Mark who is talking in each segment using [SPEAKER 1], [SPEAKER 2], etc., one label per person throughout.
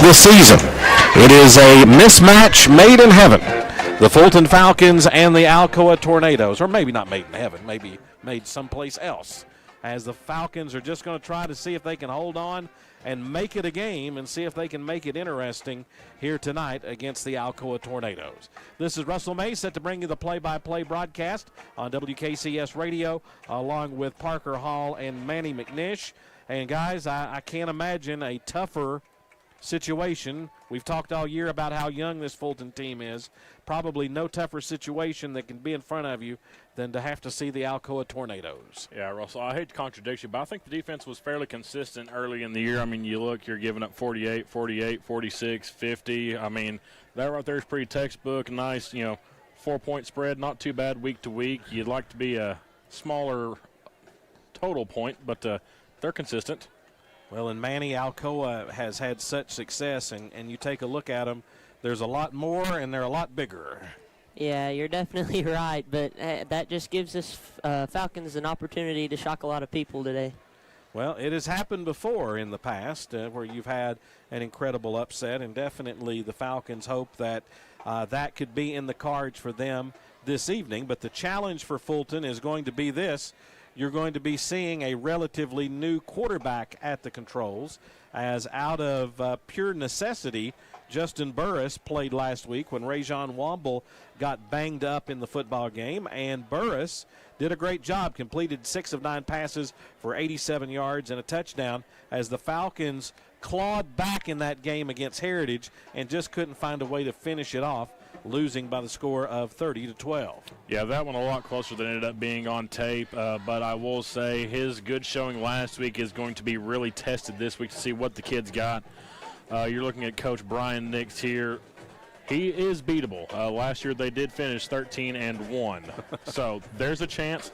[SPEAKER 1] this season. It is a mismatch made in heaven. The Fulton Falcons and the Alcoa Tornadoes, or maybe not made in heaven, maybe made someplace else, as the Falcons are just going to try to see if they can hold on and make it a game and see if they can make it interesting here tonight against the Alcoa Tornadoes. This is Russell May, set to bring you the play-by-play broadcast on WKCS Radio, along with Parker Hall and Manny McNish. And, guys, I can't imagine a tougher situation. We've talked all year about how young this Fulton team is. Probably no tougher situation that can be in front of you than to have to see the Alcoa Tornadoes.
[SPEAKER 2] Yeah, Russell, I hate to contradict you, but I think the defense was fairly consistent early in the year. I mean, you look, you're giving up 48, 46, 50. I mean, that right there is pretty textbook, nice, 4-point spread, not too bad week to week. You'd like to be a smaller total point, but they're consistent.
[SPEAKER 1] Well, and Manny, Alcoa has had such success, and you take a look at them, There's a lot more, and they're a lot bigger.
[SPEAKER 3] Yeah, you're definitely right, but that just gives us Falcons an opportunity to shock a lot of people today.
[SPEAKER 1] Well, it has happened before in the past where you've had an incredible upset, and definitely the Falcons hope that that could be in the cards for them this evening. But the challenge for Fulton is going to be this. You're going to be seeing a relatively new quarterback at the controls, as out of pure necessity, Justin Burris played last week when Rajon Womble got banged up in the football game, and Burris did a great job, completed 6 of 9 passes for 87 yards and a touchdown, as the Falcons clawed back in that game against Heritage and just couldn't find a way to finish it off, losing by the score of 30-12.
[SPEAKER 2] Yeah, that one a lot closer than it ended up being on tape, but I will say his good showing last week is going to be really tested this week to see what the kid's got. You're looking at Coach Brian Nix here. He is beatable. Last year they did finish 13-1, so there's a chance.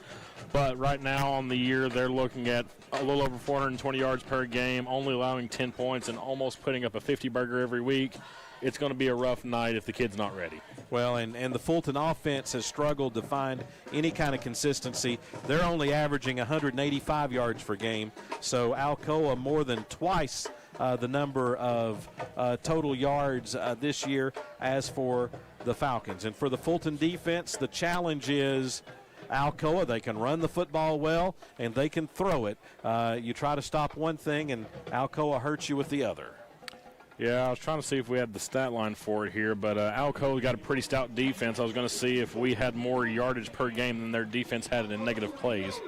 [SPEAKER 2] But right now on the year, they're looking at a little over 420 yards per game, only allowing 10 points, and almost putting up a 50-burger every week. It's going to be a rough night if the kid's not ready.
[SPEAKER 1] Well, and the Fulton offense has struggled to find any kind of consistency. They're only averaging 185 yards per game, so Alcoa more than twice the number of total yards this year as for the Falcons. And for the Fulton defense, the challenge is Alcoa. They can run the football well, and they can throw it. You try to stop one thing, and Alcoa hurts you with the other.
[SPEAKER 2] Yeah, I was trying to see if we had the stat line for it here, but Alcoa got a pretty stout defense. I was going to see if we had more yardage per game than their defense had in negative plays.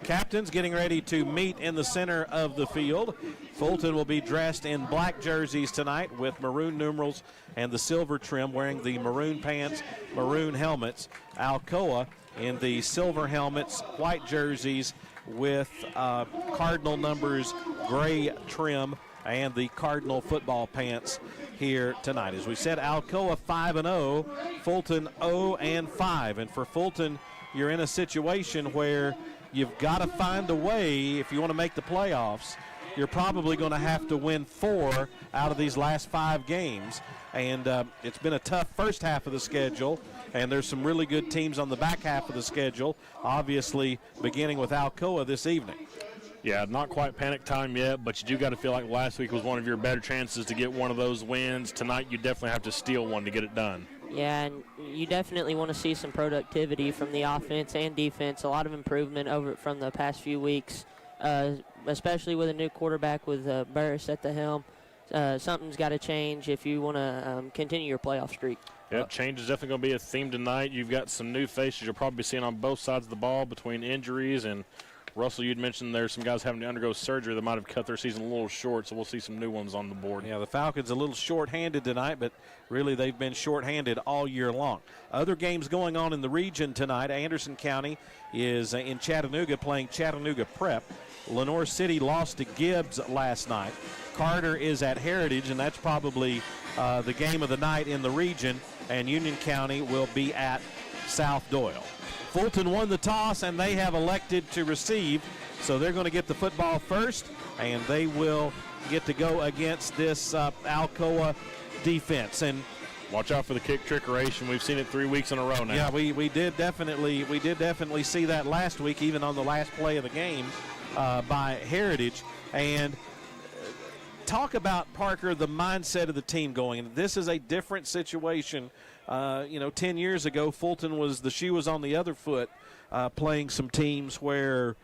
[SPEAKER 1] Captains getting ready to meet in the center of the field. Fulton will be dressed in black jerseys tonight with maroon numerals and the silver trim, wearing the maroon pants, maroon helmets. Alcoa in the silver helmets, white jerseys with cardinal numbers, gray trim, and the Cardinal football pants here tonight. As we said, Alcoa 5-0, Fulton 0-5. And for Fulton, you're in a situation where you've got to find a way, if you want to make the playoffs, you're probably going to have to win 4 out of these last 5 games. And it's been a tough first half of the schedule, and there's some really good teams on the back half of the schedule, obviously beginning with Alcoa this evening.
[SPEAKER 2] Yeah, not quite panic time yet, but you do got to feel like last week was one of your better chances to get one of those wins. Tonight you definitely have to steal one to get it done.
[SPEAKER 3] Yeah, and you definitely want to see some productivity from the offense and defense, a lot of improvement over from the past few weeks, especially with a new quarterback with Burris at the helm. Something's got to change if you want to continue your playoff streak.
[SPEAKER 2] Yeah, change is definitely going to be a theme tonight. You've got some new faces you'll probably be seeing on both sides of the ball between injuries, and Russell, you'd mentioned there's some guys having to undergo surgery that might have cut their season a little short, so we'll see some new ones on the board.
[SPEAKER 1] Yeah, the Falcons a little short-handed tonight, but really they've been short-handed all year long. Other games going on in the region tonight. Anderson County is in Chattanooga playing Chattanooga Prep. Lenore City lost to Gibbs last night. Carter is at Heritage, and that's probably the game of the night in the region, and Union County will be at South Doyle. Fulton won the toss, and they have elected to receive, so they're going to get the football first, and they will get to go against this Alcoa defense. And
[SPEAKER 2] watch out for the kick trickeration. We've seen it 3 weeks in a row now.
[SPEAKER 1] Yeah, we did definitely see that last week, even on the last play of the game by Heritage. And talk about, Parker, the mindset of the team going. This is a different situation. 10 years ago, Fulton was the shoe was on the other foot, playing some teams where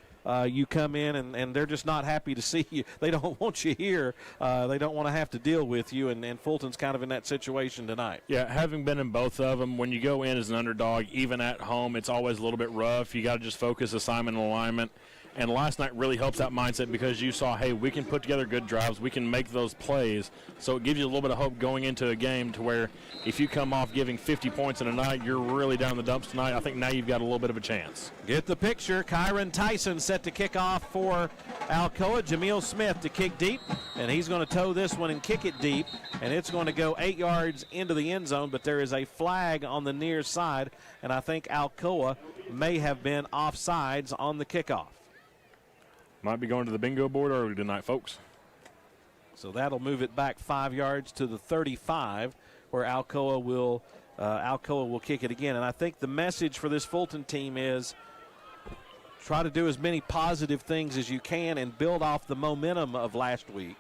[SPEAKER 1] you come in and they're just not happy to see you. They don't want you here. They don't want to have to deal with you, and Fulton's kind of in that situation tonight.
[SPEAKER 2] Yeah, having been in both of them, when you go in as an underdog, even at home, it's always a little bit rough. You got to just focus assignment and alignment. And last night really helps that mindset because you saw, hey, we can put together good drives. We can make those plays. So it gives you a little bit of hope going into a game to where if you come off giving 50 points in a night, you're really down the dumps tonight. I think now you've got a little bit of a chance.
[SPEAKER 1] Get the picture. Kyron Tyson set to kick off for Alcoa. Jameel Smith to kick deep, and he's going to toe this one and kick it deep, and it's going to go 8 yards into the end zone, but there is a flag on the near side, and I think Alcoa may have been offsides on the kickoff.
[SPEAKER 2] Might be going to the bingo board early tonight, folks.
[SPEAKER 1] So that'll move it back 5 yards to the 35, where Alcoa will kick it again. And I think the message for this Fulton team is try to do as many positive things as you can and build off the momentum of last week.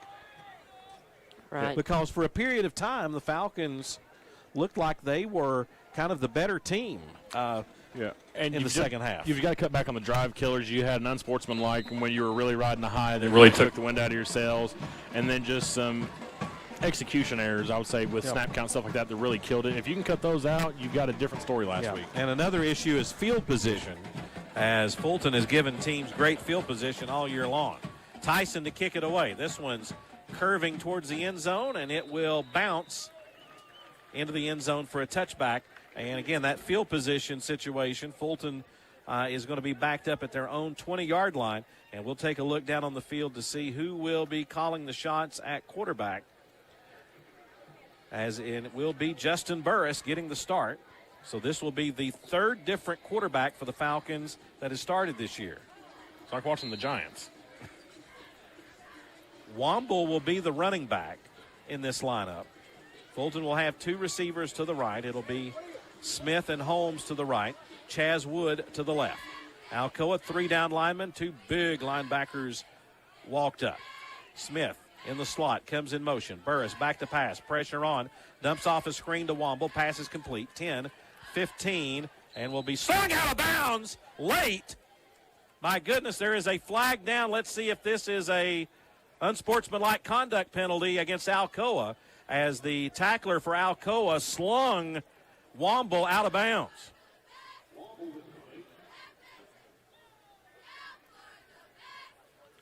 [SPEAKER 3] Right.
[SPEAKER 1] Because for a period of time, the Falcons looked like they were kind of the better team
[SPEAKER 2] and
[SPEAKER 1] in the second half.
[SPEAKER 2] You've got to cut back on the drive killers. You had an unsportsmanlike when you were really riding the high that really took the wind out of your sails. And then just some execution errors, I would say, with snap count, stuff like that really killed it. If you can cut those out, you've got a different story last week.
[SPEAKER 1] And another issue is field position, as Fulton has given teams great field position all year long. Tyson to kick it away. This one's curving towards the end zone, and it will bounce into the end zone for a touchback. And again, that field position situation, Fulton is going to be backed up at their own 20-yard line. And we'll take a look down on the field to see who will be calling the shots at quarterback. As in, it will be Justin Burris getting the start. So this will be the third different quarterback for the Falcons that has started this year.
[SPEAKER 2] It's like watching the Giants.
[SPEAKER 1] Womble will be the running back in this lineup. Fulton will have two receivers to the right. It'll be Smith and Holmes to the right, Chaz Wood to the left. Alcoa, 3 down linemen, 2 big linebackers walked up. Smith in the slot, comes in motion. Burris back to pass, pressure on, dumps off a screen to Womble, pass is complete, 10, 15, and will be slung out of bounds late. My goodness, there is a flag down. Let's see if this is a unsportsmanlike conduct penalty against Alcoa, as the tackler for Alcoa slung Womble out of bounds.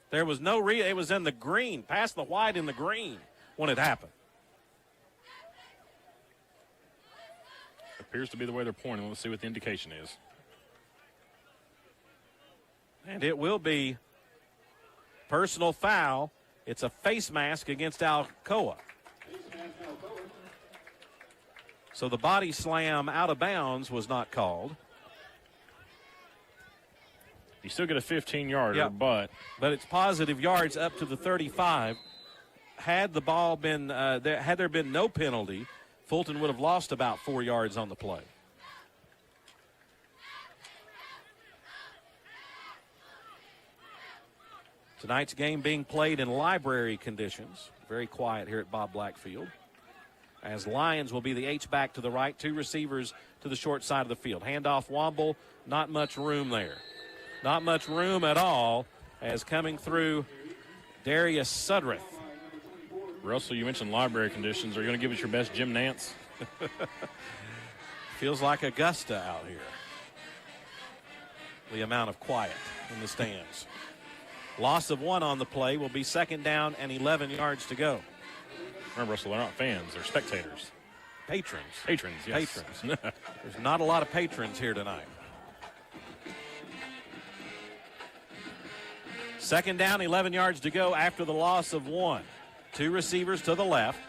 [SPEAKER 1] There was no it was in the green, past the white in the green when it happened.
[SPEAKER 2] Appears to be the way they're pointing. Let's see what the indication is.
[SPEAKER 1] And it will be personal foul. It's a face mask against Alcoa. So the body slam out of bounds was not called.
[SPEAKER 2] You still get a 15-yarder, but
[SPEAKER 1] it's positive yards up to the 35. Had the ball been had there been no penalty, Fulton would have lost about 4 yards on the play. Tonight's game being played in library conditions. Very quiet here at Bob Black Field. As Lyons will be the H-back to the right, 2 receivers to the short side of the field. Handoff Womble, not much room there. Not much room at all, as coming through Darius Sudreth.
[SPEAKER 2] Russell, you mentioned library conditions. Are you going to give us your best Jim Nance?
[SPEAKER 1] Feels like Augusta out here. The amount of quiet in the stands. Loss of 1 on the play, will be 2nd down and 11 yards to go.
[SPEAKER 2] Remember, Russell, they're not fans. They're spectators.
[SPEAKER 1] Patrons.
[SPEAKER 2] Patrons, yes.
[SPEAKER 1] Patrons. There's not a lot of patrons here tonight. 2nd down, 11 yards to go after the loss of 1. 2 receivers to the left,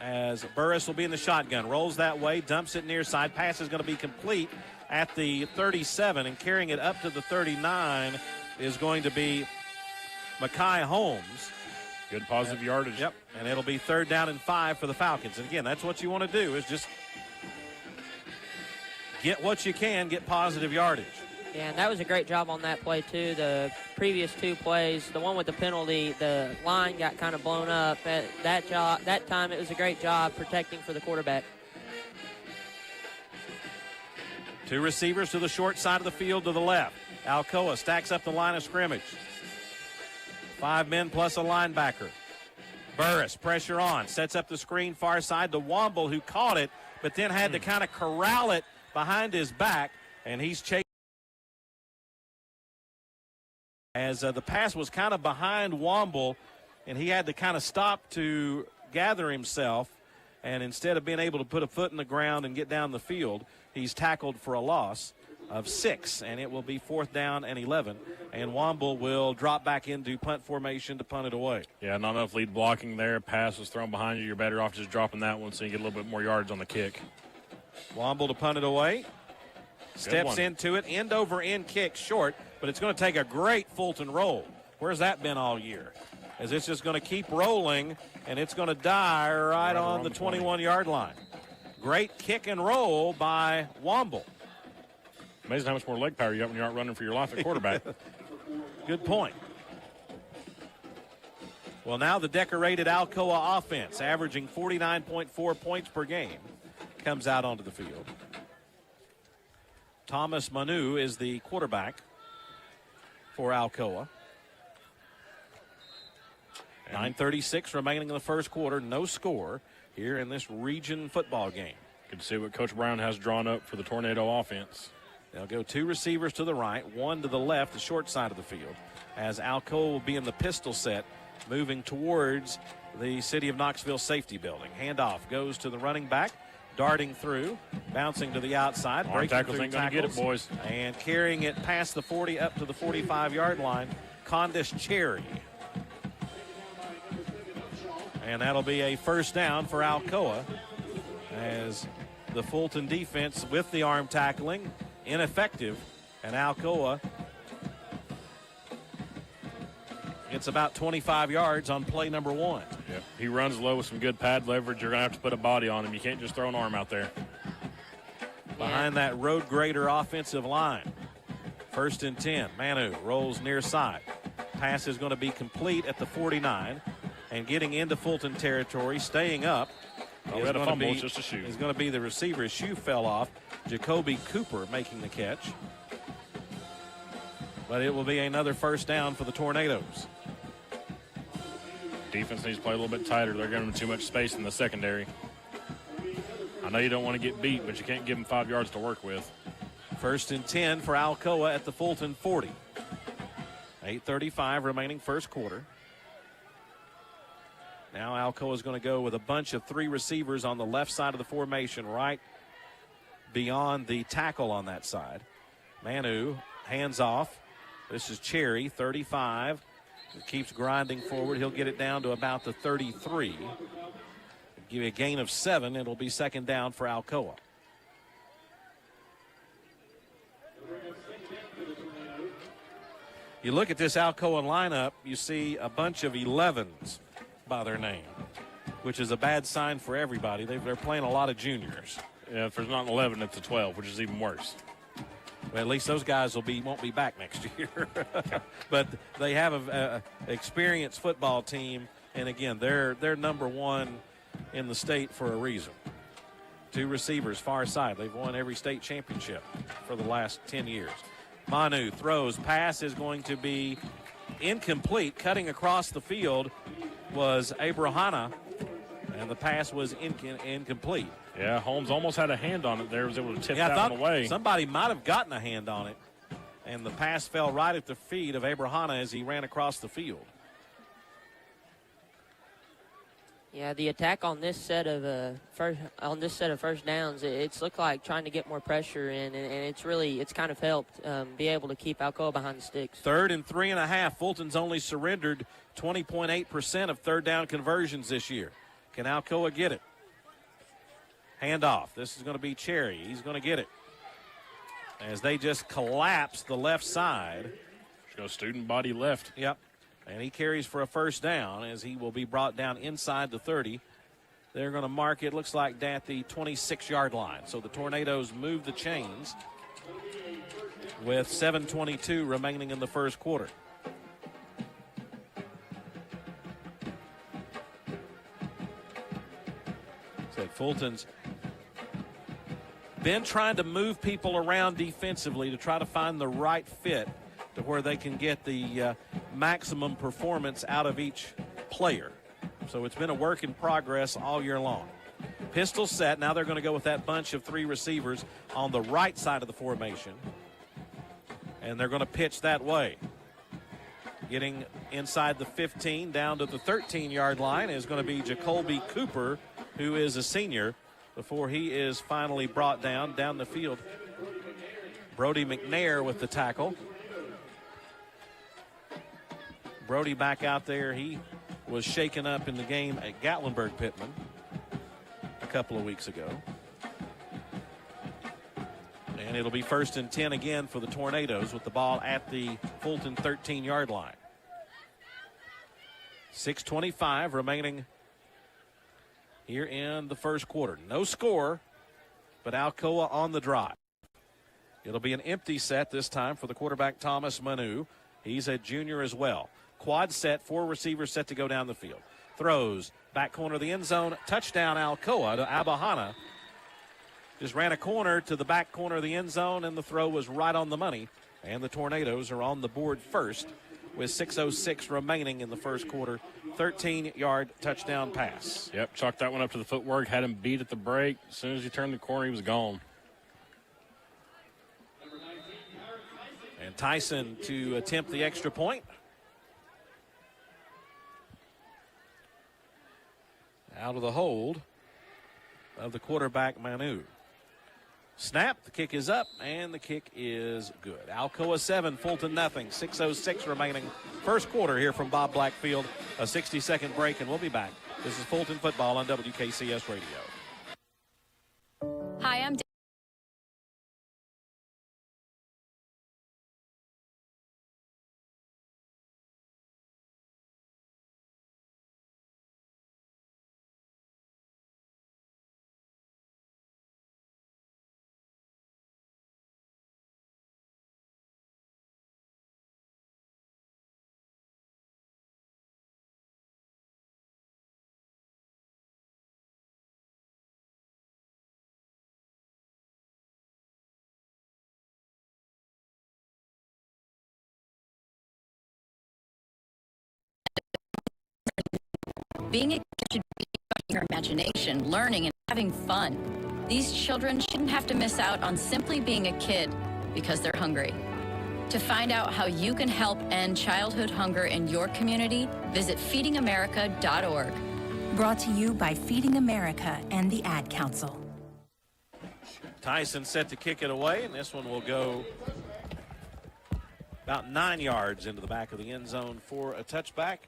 [SPEAKER 1] as Burris will be in the shotgun. Rolls that way, dumps it near side. Pass is going to be complete at the 37, and carrying it up to the 39 is going to be Mekhi Holmes.
[SPEAKER 2] Good positive yardage.
[SPEAKER 1] Yep, and it'll be 3rd down and 5 for the Falcons. And again, that's what you want to do, is just get what you can, get positive yardage.
[SPEAKER 3] Yeah, and that was a great job on that play, too. The previous 2 plays, the one with the penalty, the line got kind of blown up. That time it was a great job protecting for the quarterback.
[SPEAKER 1] 2 receivers to the short side of the field to the left. Alcoa stacks up the line of scrimmage. 5 men plus a linebacker. Burris, pressure on, sets up the screen far side to Womble, who caught it, but then had to kind of corral it behind his back, and he's chasing. As the pass was kind of behind Womble, and he had to kind of stop to gather himself, and instead of being able to put a foot in the ground and get down the field, he's tackled for a loss of 6, and it will be 4th down and 11, and Womble will drop back into punt formation to punt it away.
[SPEAKER 2] Yeah, not enough lead blocking there. Pass was thrown behind you. You're better off just dropping that one so you get a little bit more yards on the kick.
[SPEAKER 1] Womble to punt it away. Steps into it, end-over-end kick short, but it's going to take a great Fulton roll. Where's that been all year? as it's just going to keep rolling, and it's going to die right on the 21-yard line. Great kick and roll by Womble.
[SPEAKER 2] Amazing how much more leg power you got when you aren't running for your life at quarterback.
[SPEAKER 1] Good point. Well, now the decorated Alcoa offense, averaging 49.4 points per game, comes out onto the field. Thomas Manu is the quarterback for Alcoa. 9:36 remaining in the first quarter. No score here in this region football game.
[SPEAKER 2] Good to see what Coach Brown has drawn up for the Tornado offense.
[SPEAKER 1] They'll go two receivers to the right, one to the left, the short side of the field, as Alcoa will be in the pistol set, moving towards the City of Knoxville safety building. Handoff goes to the running back, darting through, bouncing to the outside,
[SPEAKER 2] Arm
[SPEAKER 1] breaking
[SPEAKER 2] tackles
[SPEAKER 1] through
[SPEAKER 2] ain't gonna get it, boys.
[SPEAKER 1] and carrying it past the 40 up to the 45-yard line, Condish Cherry. And that'll be a first down for Alcoa, as the Fulton defense with the arm tackling ineffective, and Alcoa gets about 25 yards on play number one.
[SPEAKER 2] Yeah, he runs low with some good pad leverage. You're going to have to put a body on him. You can't just throw an arm out there.
[SPEAKER 1] Behind that road grader offensive line. 1st and 10. Manu rolls near side. Pass is going to be complete at the 49. And getting into Fulton territory, staying up,
[SPEAKER 2] is
[SPEAKER 1] going to be the receiver. His shoe fell off. Jacoby Cooper making the catch. But it will be another first down for the Tornadoes.
[SPEAKER 2] Defense needs to play a little bit tighter. They're giving them too much space in the secondary. I know you don't want to get beat, but you can't give them 5 yards to work with.
[SPEAKER 1] 1st and 10 for Alcoa at the Fulton 40. 8:35 remaining first quarter. Now Alcoa is going to go with a bunch of three receivers on the left side of the formation, right beyond the tackle on that side. Manu hands off. This is Cherry, 35. It keeps grinding forward. He'll get it down to about the 33. Give you a gain of 7. It'll be second down for Alcoa. You look at this Alcoa lineup, you see a bunch of 11s by their name, which is a bad sign for everybody. They're playing a lot of juniors.
[SPEAKER 2] Yeah, if there's not an 11, it's a 12, which is even worse.
[SPEAKER 1] Well, at least those guys won't be back next year. But they have a experienced football team, and again, they're number one in the state for a reason. Two receivers, far side. They've won every state championship for the last 10 years. Manu throws. Pass is going to be incomplete. Cutting across the field was Abrahana, and the pass was incomplete.
[SPEAKER 2] Yeah, Holmes almost had a hand on it there. Was able to tip that one away.
[SPEAKER 1] Somebody might have gotten a hand on it, and the pass fell right at the feet of Abrahana as he ran across the field.
[SPEAKER 3] Yeah, the attack on this set of first downs, it's looked like trying to get more pressure in, and it's kind of helped be able to keep Alcoa behind the sticks.
[SPEAKER 1] 3rd and 3.5. Fulton's only surrendered 20.8% of third down conversions this year. Can Alcoa get it? Handoff. This is going to be Cherry. He's going to get it as they just collapse the left side.
[SPEAKER 2] Should go student body left.
[SPEAKER 1] Yep. And he carries for a first down as he will be brought down inside the 30. They're going to mark it, looks like, at the 26-yard line. So the Tornadoes move the chains with 7:22 remaining in the first quarter. So Fulton's been trying to move people around defensively to try to find the right fit to where they can get the maximum performance out of each player. So it's been a work in progress all year long. Pistol set. Now they're going to go with that bunch of three receivers on the right side of the formation. And they're going to pitch that way. Getting inside the 15 down to the 13-yard line is going to be Jacoby Cooper, who is a senior, before he is finally brought down the field. Brody McNair with the tackle. Brody back out there. He was shaken up in the game at Gatlinburg-Pittman a couple of weeks ago. And it'll be 1st and 10 again for the Tornadoes with the ball at the Fulton 13-yard line. 6:25 remaining here in the first quarter. No score, but Alcoa on the drive. It'll be an empty set this time for the quarterback, Thomas Manu. He's a junior as well. Quad set, 4 receivers set to go down the field. Throws, back corner of the end zone, touchdown Alcoa to Abahana. Just ran a corner to the back corner of the end zone, and the throw was right on the money. And the Tornadoes are on the board first with 6:06 remaining in the first quarter. 13-yard touchdown pass.
[SPEAKER 2] Yep, chalked that one up to the footwork, had him beat at the break. As soon as he turned the corner, he was gone.
[SPEAKER 1] And Tyson to attempt the extra point. Out of the hold of the quarterback, Manu. Snap, the kick is up, and the kick is good. Alcoa 7, Fulton nothing. 6:06 remaining. First quarter here from Bob Blackfield. A 60-second break, and we'll be back. This is Fulton football on WKCS Radio.
[SPEAKER 4] Hi, I'm Being a kid should be about your imagination, learning, and having fun. These children shouldn't have to miss out on simply being a kid because they're hungry. To find out how you can help end childhood hunger in your community, visit feedingamerica.org.
[SPEAKER 5] Brought to you by Feeding America and the Ad Council.
[SPEAKER 1] Tyson set to kick it away, and this one will go about 9 yards into the back of the end zone for a touchback.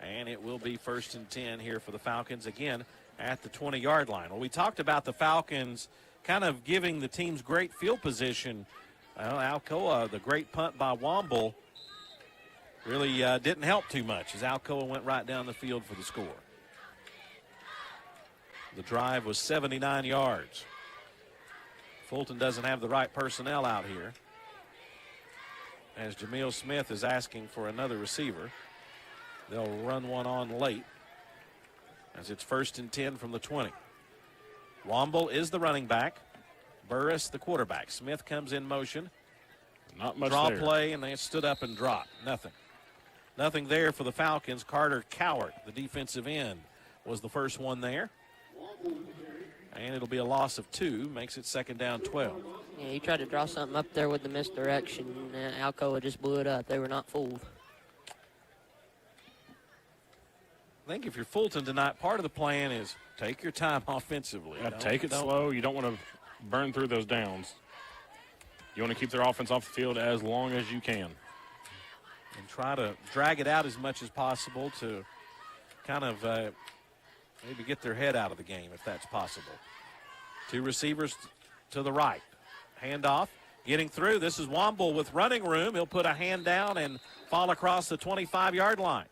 [SPEAKER 1] And it will be 1st and 10 here for the Falcons, again, at the 20-yard line. Well, we talked about the Falcons kind of giving the teams great field position. Alcoa, the great punt by Womble, really didn't help too much as Alcoa went right down the field for the score. The drive was 79 yards. Fulton doesn't have the right personnel out here, as Jameel Smith is asking for another receiver. They'll run one on late as it's 1st and 10 from the 20. Womble is the running back. Burris the quarterback. Smith comes in motion.
[SPEAKER 2] Not much
[SPEAKER 1] Draw
[SPEAKER 2] there.
[SPEAKER 1] play, and they stood up and dropped. Nothing there for the Falcons. Carter Cowart, the defensive end, was the first one there. And it'll be a loss of 2. Makes it 2nd down 12.
[SPEAKER 3] Yeah, he tried to draw something up there with the misdirection, and Alcoa just blew it up. They were not fooled.
[SPEAKER 1] I think if you're Fulton tonight, part of the plan is take your time offensively.
[SPEAKER 2] Take it slow. You don't want to burn through those downs. You want to keep their offense off the field as long as you can.
[SPEAKER 1] And try to drag it out as much as possible to kind of maybe get their head out of the game if that's possible. 2 receivers to the right. Handoff, getting through. This is Womble with running room. He'll put a hand down and fall across the 25-yard line.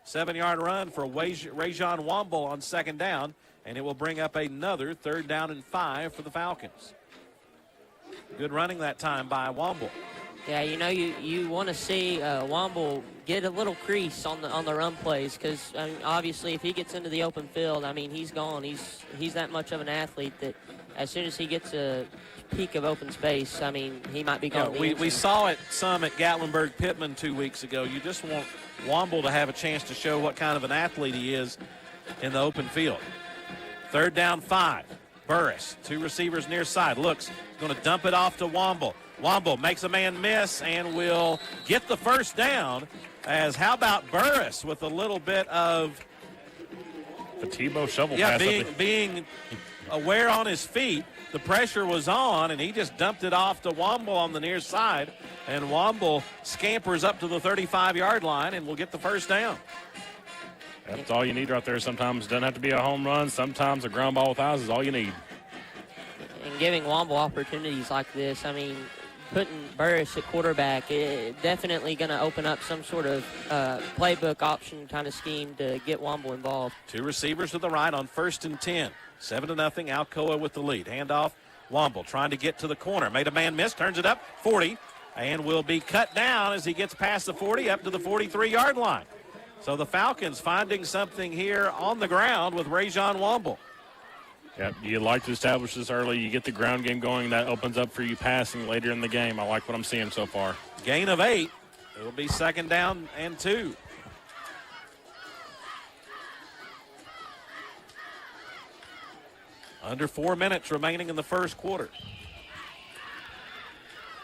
[SPEAKER 1] 7-yard run for Rajon Womble on 2nd down, and it will bring up another 3rd down and 5 for the Falcons. Good running that time by Womble.
[SPEAKER 3] Yeah, you want to see Womble get a little crease on the run plays because obviously if he gets into the open field, he's gone. He's that much of an athlete that as soon as he gets a peak of open space, he might be gone.
[SPEAKER 1] Yeah, we saw it some at Gatlinburg Pittman 2 weeks ago. You just want Womble to have a chance to show what kind of an athlete he is in the open field. 3rd down 5. Burris, 2 receivers near side. Looks, going to dump it off to Womble. Womble makes a man miss and will get the 1st down. As how about Burris with a little bit of
[SPEAKER 2] The Tebow shovel pass.
[SPEAKER 1] being aware on his feet. The pressure was on, and he just dumped it off to Womble on the near side. And Womble scampers up to the 35-yard line and will get the 1st down.
[SPEAKER 2] That's all you need right there. Sometimes it doesn't have to be a home run. Sometimes a ground ball with eyes is all you need.
[SPEAKER 3] And giving Womble opportunities like this, putting Burris at quarterback, it definitely going to open up some sort of playbook option kind of scheme to get Womble involved.
[SPEAKER 1] 2 receivers to the right on 1st and 10. 7-0, Alcoa with the lead. Handoff, Womble trying to get to the corner. Made a man miss, turns it up, 40, and will be cut down as he gets past the 40 up to the 43-yard line. So the Falcons finding something here on the ground with Rajon Womble.
[SPEAKER 2] Yeah, you like to establish this early. You get the ground game going. That opens up for you passing later in the game. I like what I'm seeing so far.
[SPEAKER 1] Gain of 8. It'll be 2nd down and 2. Under 4 minutes remaining in the first quarter.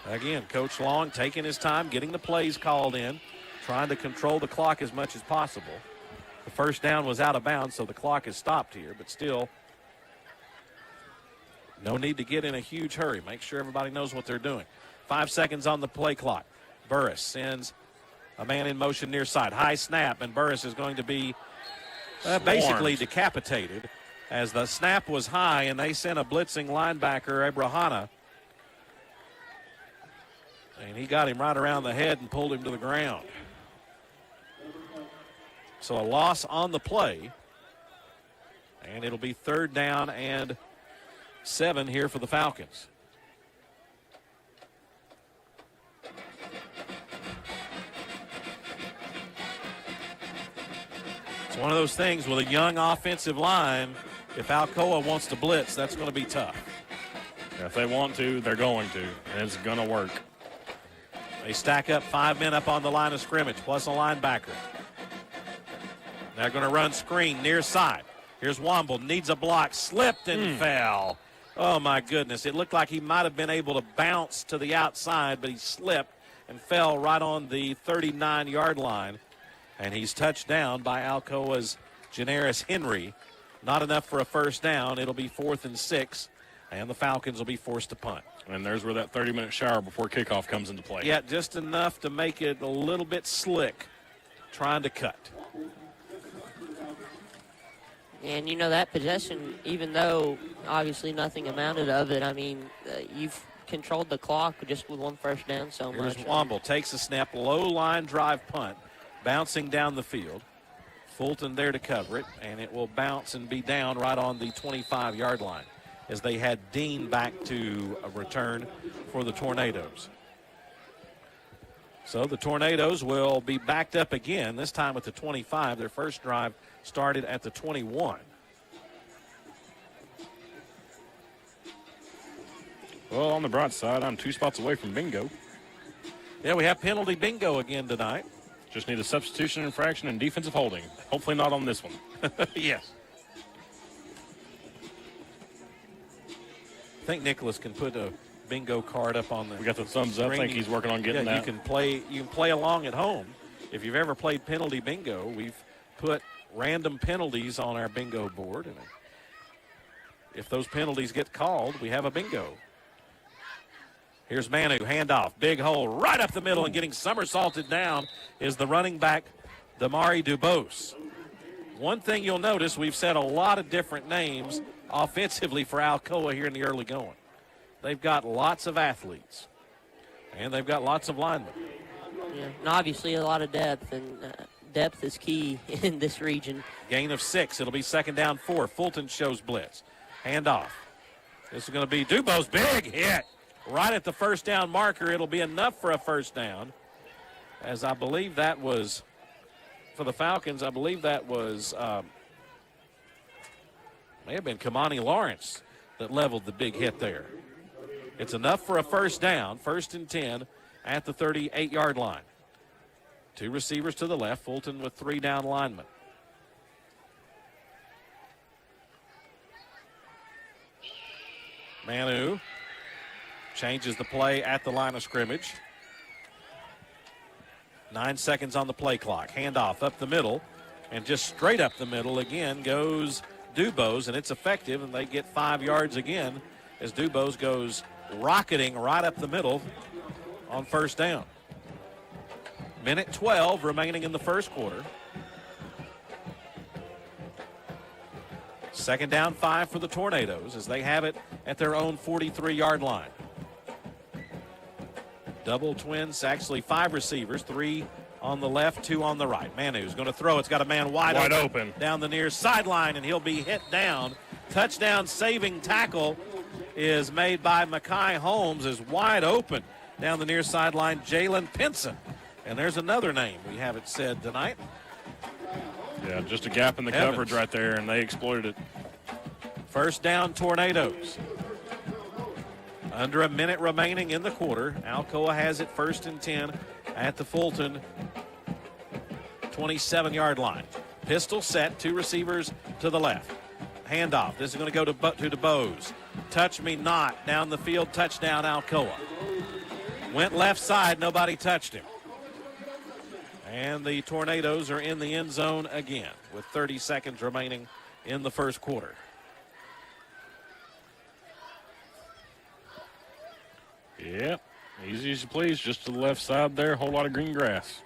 [SPEAKER 1] Again, Coach Long taking his time, getting the plays called in, trying to control the clock as much as possible. The first down was out of bounds, so the clock is stopped here, but still no need to get in a huge hurry. Make sure everybody knows what they're doing. 5 seconds on the play clock. Burris sends a man in motion near side. High snap, and Burris is going to be basically decapitated as the snap was high, and they sent a blitzing linebacker, Abrahana. And he got him right around the head and pulled him to the ground. So a loss on the play. And it'll be 3rd down and 7 here for the Falcons. It's one of those things with a young offensive line. If Alcoa wants to blitz, that's going to be tough.
[SPEAKER 2] Yeah, if they want to, they're going to, and it's going to work.
[SPEAKER 1] They stack up 5 men up on the line of scrimmage, plus a linebacker. They're going to run screen near side. Here's Womble, needs a block, slipped and fell. Oh, my goodness. It looked like he might have been able to bounce to the outside, but he slipped and fell right on the 39-yard line. And he's touched down by Alcoa's Janaris Henry. Not enough for a first down. It'll be 4th and 6, and the Falcons will be forced to punt.
[SPEAKER 2] And there's where that 30-minute shower before kickoff comes into play.
[SPEAKER 1] Yeah, just enough to make it a little bit slick, trying to cut.
[SPEAKER 3] And, you know, that possession, even though obviously nothing amounted of it, I mean, you've controlled the clock just with 1 first down so
[SPEAKER 1] Here's
[SPEAKER 3] much.
[SPEAKER 1] Womble, takes a snap, low line drive punt, bouncing down the field. Fulton there to cover it, and it will bounce and be down right on the 25-yard line as they had Dean back to a return for the Tornadoes. So the Tornadoes will be backed up again, this time at the 25. Their first drive started at the 21.
[SPEAKER 2] Well, on the bright side, I'm 2 spots away from bingo.
[SPEAKER 1] Yeah, we have penalty bingo again tonight.
[SPEAKER 2] Just need a substitution infraction and defensive holding. Hopefully not on this one.
[SPEAKER 1] Yes. I think Nicholas can put a bingo card up on the
[SPEAKER 2] We got the thumbs up. I think he's working on getting that.
[SPEAKER 1] You can play along at home. If you've ever played penalty bingo, we've put random penalties on our bingo board. And if those penalties get called, we have a bingo. Here's Manu, handoff, big hole, right up the middle, and getting somersaulted down is the running back, Damari Dubose. One thing you'll notice, we've said a lot of different names offensively for Alcoa here in the early going. They've got lots of athletes, and they've got lots of linemen.
[SPEAKER 3] Yeah, and obviously a lot of depth, and depth is key in this region.
[SPEAKER 1] Gain of 6. It'll be 2nd down 4. Fulton shows blitz. Handoff. This is going to be Dubo's big hit. Right at the first down marker. It'll be enough for a first down. As I believe that was, for the Falcons, I believe that was, may have been Kamani Lawrence that leveled the big hit there. It's enough for a first down, 1st and 10 at the 38-yard line. 2 receivers to the left, Fulton with 3 down linemen. Manu changes the play at the line of scrimmage. 9 seconds on the play clock. Handoff up the middle, and just straight up the middle again goes Dubose, and it's effective, and they get 5 yards again as Dubose goes rocketing right up the middle on first down. Minute 12 remaining in the first quarter. 2nd down 5 for the Tornadoes as they have it at their own 43-yard line. Double twins, actually 5 receivers, 3 on the left, 2 on the right. Manu's going to throw. It's got a man wide open down the near sideline, and he'll be hit down. Touchdown saving tackle is made by Mekhi Holmes, is wide open down the near sideline, Jalen Pinson. And there's another name we haven't said tonight.
[SPEAKER 2] Yeah, just a gap in the coverage right there, and they exploited it.
[SPEAKER 1] First down, Tornadoes. Under a minute remaining in the quarter. Alcoa has it 1st and 10 at the Fulton 27-yard line. Pistol set, 2 receivers to the left. Handoff. This is going to go to DeBose. Touch me not. Down the field, touchdown Alcoa. Went left side, nobody touched him. And the Tornadoes are in the end zone again with 30 seconds remaining in the first quarter.
[SPEAKER 2] Yep, easy as you please, just to the left side there, a whole lot of green grass.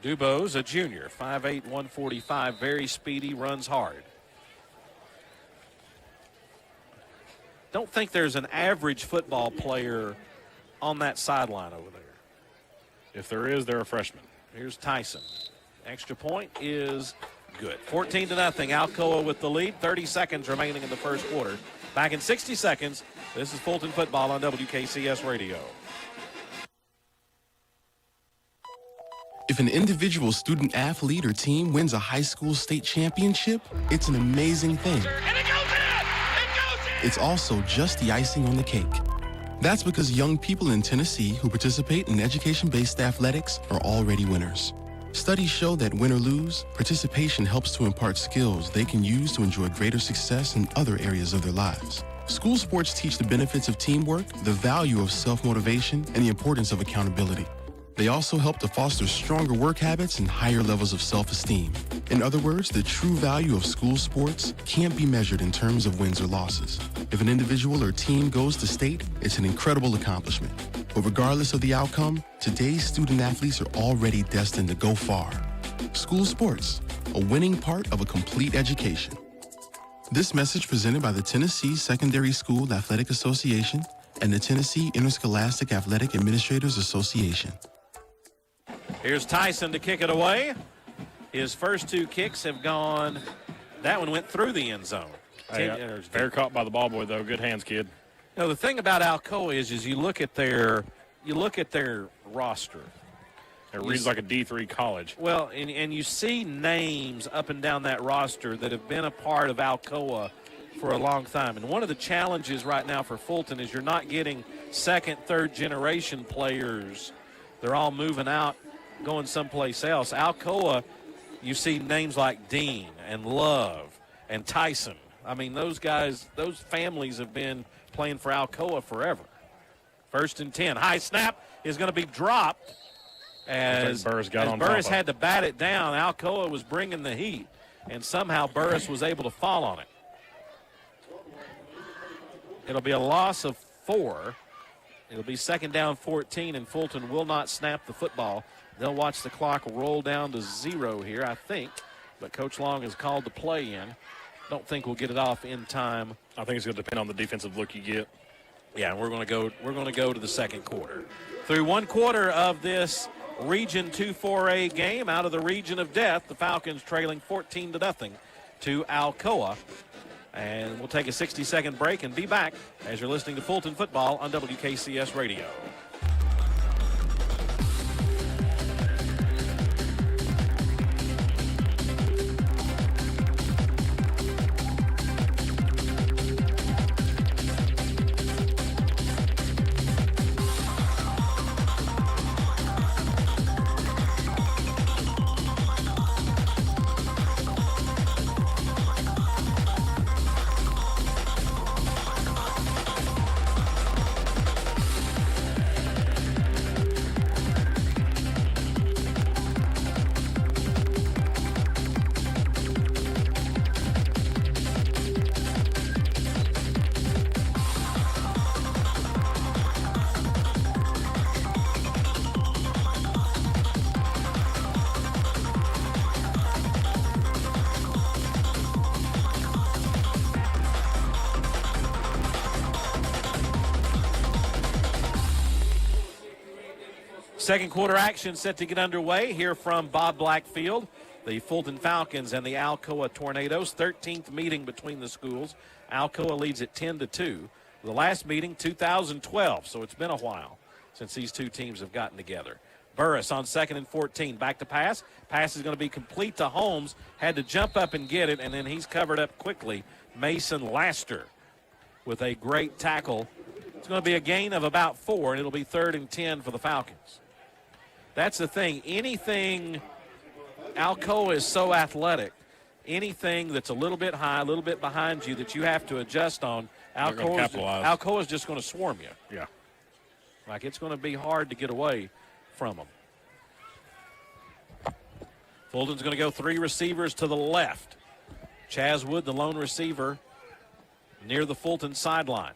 [SPEAKER 1] DuBose, a junior, 5'8", 145, very speedy, runs hard. Don't think there's an average football player on that sideline over there.
[SPEAKER 2] If there is, they're a freshman.
[SPEAKER 1] Here's Tyson. Extra point is good. 14-0, Alcoa with the lead. 30 seconds remaining in the first quarter. Back in 60 seconds, this is Fulton football on WKCS Radio.
[SPEAKER 6] If an individual student athlete or team wins a high school state championship, it's an amazing thing.
[SPEAKER 7] And it goes in!
[SPEAKER 6] It's also just the icing on the cake. That's because young people in Tennessee who participate in education-based athletics are already winners. Studies show that win or lose, participation helps to impart skills they can use to enjoy greater success in other areas of their lives. School sports teach the benefits of teamwork, the value of self-motivation, and the importance of accountability. They also help to foster stronger work habits and higher levels of self-esteem. In other words, the true value of school sports can't be measured in terms of wins or losses. If an individual or team goes to state, it's an incredible accomplishment. But regardless of the outcome, today's student athletes are already destined to go far. School sports, a winning part of a complete education. This message presented by the Tennessee Secondary School Athletic Association and the Tennessee Interscholastic Athletic Administrators Association.
[SPEAKER 1] Here's Tyson to kick it away. His first 2 kicks have gone. That one went through the end zone.
[SPEAKER 2] Hey, fair caught by the ball boy, though. Good hands, kid.
[SPEAKER 1] Now, the thing about Alcoa is you look at their roster.
[SPEAKER 2] It reads like a D3 college.
[SPEAKER 1] Well, and you see names up and down that roster that have been a part of Alcoa for a long time. And one of the challenges right now for Fulton is you're not getting second, third generation players. They're all moving out, going someplace else. Alcoa, you see names like Dean and Love and Tyson. I mean, those guys, those families have been playing for Alcoa forever. 1st and 10. High snap is going to be dropped as Burris had to bat it down. Alcoa was bringing the heat, and somehow Burris was able to fall on it. It'll be a loss of 4. It'll be 2nd down 14, and Fulton will not snap the football. They'll watch the clock roll down to 0 here, I think. But Coach Long has called the play in. Don't think we'll get it off in time.
[SPEAKER 2] I think it's going to depend on the defensive look you get.
[SPEAKER 1] Yeah, we're going to go to the second quarter. Through one quarter of this Region 2 4A game, out of the region of death, the Falcons trailing 14-0 to Alcoa. And we'll take a 60-second break and be back as you're listening to Fulton football on WKCS Radio. Second quarter action set to get underway here from Bob Black Field. The Fulton Falcons and the Alcoa Tornadoes, 13th meeting between the schools. Alcoa leads at 10-2. The last meeting, 2012, so it's been a while since these two teams have gotten together. Burris on 2nd and 14. Back to pass. Pass is going to be complete to Holmes. Had to jump up and get it, and then he's covered up quickly. Mason Laster with a great tackle. It's going to be a gain of about 4, and it'll be 3rd and 10 for the Falcons. That's the thing. Anything, Alcoa is so athletic. Anything that's a little bit high, a little bit behind you that you have to adjust on, Alcoa is just going to swarm you.
[SPEAKER 2] Yeah.
[SPEAKER 1] Like it's going to be hard to get away from them. Fulton's going to go 3 receivers to the left. Chaz Wood, the lone receiver, near the Fulton sideline.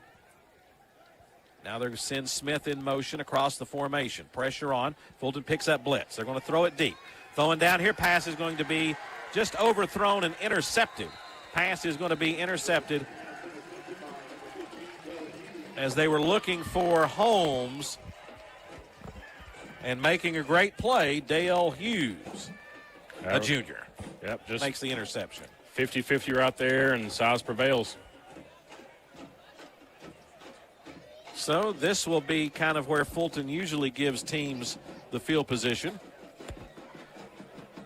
[SPEAKER 1] Now they're going to send Smith in motion across the formation. Pressure on. Fulton picks up blitz. They're going to throw it deep. Throwing down here. Pass is going to be just overthrown and intercepted. Pass is going to be intercepted as they were looking for Holmes. And making a great play, Dale Hughes, a junior.
[SPEAKER 2] Yep, just
[SPEAKER 1] makes the interception.
[SPEAKER 2] 50-50 right there, and size prevails.
[SPEAKER 1] So this will be kind of where Fulton usually gives teams the field position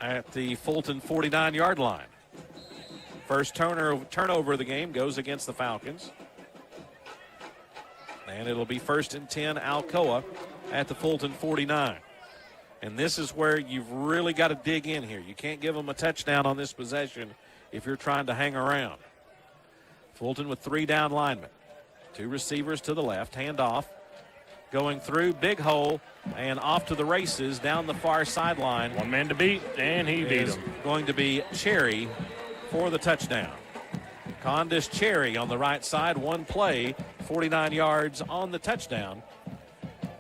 [SPEAKER 1] at the Fulton 49-yard line. First turnover of the game goes against the Falcons. And it'll be 1st and 10 Alcoa at the Fulton 49. And this is where you've really got to dig in here. You can't give them a touchdown on this possession if you're trying to hang around. Fulton with 3 down linemen. 2 receivers to the left. Handoff going through. Big hole. And off to the races down the far sideline.
[SPEAKER 2] One man to beat, and he beat him.
[SPEAKER 1] Going to be Cherry for the touchdown. Condis Cherry on the right side. One play, 49 yards on the touchdown.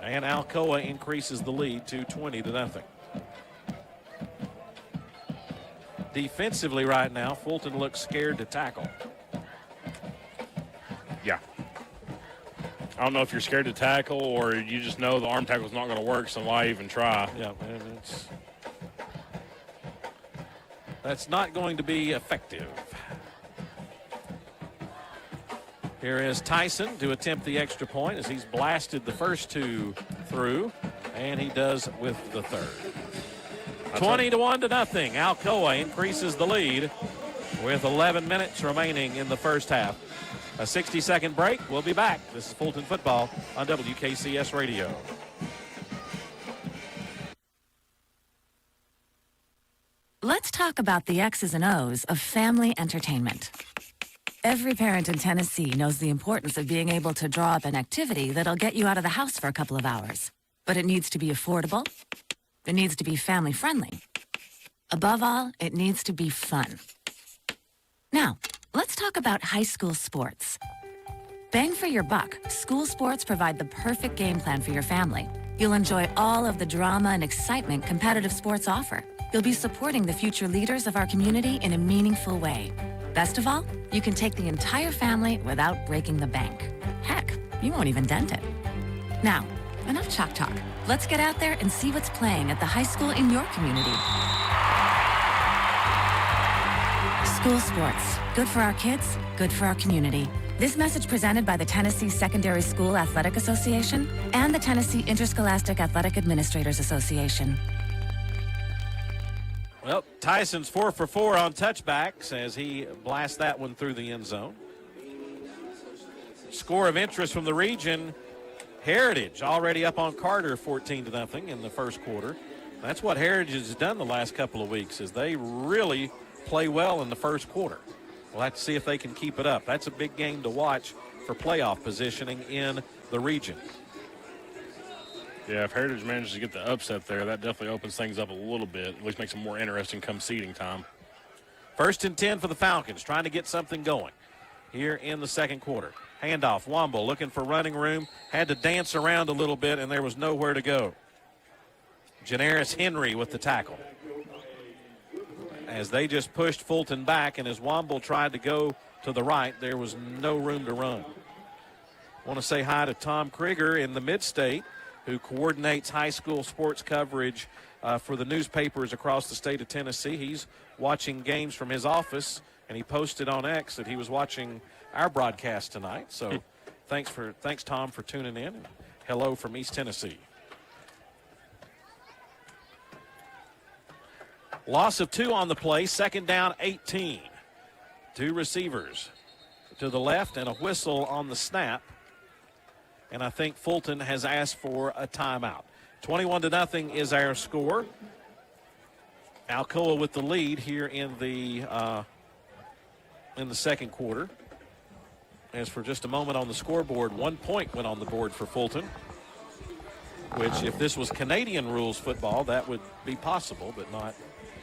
[SPEAKER 1] And Alcoa increases the lead to 20-0. Defensively right now, Fulton looks scared to tackle.
[SPEAKER 2] Yeah. I don't know if you're scared to tackle or you just know the arm tackle's not going to work, so why even try?
[SPEAKER 1] Yeah, and that's not going to be effective. Here is Tyson to attempt the extra point as he's blasted the first 2 through, and he does with the 3rd. 20-1 to nothing. Alcoa increases the lead with 11 minutes remaining in the first half. A 60-second break. We'll be back. This is Fulton Football on WKCS Radio.
[SPEAKER 5] Let's talk about the X's and O's of family entertainment. Every parent in Tennessee knows the importance of being able to draw up an activity that'll get you out of the house for a couple of hours. But it needs to be affordable. It needs to be family-friendly. Above all, it needs to be fun. Now, let's talk about high school sports. Bang for your buck, school sports provide the perfect game plan for your family. You'll enjoy all of the drama and excitement competitive sports offer. You'll be supporting the future leaders of our community in a meaningful way. Best of all, you can take the entire family without breaking the bank. Heck, you won't even dent it. Now, enough chalk talk. Let's get out there and see what's playing at the high school in your community. School sports. Good for our kids, good for our community. This message presented by the Tennessee Secondary School Athletic Association and the Tennessee Interscholastic Athletic Administrators Association.
[SPEAKER 1] Well, Tyson's 4 for 4 on touchbacks as he blasts that one through the end zone. Score of interest from the region, Heritage already up on Carter 14-0 in the first quarter. That's what Heritage has done the last couple of weeks is they really play well in the first quarter. We'll have to see if they can keep it up. That's a big game to watch for playoff positioning in the region.
[SPEAKER 2] Yeah, if Heritage manages to get the upset there, that definitely opens things up a little bit. At least makes it more interesting come seeding time.
[SPEAKER 1] 1st and 10 for the Falcons, trying to get something going here in the second quarter. Handoff, Womble looking for running room. Had to dance around a little bit, and there was nowhere to go. Janaris Henry with the tackle. As they just pushed Fulton back, and as Womble tried to go to the right, there was no room to run. Want to say hi to Tom Krieger in the mid-state. who coordinates high school sports coverage for the newspapers across the state of Tennessee. He's watching games from his office, and he posted on X that he was watching our broadcast tonight. So thanks, Tom, for tuning in. And hello from East Tennessee. Loss of 2 on the play, second down, 18. 2 receivers to the left and a whistle on the snap. And I think Fulton has asked for a timeout. 21-0 is our score. Alcoa with the lead here in the second quarter. As for just a moment on the scoreboard, 1 point went on the board for Fulton, which if this was Canadian rules football, that would be possible, but not.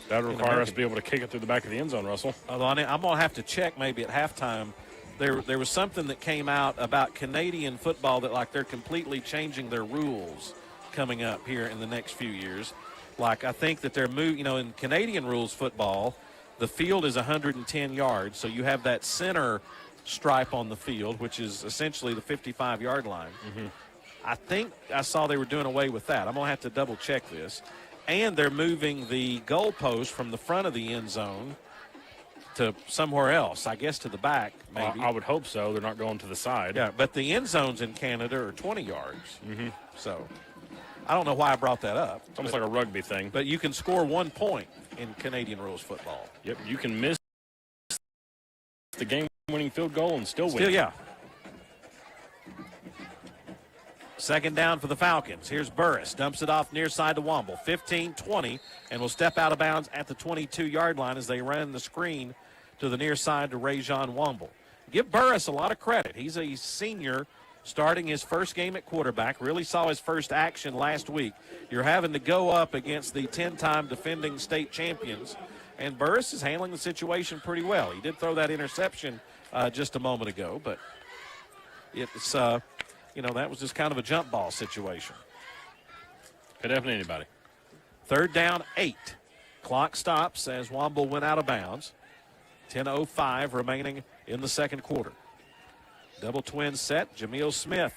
[SPEAKER 2] That would require us to be able to kick it through the back of the end zone, Russell.
[SPEAKER 1] Although I'm going to have to check maybe at halftime. There was something that came out about Canadian football that like they're completely changing their rules coming up here in the next few years. Like I think that they're in Canadian rules football, the field is 110 yards, so you have that center stripe on the field, which is essentially the 55-yard line. Mm-hmm. I think I saw they were doing away with that. I'm going to have to double check this. And they're moving the goalpost from the front of the end zone to somewhere else, I guess to the back, maybe.
[SPEAKER 2] I would hope so. They're not going to the side.
[SPEAKER 1] Yeah, but the end zones in Canada are 20 yards. Mm-hmm. So I don't know why I brought that up.
[SPEAKER 2] It's almost like a rugby thing.
[SPEAKER 1] But you can score 1 point in Canadian rules football.
[SPEAKER 2] Yep, you can miss the game-winning field goal and still win.
[SPEAKER 1] Yeah. Second down for the Falcons. Here's Burris. Dumps it off near side to Womble. 15-20, and will step out of bounds at the 22-yard line as they run the screen to the near side to Rajon Womble. Give Burris a lot of credit. He's a senior starting his first game at quarterback. Really saw his first action last week. You're having to go up against the 10-time defending state champions, and Burris is handling the situation pretty well. He did throw that interception just a moment ago, but it's that was just kind of a jump ball situation.
[SPEAKER 2] Could happen to anybody.
[SPEAKER 1] Third down, 8. Clock stops as Womble went out of bounds. 10:05 remaining in the second quarter. Double twin set. Jameel Smith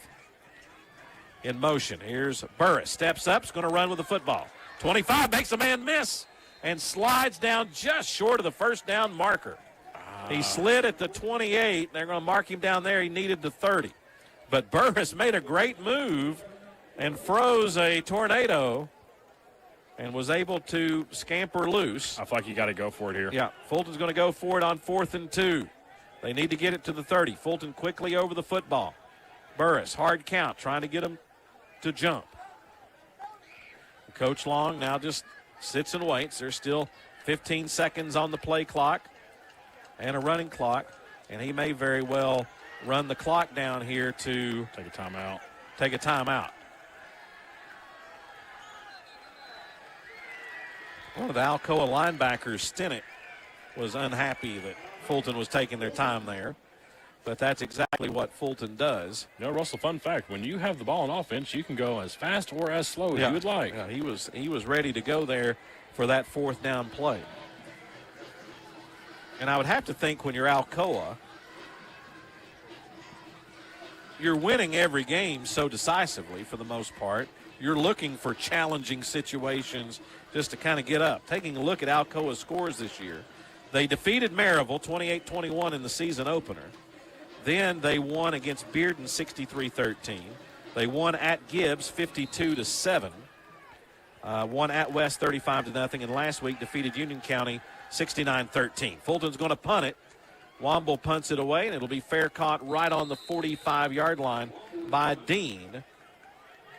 [SPEAKER 1] in motion. Here's Burris. Steps up. Is going to run with the football. 25 makes a man miss and slides down just short of the first down marker. He slid at the 28. They're going to mark him down there. He needed the 30. But Burris made a great move and froze a tornado and was able to scamper loose.
[SPEAKER 2] I feel like you got to go for it here.
[SPEAKER 1] Yeah, Fulton's going to go for it on 4th and 2. They need to get it to the 30. Fulton quickly over the football. Burris, hard count, trying to get him to jump. Coach Long now just sits and waits. There's still 15 seconds on the play clock and a running clock, and he may very well run the clock down here to
[SPEAKER 2] take a timeout.
[SPEAKER 1] One of the Alcoa linebackers, Stinnett, was unhappy that Fulton was taking their time there, but that's exactly what Fulton does.
[SPEAKER 2] Russell, fun fact, when you have the ball in offense, you can go as fast or as slow as you would like.
[SPEAKER 1] Yeah, he was ready to go there for that 4th down play. And I would have to think when you're Alcoa, you're winning every game so decisively for the most part. You're looking for challenging situations just to kind of get up. Taking a look at Alcoa's scores this year, they defeated Maryville 28-21 in the season opener. Then they won against Bearden 63-13. They won at Gibbs 52-7. Won at West 35-0, and last week defeated Union County 69-13. Fulton's going to punt it. Womble punts it away, and it'll be fair caught right on the 45-yard line by Dean.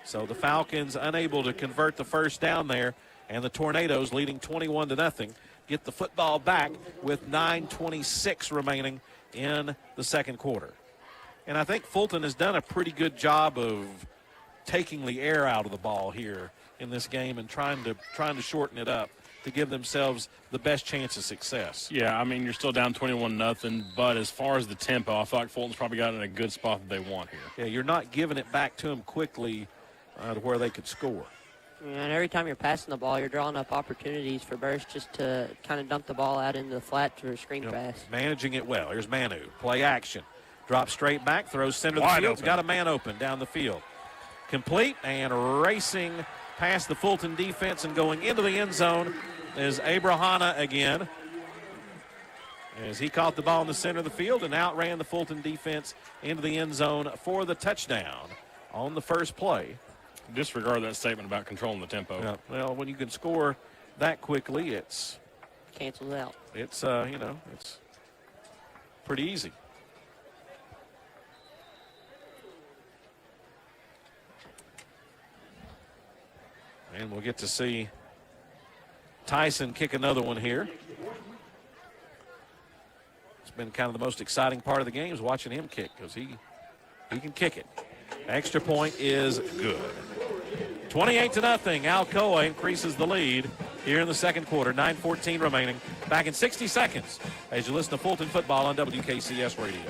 [SPEAKER 1] So the Falcons unable to convert the first down there, and the Tornadoes leading 21-0 get the football back with 9:26 remaining in the second quarter. And I think Fulton has done a pretty good job of taking the air out of the ball here in this game and trying to shorten it up to give themselves the best chance of success.
[SPEAKER 2] Yeah, I mean, you're still down 21-0, but as far as the tempo, I feel like Fulton's probably got it in a good spot that they want here.
[SPEAKER 1] Yeah, you're not giving it back to them quickly to where they could score.
[SPEAKER 3] And every time you're passing the ball, you're drawing up opportunities for Burris just to kind of dump the ball out into the flat to a screen pass.
[SPEAKER 1] Managing it well. Here's Manu. Play action. Drops straight back, throws center of the field. Got a man open down the field. complete, and racing past the Fulton defense and going into the end zone is Abrahana again, as he caught the ball in the center of the field and outran the Fulton defense into the end zone for the touchdown on the first play.
[SPEAKER 2] Disregard that statement about controlling the tempo.
[SPEAKER 1] Yeah, well, when you can score that quickly, it's
[SPEAKER 3] cancels out.
[SPEAKER 1] It's it's pretty easy. And we'll get to see Tyson kick another one here. It's been kind of the most exciting part of the game is watching him kick, because he can kick it. Extra point is good. 28-0. Alcoa increases the lead here in the second quarter. 9:14 remaining. Back in 60 seconds as you listen to Fulton football on WKCS Radio.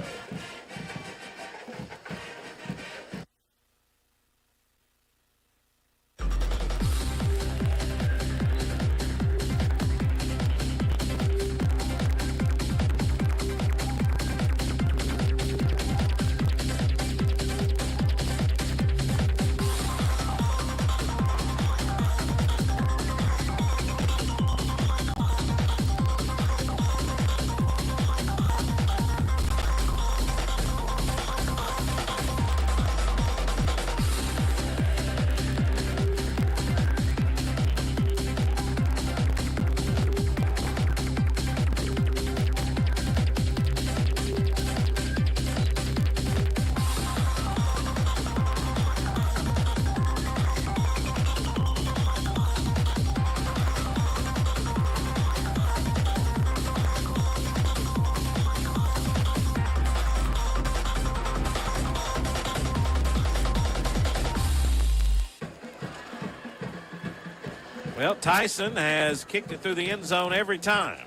[SPEAKER 1] Well, Tyson has kicked it through the end zone every time.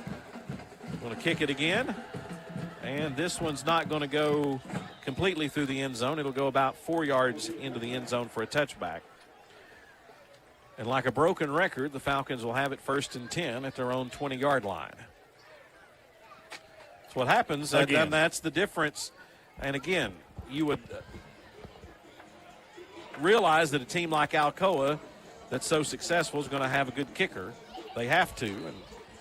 [SPEAKER 1] Going to kick it again. And this one's not going to go completely through the end zone. It'll go about 4 yards into the end zone for a touchback. And like a broken record, the Falcons will have it 1st and 10 at their own 20-yard line. That's what happens. And that's the difference. And again, you would realize that a team like Alcoa that's so successful is going to have a good kicker. They have to,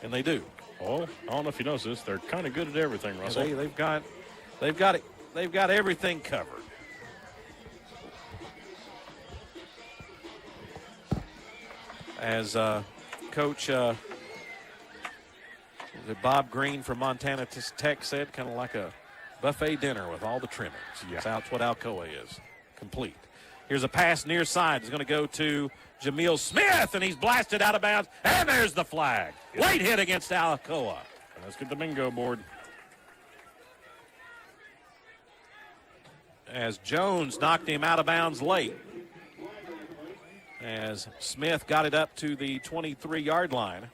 [SPEAKER 1] and they do.
[SPEAKER 2] Oh, I don't know if you noticed this. They're kind of good at everything, Russell.
[SPEAKER 1] They've got everything covered. As Coach Bob Green from Montana Tech said, kind of like a buffet dinner with all the trimmings.
[SPEAKER 2] Yeah.
[SPEAKER 1] That's what Alcoa is, complete. Here's a pass near side. It's going to go to Jameel Smith, and he's blasted out of bounds. And there's the flag. Late hit against Alcoa.
[SPEAKER 2] Let's get the bingo board.
[SPEAKER 1] As Jones knocked him out of bounds late. As Smith got it up to the 23-yard line.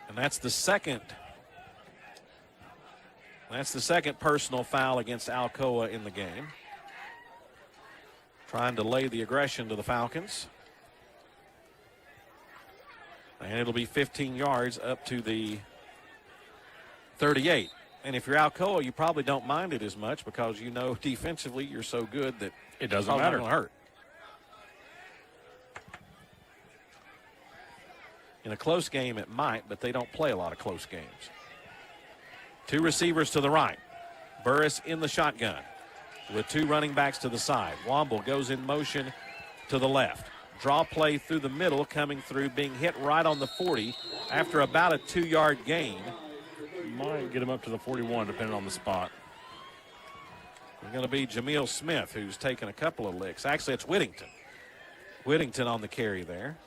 [SPEAKER 1] And that's the second personal foul against Alcoa in the game. Trying to lay the aggression to the Falcons. And it'll be 15 yards up to the 38. And if you're Alcoa, you probably don't mind it as much because you know defensively you're so good that
[SPEAKER 2] it doesn't matter.
[SPEAKER 1] Not gonna hurt. In a close game, it might, but they don't play a lot of close games. Two receivers to the right. Burris in the shotgun with two running backs to the side. Womble goes in motion to the left. Draw play through the middle, coming through, being hit right on the 40 after about a 2-yard gain.
[SPEAKER 2] Might get him up to the 41, depending on the spot.
[SPEAKER 1] It's going to be Jameel Smith, who's taken a couple of licks. Actually, it's Whittington. Whittington on the carry there.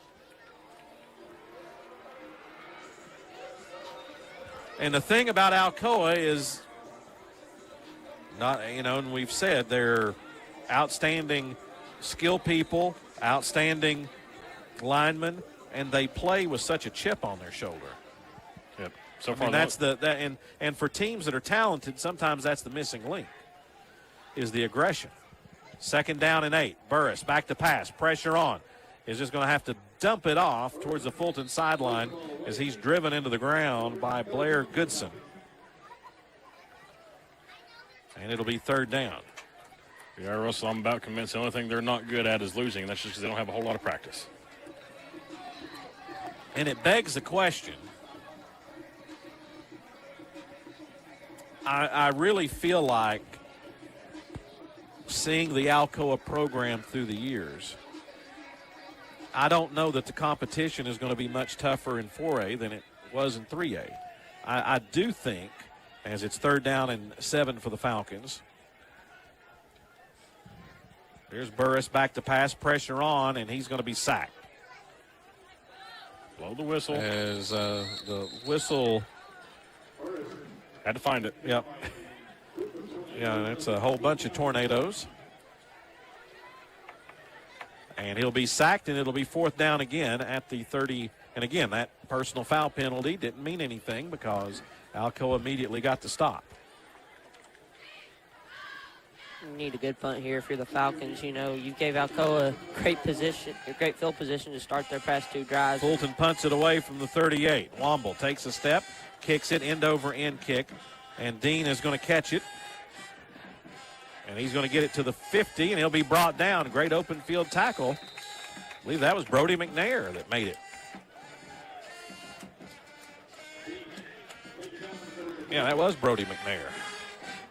[SPEAKER 1] And the thing about Alcoa is, and we've said they're outstanding skill people, outstanding linemen, and they play with such a chip on their shoulder.
[SPEAKER 2] Yep. So
[SPEAKER 1] far, that's and for teams that are talented, sometimes that's the missing link, is the aggression. 2nd down and 8. Burris back to pass, pressure on. Is just going to have to dump it off towards the Fulton sideline as he's driven into the ground by Blair Goodson. And it'll be 3rd down.
[SPEAKER 2] Yeah, Russell, I'm about convinced the only thing they're not good at is losing. That's just because they don't have a whole lot of practice.
[SPEAKER 1] And it begs the question. I really feel like seeing the Alcoa program through the years, I don't know that the competition is going to be much tougher in 4A than it was in 3A. I do think, as it's 3rd down and 7 for the Falcons. Here's Burris back to pass, pressure on, and he's going to be sacked.
[SPEAKER 2] Blow the whistle.
[SPEAKER 1] As the whistle.
[SPEAKER 2] Had to find it.
[SPEAKER 1] Yep. Yeah, it's a whole bunch of tornadoes. And he'll be sacked, and it'll be 4th down again at the 30. And again, that personal foul penalty didn't mean anything because Alcoa immediately got the stop.
[SPEAKER 3] You need a good punt here if you're the Falcons. You know, you gave Alcoa a great field position to start their past 2 drives.
[SPEAKER 1] Fulton punts it away from the 38. Womble takes a step, kicks it, end over end kick, and Dean is going to catch it. And he's going to get it to the 50, and he'll be brought down. Great open field tackle. I believe that was Brody McNair that made it. Yeah, that was Brody McNair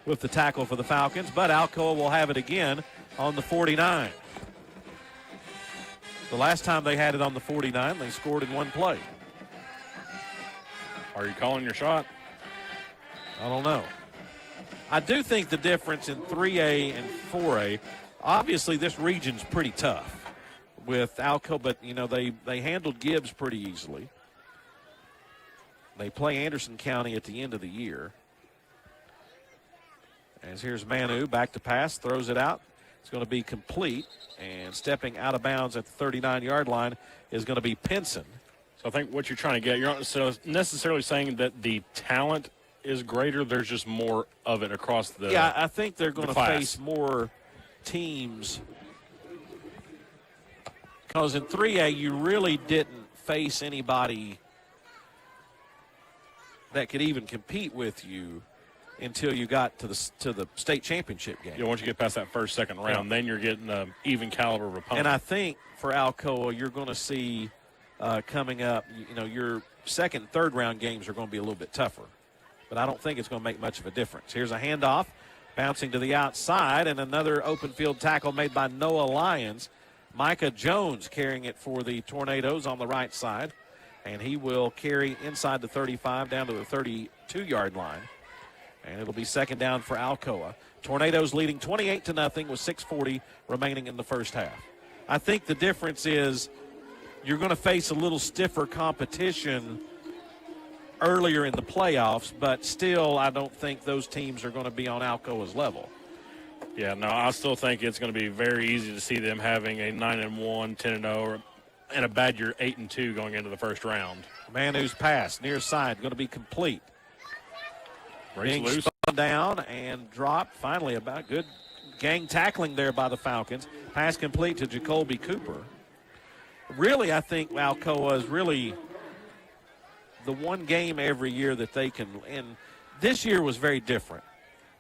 [SPEAKER 1] with the tackle for the Falcons, but Alcoa will have it again on the 49. The last time they had it on the 49, they scored in 1 play.
[SPEAKER 2] Are you calling your shot?
[SPEAKER 1] I don't know. I do think the difference in 3A and 4A, obviously this region's pretty tough with Alcoa, but, you know, they handled Gibbs pretty easily. They play Anderson County at the end of the year. As here's Manu, back to pass, throws it out. It's going to be complete, and stepping out of bounds at the 39-yard line is going to be Pinson.
[SPEAKER 2] So I think what you're trying to get, you're not necessarily saying that the talent is greater, there's just more of it across the
[SPEAKER 1] Yeah, I think they're going to
[SPEAKER 2] class.
[SPEAKER 1] face more teams. Because in 3A, you really didn't face anybody that could even compete with you until you got to the state championship game.
[SPEAKER 2] Yeah, once you get past that first, second round, then you're getting an even caliber of opponent.
[SPEAKER 1] And I think for Alcoa, you're going to see coming up, you know, your second and third round games are going to be a little bit tougher. But I don't think it's going to make much of a difference. Here's a handoff, bouncing to the outside, and another open field tackle made by Noah Lyons. Micah Jones carrying it for the Tornadoes on the right side, and he will carry inside the 35 down to the 32-yard line. And it'll be 2nd down for Alcoa. Tornadoes leading 28-0 with 6:40 remaining in the first half. I think the difference is you're going to face a little stiffer competition earlier in the playoffs, but still I don't think those teams are going to be on Alcoa's level.
[SPEAKER 2] Yeah, no, I still think it's going to be very easy to see them having a 9-1, 10-0, and a bad year 8-2 going into the first round.
[SPEAKER 1] Manu's pass near side going to be complete. Being
[SPEAKER 2] loose.
[SPEAKER 1] spun down and dropped. Finally, about good gang tackling there by the Falcons. Pass complete to Jacoby Cooper. Really, I think Alcoa is really the one game every year that they can, and this year was very different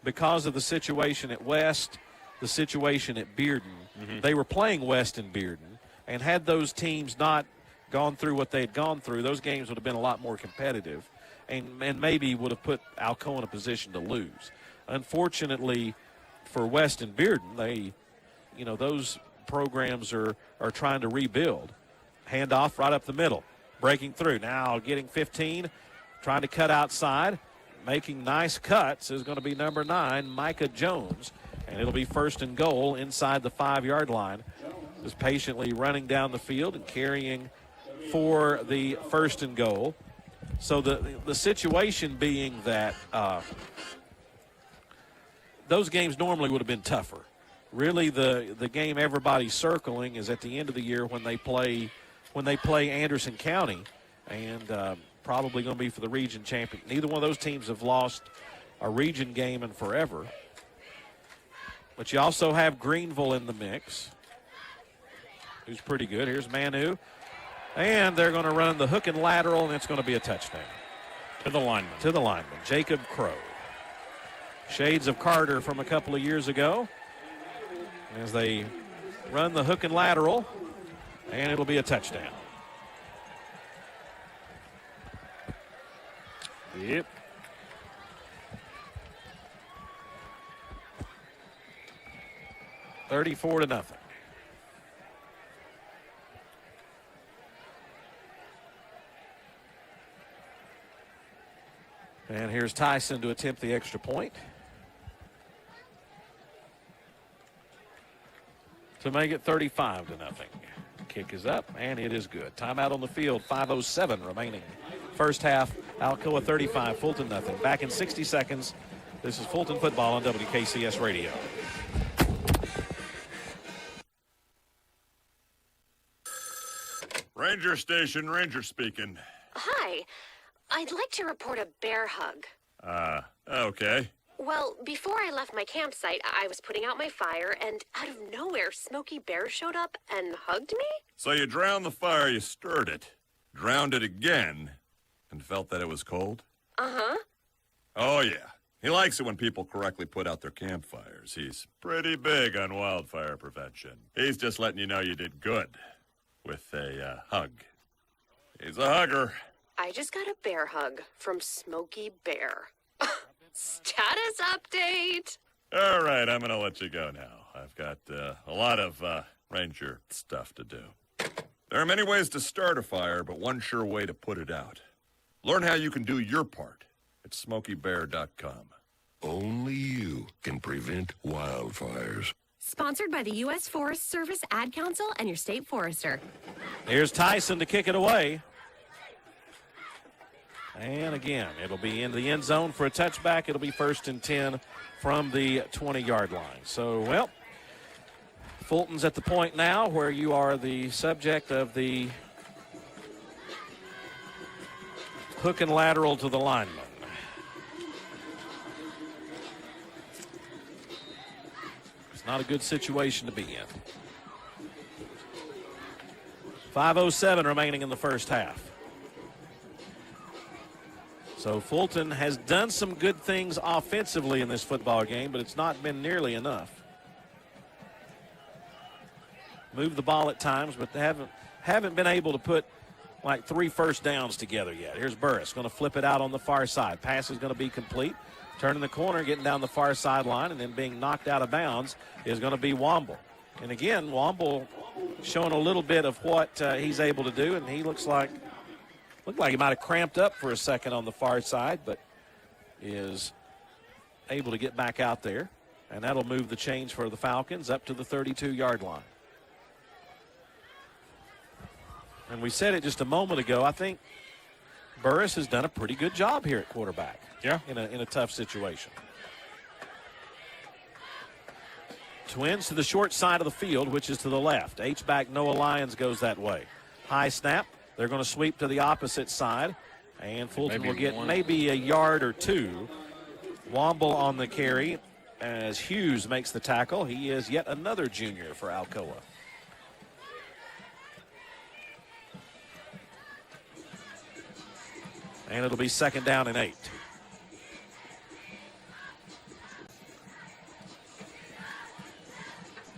[SPEAKER 1] because of the situation at West, the situation at Bearden. Mm-hmm. They were playing West and Bearden, and had those teams not gone through what they had gone through, those games would have been a lot more competitive and maybe would have put Alcoa in a position to lose. Unfortunately for West and Bearden, they, you know, those programs are trying to rebuild. Handoff right up the middle. Breaking through. Now getting 15, trying to cut outside. Making nice cuts is going to be number 9, Micah Jones. And it'll be 1st and goal inside the 5-yard line. Just patiently running down the field and carrying for the 1st and goal. So the situation being that those games normally would have been tougher. Really the game everybody's circling is at the end of the year when they play Anderson County, and probably going to be for the region champion. Neither one of those teams have lost a region game in forever. But you also have Greenville in the mix, who's pretty good. Here's Manu. And they're going to run the hook and lateral, and it's going to be a touchdown.
[SPEAKER 2] To the lineman.
[SPEAKER 1] To the lineman, Jacob Crow. Shades of Carter from a couple of years ago. as they run the hook and lateral, and it'll be a touchdown.
[SPEAKER 2] Yep.
[SPEAKER 1] $34-0. And here's Tyson to attempt the extra point to make it 35-0. Kick is up, and it is good. Timeout on the field, 5:07 remaining. First half, Alcoa 35, Fulton nothing. Back in 60 seconds. This is Fulton football on WKCS Radio.
[SPEAKER 8] Ranger Station, Ranger speaking.
[SPEAKER 9] Hi. I'd like to report a bear hug.
[SPEAKER 8] Okay.
[SPEAKER 9] Well, before I left my campsite, I was putting out my fire, and out of nowhere, Smokey Bear showed up and hugged me?
[SPEAKER 8] So you drowned the fire, you stirred it, drowned it again, and felt that it was cold?
[SPEAKER 9] Uh-huh.
[SPEAKER 8] Oh, yeah. He likes it when people correctly put out their campfires. He's pretty big on wildfire prevention. He's just letting you know you did good with a hug. He's a hugger.
[SPEAKER 9] I just got a bear hug from Smokey Bear. Status update.
[SPEAKER 8] All right, I'm going to let you go now. I've got a lot of ranger stuff to do. There are many ways to start a fire, but one sure way to put it out. Learn how you can do your part at SmokeyBear.com.
[SPEAKER 10] Only you can prevent wildfires.
[SPEAKER 9] Sponsored by the U.S. Forest Service Ad Council and your state forester.
[SPEAKER 1] Here's Tyson to kick it away. And again, it'll be in the end zone for a touchback. It'll be 1st and 10 from the 20-yard line. So, well, Fulton's at the point now where you are the subject of the hook and lateral to the lineman. It's not a good situation to be in. 5:07 remaining in the first half. So Fulton has done some good things offensively in this football game, but it's not been nearly enough. Moved the ball at times, but they haven't been able to put like 3 first downs together yet. Here's Burris going to flip it out on the far side. Pass is going to be complete. Turning the corner, getting down the far sideline, and then being knocked out of bounds is going to be Womble. And again, Womble showing a little bit of what he's able to do, and he looked like he might have cramped up for a second on the far side, but is able to get back out there. And that'll move the chains for the Falcons up to the 32-yard line. And we said it just a moment ago, I think Burris has done a pretty good job here at quarterback.
[SPEAKER 2] Yeah.
[SPEAKER 1] In a tough situation. Twins to the short side of the field, which is to the left. H-back Noah Lyons goes that way. High snap. They're going to sweep to the opposite side, and Fulton will get maybe a yard or two. Womble on the carry as Hughes makes the tackle. He is yet another junior for Alcoa. And it'll be 2nd down and 8.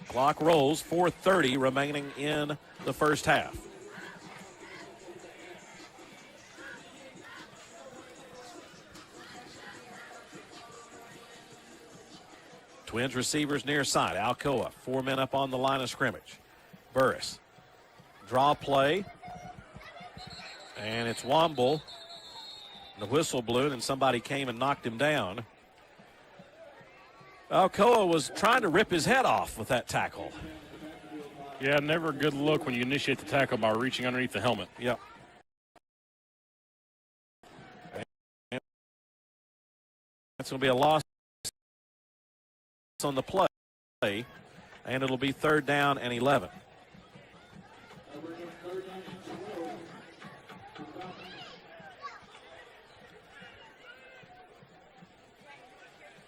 [SPEAKER 1] Clock rolls, 4:30 remaining in the first half. Twins receivers near side. Alcoa, 4 men up on the line of scrimmage. Burris, draw play, and it's Womble. The whistle blew, and somebody came and knocked him down. Alcoa was trying to rip his head off with that tackle.
[SPEAKER 2] Yeah, never a good look when you initiate the tackle by reaching underneath the helmet.
[SPEAKER 1] Yep. That's going to be a loss on the play, and it'll be 3rd down and 11.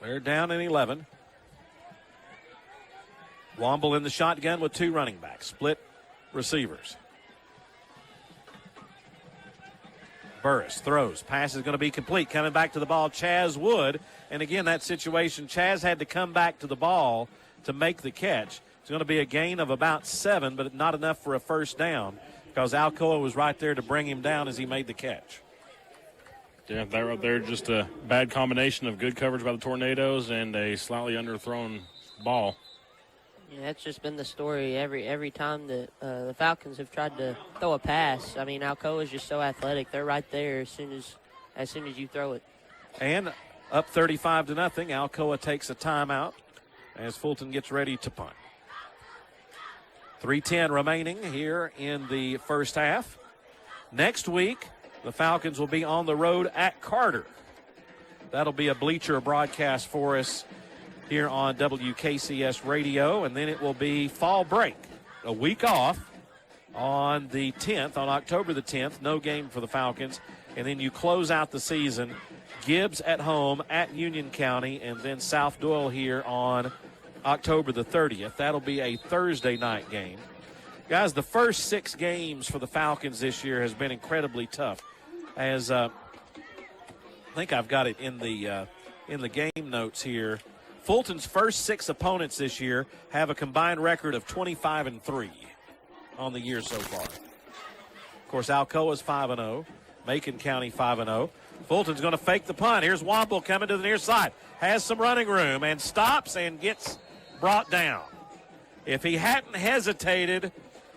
[SPEAKER 1] They're down in 11. Womble in the shotgun with 2 running backs, split receivers. Burris throws. Pass is going to be complete. Coming back to the ball, Chaz Wood. And again, that situation, Chaz had to come back to the ball to make the catch. It's going to be a gain of about 7, but not enough for a first down because Alcoa was right there to bring him down as he made the catch.
[SPEAKER 2] Yeah, that right there, just a bad combination of good coverage by the Tornadoes and a slightly underthrown ball.
[SPEAKER 3] Yeah, that's just been the story every time that the Falcons have tried to throw a pass. I mean, Alcoa is just so athletic; they're right there as soon as you throw it.
[SPEAKER 1] And up 35-0, Alcoa takes a timeout as Fulton gets ready to punt. 3:10 remaining here in the first half. Next week, the Falcons will be on the road at Carter. That'll be a bleacher broadcast for us here on WKCS Radio, and then it will be fall break, a week off on the 10th, on October the 10th, no game for the Falcons, and then you close out the season, Gibbs at home at Union County, and then South Doyle here on October the 30th. That'll be a Thursday night game. Guys, the first 6 games for the Falcons this year has been incredibly tough. As I think I've got it in the game notes here. Fulton's first 6 opponents this year have a combined record of 25-3 on the year so far. Of course, Alcoa's 5-0, Macon County 5-0. Fulton's going to fake the punt. Here's Womble coming to the near side. Has some running room and stops and gets brought down. If he hadn't hesitated,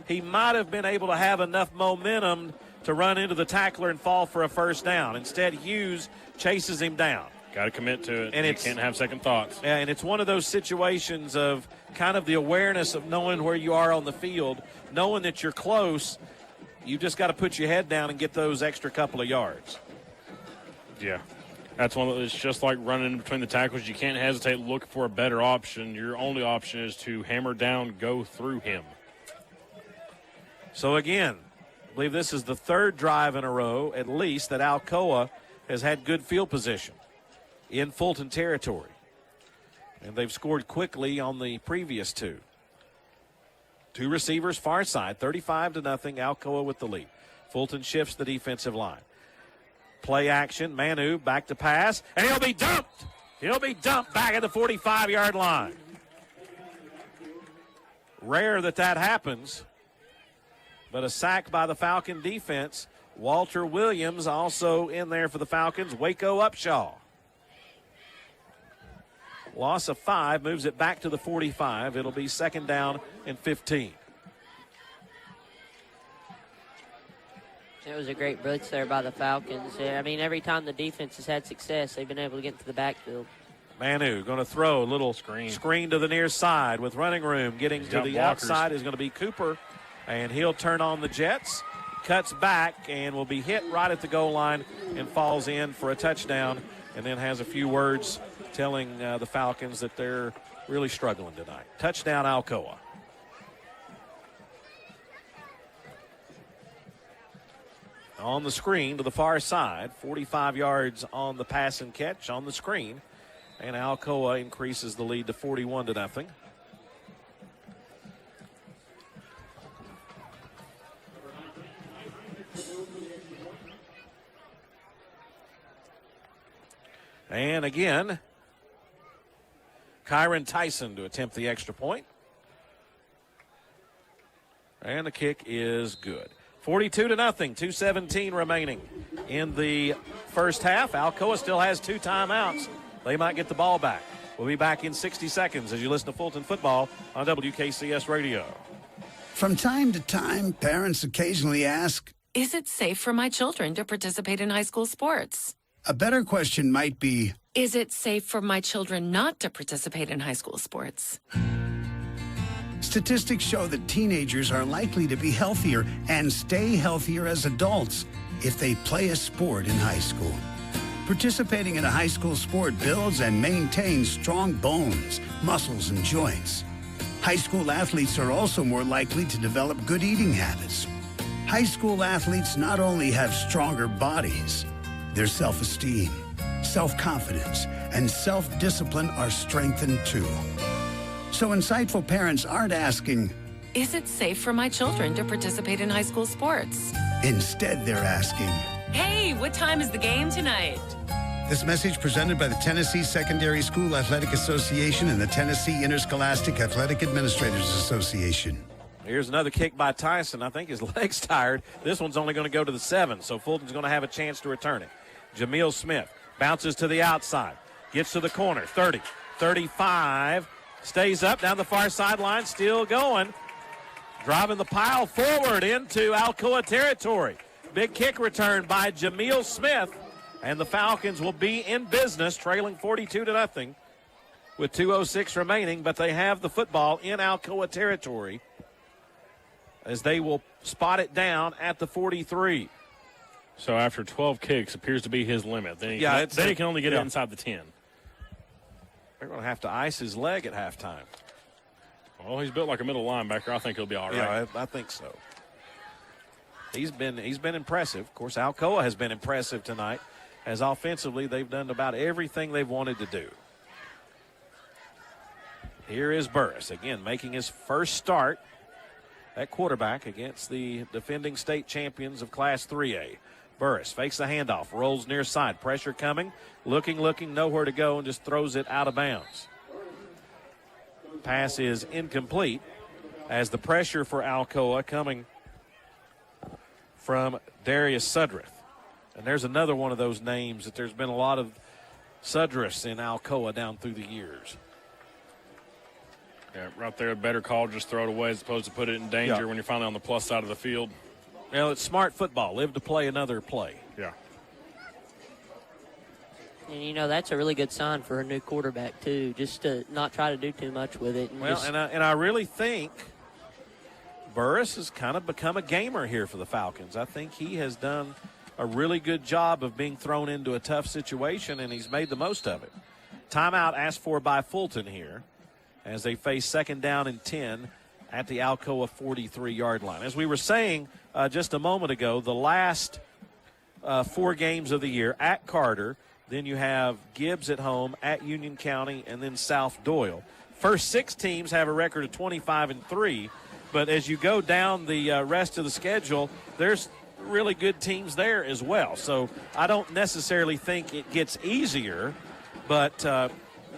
[SPEAKER 1] he might have been able to have enough momentum to run into the tackler and fall for a first down. Instead, Hughes chases him down.
[SPEAKER 2] Got to commit to it.
[SPEAKER 1] And
[SPEAKER 2] you can't have second thoughts.
[SPEAKER 1] Yeah, and it's one of those situations of kind of the awareness of knowing where you are on the field, knowing that you're close. You just got to put your head down and get those extra couple of yards.
[SPEAKER 2] Yeah. That's one. It's just like running in between the tackles. You can't hesitate, look for a better option. Your only option is to hammer down, go through him.
[SPEAKER 1] So again, I believe this is the 3rd drive in a row, at least, that Alcoa has had good field position in Fulton territory. And they've scored quickly on the previous 2. 2 receivers far side, 35-0, Alcoa with the lead. Fulton shifts the defensive line. Play action, Manu back to pass, and he'll be dumped. He'll be dumped back at the 45-yard line. Rare that happens, but a sack by the Falcon defense. Walter Williams also in there for the Falcons. Waco Upshaw. Loss of 5 moves it back to the 45. It'll be 2nd down and 15.
[SPEAKER 3] It was a great blitz there by the Falcons. I mean, every time the defense has had success, they've been able to get into the backfield.
[SPEAKER 1] Manu going to throw a little screen to the near side with running room. Getting to the outside is going to be Cooper, and he'll turn on the Jets. Cuts back and will be hit right at the goal line and falls in for a touchdown, and then has a few words telling the Falcons that they're really struggling tonight. Touchdown, Alcoa. On the screen to the far side, 45 yards on the pass and catch on the screen, and Alcoa increases the lead to 41-0. And again, Kyron Tyson to attempt the extra point. And the kick is good. 42-0, 2:17 remaining in the first half. Alcoa still has 2 timeouts. They might get the ball back. We'll be back in 60 seconds as you listen to Fulton Football on WKCS Radio.
[SPEAKER 11] From time to time, parents occasionally ask,
[SPEAKER 5] Is it safe for my children to participate in high school sports?
[SPEAKER 11] A better question might be,
[SPEAKER 5] Is it safe for my children not to participate in high school sports?
[SPEAKER 11] Statistics show that teenagers are likely to be healthier and stay healthier as adults if they play a sport in high school. Participating in a high school sport builds and maintains strong bones, muscles, and joints. High school athletes are also more likely to develop good eating habits. High school athletes not only have stronger bodies, their self-esteem, self-confidence, and self-discipline are strengthened too. So insightful parents aren't asking,
[SPEAKER 5] Is it safe for my children to participate in high school sports?
[SPEAKER 11] Instead, they're asking,
[SPEAKER 5] Hey, what time is the game tonight?
[SPEAKER 11] This message presented by the Tennessee Secondary School Athletic Association and the Tennessee Interscholastic Athletic Administrators Association.
[SPEAKER 1] Here's another kick by Tyson. I think his leg's tired. This one's only going to go to the 7, so Fulton's going to have a chance to return it. Jameel Smith bounces to the outside, gets to the corner, 30, 35, stays up down the far sideline, still going, driving the pile forward into Alcoa territory. Big kick return by Jameel Smith, and the Falcons will be in business, trailing 42-0 with 2:06 remaining, but they have the football in Alcoa territory as they will spot it down at the 43.
[SPEAKER 2] So after 12 kicks appears to be his limit. Then he can only get it inside the 10.
[SPEAKER 1] They're going to have to ice his leg at halftime.
[SPEAKER 2] Well, he's built like a middle linebacker. I think he'll be all right.
[SPEAKER 1] Yeah, I think so. He's been impressive. Of course, Alcoa has been impressive tonight, as offensively they've done about everything they've wanted to do. Here is Burris, again, making his first start at quarterback against the defending state champions of Class 3A. Burris fakes the handoff, rolls near side, pressure coming, looking, nowhere to go, and just throws it out of bounds. Pass is incomplete as the pressure for Alcoa coming from Darius Sudreth. And there's another one of those names that there's been a lot of Sudreths in Alcoa down through the years.
[SPEAKER 2] Yeah, right there, a better call, just throw it away as opposed to put it in danger when you're finally on the plus side of the field.
[SPEAKER 1] Well, it's smart football. Live to play another play.
[SPEAKER 2] Yeah.
[SPEAKER 3] And, that's a really good sign for a new quarterback, too, just to not try to do too much with it.
[SPEAKER 1] And I really think Burris has kind of become a gamer here for the Falcons. I think he has done a really good job of being thrown into a tough situation, and he's made the most of it. Timeout asked for by Fulton here as they face second down and 10 at the Alcoa 43-yard line. As we were saying just a moment ago, the last 4 games of the year at Carter, then you have Gibbs at home, at Union County, and then South Doyle. First 6 teams have a record of 25-3, but as you go down the rest of the schedule, there's really good teams there as well. So I don't necessarily think it gets easier, but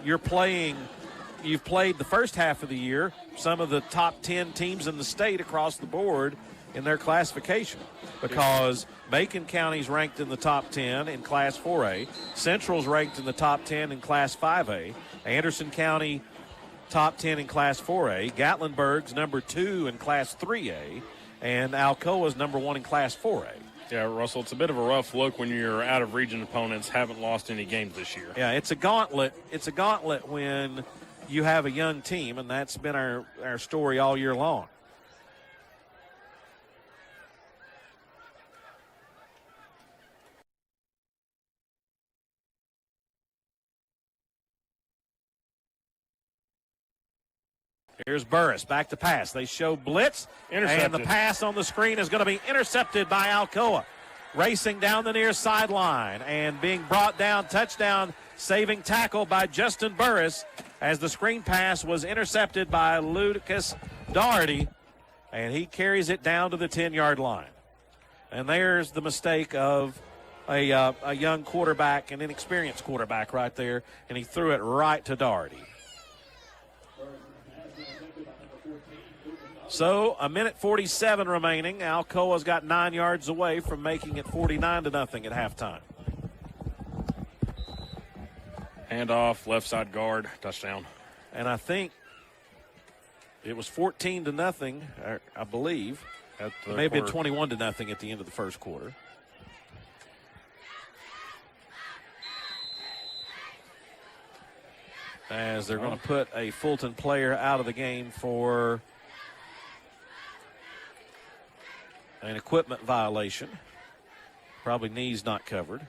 [SPEAKER 1] you've played the first half of the year some of the top 10 teams in the state across the board in their classification, because Macon County's ranked in the top 10 in Class 4A, Central's ranked in the top 10 in Class 5A, Anderson County top 10 in Class 4A, Gatlinburg's number 2 in Class 3A, and Alcoa's number 1 in Class 4A.
[SPEAKER 2] Yeah, Russell, it's a bit of a rough look when your out-of-region opponents haven't lost any games this year.
[SPEAKER 1] Yeah, it's a gauntlet. It's a gauntlet when you have a young team, and that's been our story all year long. Here's Burris, back to pass. They show blitz, and the pass on the screen is going to be intercepted by Alcoa. Racing down the near sideline and being brought down, touchdown, saving tackle by Justin Burris as the screen pass was intercepted by Lucas Doherty, and he carries it down to the 10-yard line. And there's the mistake of a young quarterback, an inexperienced quarterback right there, and he threw it right to Doherty. So, 1:47 remaining. Alcoa's got 9 yards away from making it 49-0 at halftime.
[SPEAKER 2] Handoff, left side guard, touchdown.
[SPEAKER 1] And I think it was 14-0, I believe. It may have been 21-0 at the end of the first quarter. As they're going to put a Fulton player out of the game for an equipment violation. Probably knees not covered.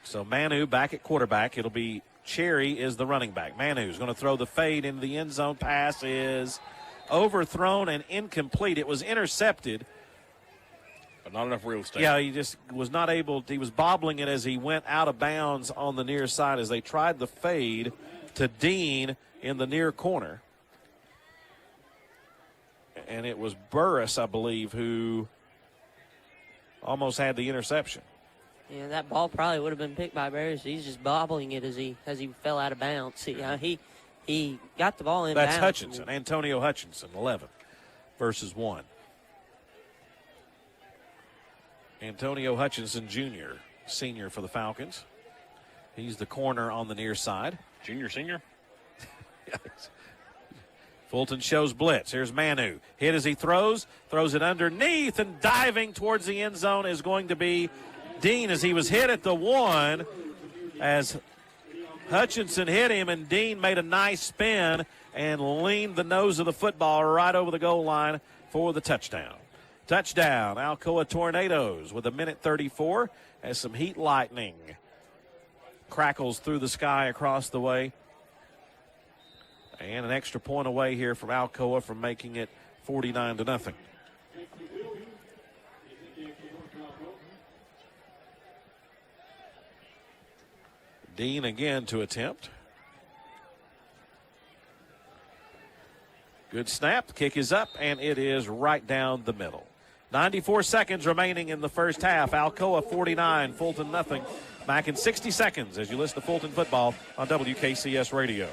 [SPEAKER 1] So Manu back at quarterback. It'll be Cherry is the running back. Manu's going to throw the fade into the end zone. Pass is overthrown and incomplete. It was intercepted.
[SPEAKER 2] But not enough real estate.
[SPEAKER 1] Yeah, he just was not able. He was bobbling it as he went out of bounds on the near side as they tried the fade to Dean in the near corner. And it was Burris, I believe, who almost had the interception.
[SPEAKER 3] Yeah, that ball probably would have been picked by Barris. He's just bobbling it as he fell out of bounds. He got the ball in
[SPEAKER 1] That's
[SPEAKER 3] bounds.
[SPEAKER 1] Hutchinson, Antonio Hutchinson, 11 versus 1. Antonio Hutchinson, Jr., senior for the Falcons. He's the corner on the near side.
[SPEAKER 2] Junior, senior?
[SPEAKER 1] Fulton shows blitz. Here's Manu. Hit as he throws it underneath, and diving towards the end zone is going to be Dean as he was hit at the 1 as Hutchinson hit him, and Dean made a nice spin and leaned the nose of the football right over the goal line for the touchdown. Touchdown, Alcoa Tornadoes with 1:34 as some heat lightning crackles through the sky across the way. And an extra point away here from Alcoa from making it 49-0. Dean again to attempt. Good snap. The kick is up, and it is right down the middle. 94 seconds remaining in the first half. Alcoa 49, Fulton nothing. Back in 60 seconds as you listen to Fulton football on WKCS Radio.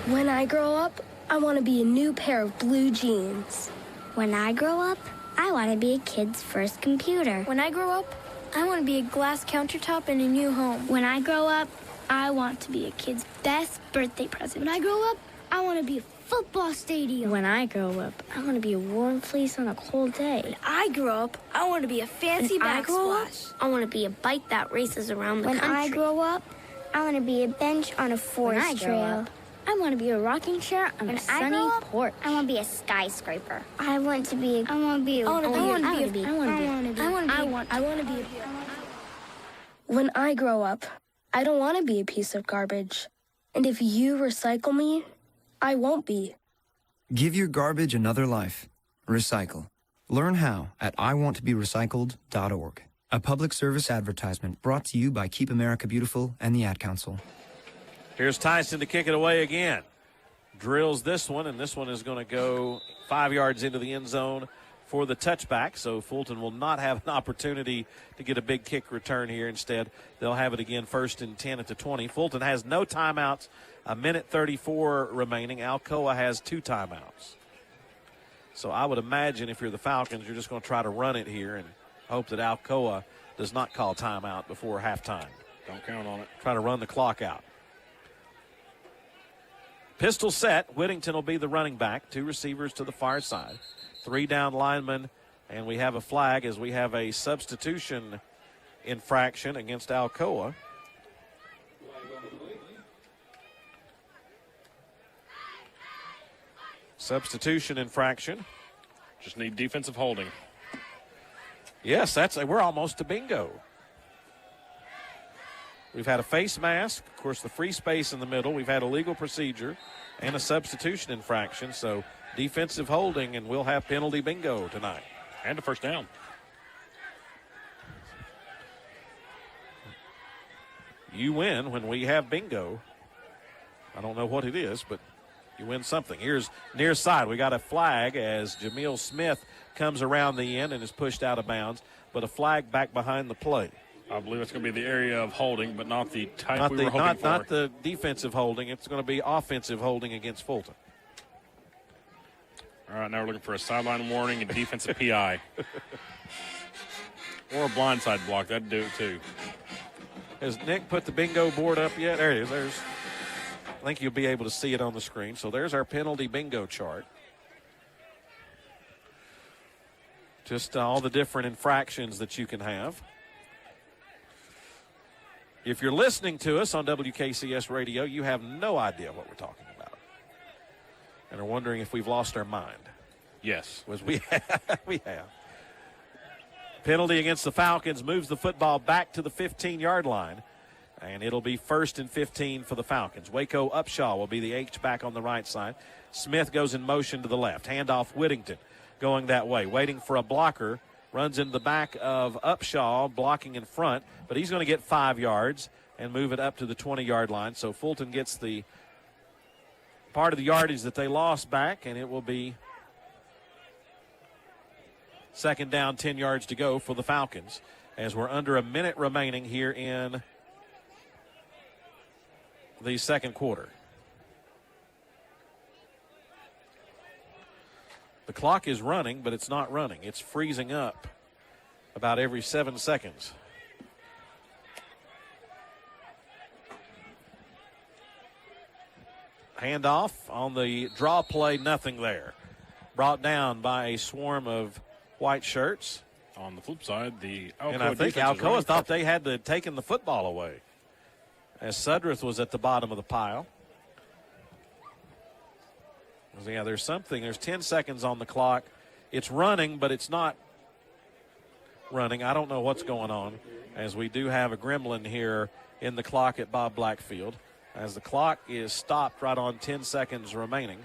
[SPEAKER 12] When I grow up, I want to be a new pair of blue jeans.
[SPEAKER 13] When I grow up, I want to be a kid's first computer.
[SPEAKER 12] When I grow up, I want to be a glass countertop in a new home.
[SPEAKER 13] When I grow up, I want to be a kid's best birthday present.
[SPEAKER 12] When I grow up, I want to be a football stadium.
[SPEAKER 13] When I grow up, I want to be a warm fleece on a cold day.
[SPEAKER 12] When I grow up, I want to be a fancy backsplash.
[SPEAKER 13] I want to be a bike that races around the country.
[SPEAKER 12] When I grow up,
[SPEAKER 13] I want to be a bench on a forest trail.
[SPEAKER 12] I want to be a rocking chair on a sunny porch.
[SPEAKER 13] I want to be a skyscraper.
[SPEAKER 12] I want to be When I grow up, I don't want to be a piece of garbage. And if you recycle me, I won't be.
[SPEAKER 14] Give your garbage another life. Recycle. Learn how at iwanttoberecycled.org. A public service advertisement brought to you by Keep America Beautiful and the Ad Council.
[SPEAKER 1] Here's Tyson to kick it away again. Drills this one, and this one is going to go 5 yards into the end zone for the touchback. So Fulton will not have an opportunity to get a big kick return here. Instead, they'll have it again 1st and 10 at the 20. Fulton has no timeouts, 1:34 remaining. Alcoa has 2 timeouts. So I would imagine if you're the Falcons, you're just going to try to run it here and hope that Alcoa does not call timeout before halftime.
[SPEAKER 2] Don't count on it.
[SPEAKER 1] Try to run the clock out. Pistol set. Whittington will be the running back. 2 receivers to the far side. 3 down linemen. And we have a flag as we have a substitution infraction against Alcoa. Substitution infraction.
[SPEAKER 2] Just need defensive holding.
[SPEAKER 1] Yes, we're almost to bingo. We've had a face mask, of course, the free space in the middle. We've had a legal procedure and a substitution infraction. So defensive holding, and we'll have penalty bingo tonight.
[SPEAKER 2] And a first down.
[SPEAKER 1] You win when we have bingo. I don't know what it is, but you win something. Here's near side. We got a flag as Jameel Smith comes around the end and is pushed out of bounds, but a flag back behind the play.
[SPEAKER 2] I believe it's going to be the area of holding, but not the type we were hoping for.
[SPEAKER 1] Not the defensive holding. It's going to be offensive holding against Fulton.
[SPEAKER 2] All right, now we're looking for a sideline warning and defensive PI. Or a blindside block. That'd do it, too.
[SPEAKER 1] Has Nick put the bingo board up yet? There it is. I think you'll be able to see it on the screen. So there's our penalty bingo chart. Just all the different infractions that you can have. If you're listening to us on WKCS Radio, you have no idea what we're talking about and are wondering if we've lost our mind.
[SPEAKER 2] Yes.
[SPEAKER 1] We have. Penalty against the Falcons moves the football back to the 15-yard line, and it'll be 1st and 15 for the Falcons. Waco Upshaw will be the H-back on the right side. Smith goes in motion to the left. Handoff Whittington going that way, waiting for a blocker. Runs in the back of Upshaw, blocking in front, but he's going to get 5 yards and move it up to the 20-yard line. So Fulton gets the part of the yardage that they lost back, and it will be Second down, 10 yards to go for the Falcons as we're under a minute remaining here in the second quarter. The clock is running, but it's not running. It's freezing up about every 7 seconds. Handoff on the draw play, nothing there. Brought down by a swarm of white shirts.
[SPEAKER 2] On the flip side, the Alcoa
[SPEAKER 1] and I think Alcoa thought they had taken the football away as Sudworth was at the bottom of the pile. Yeah, there's 10 seconds on the clock. It's running, but it's not running. I don't know what's going on, as we do have a gremlin here in the clock at Bob Blackfield, as the clock is stopped right on 10 seconds remaining.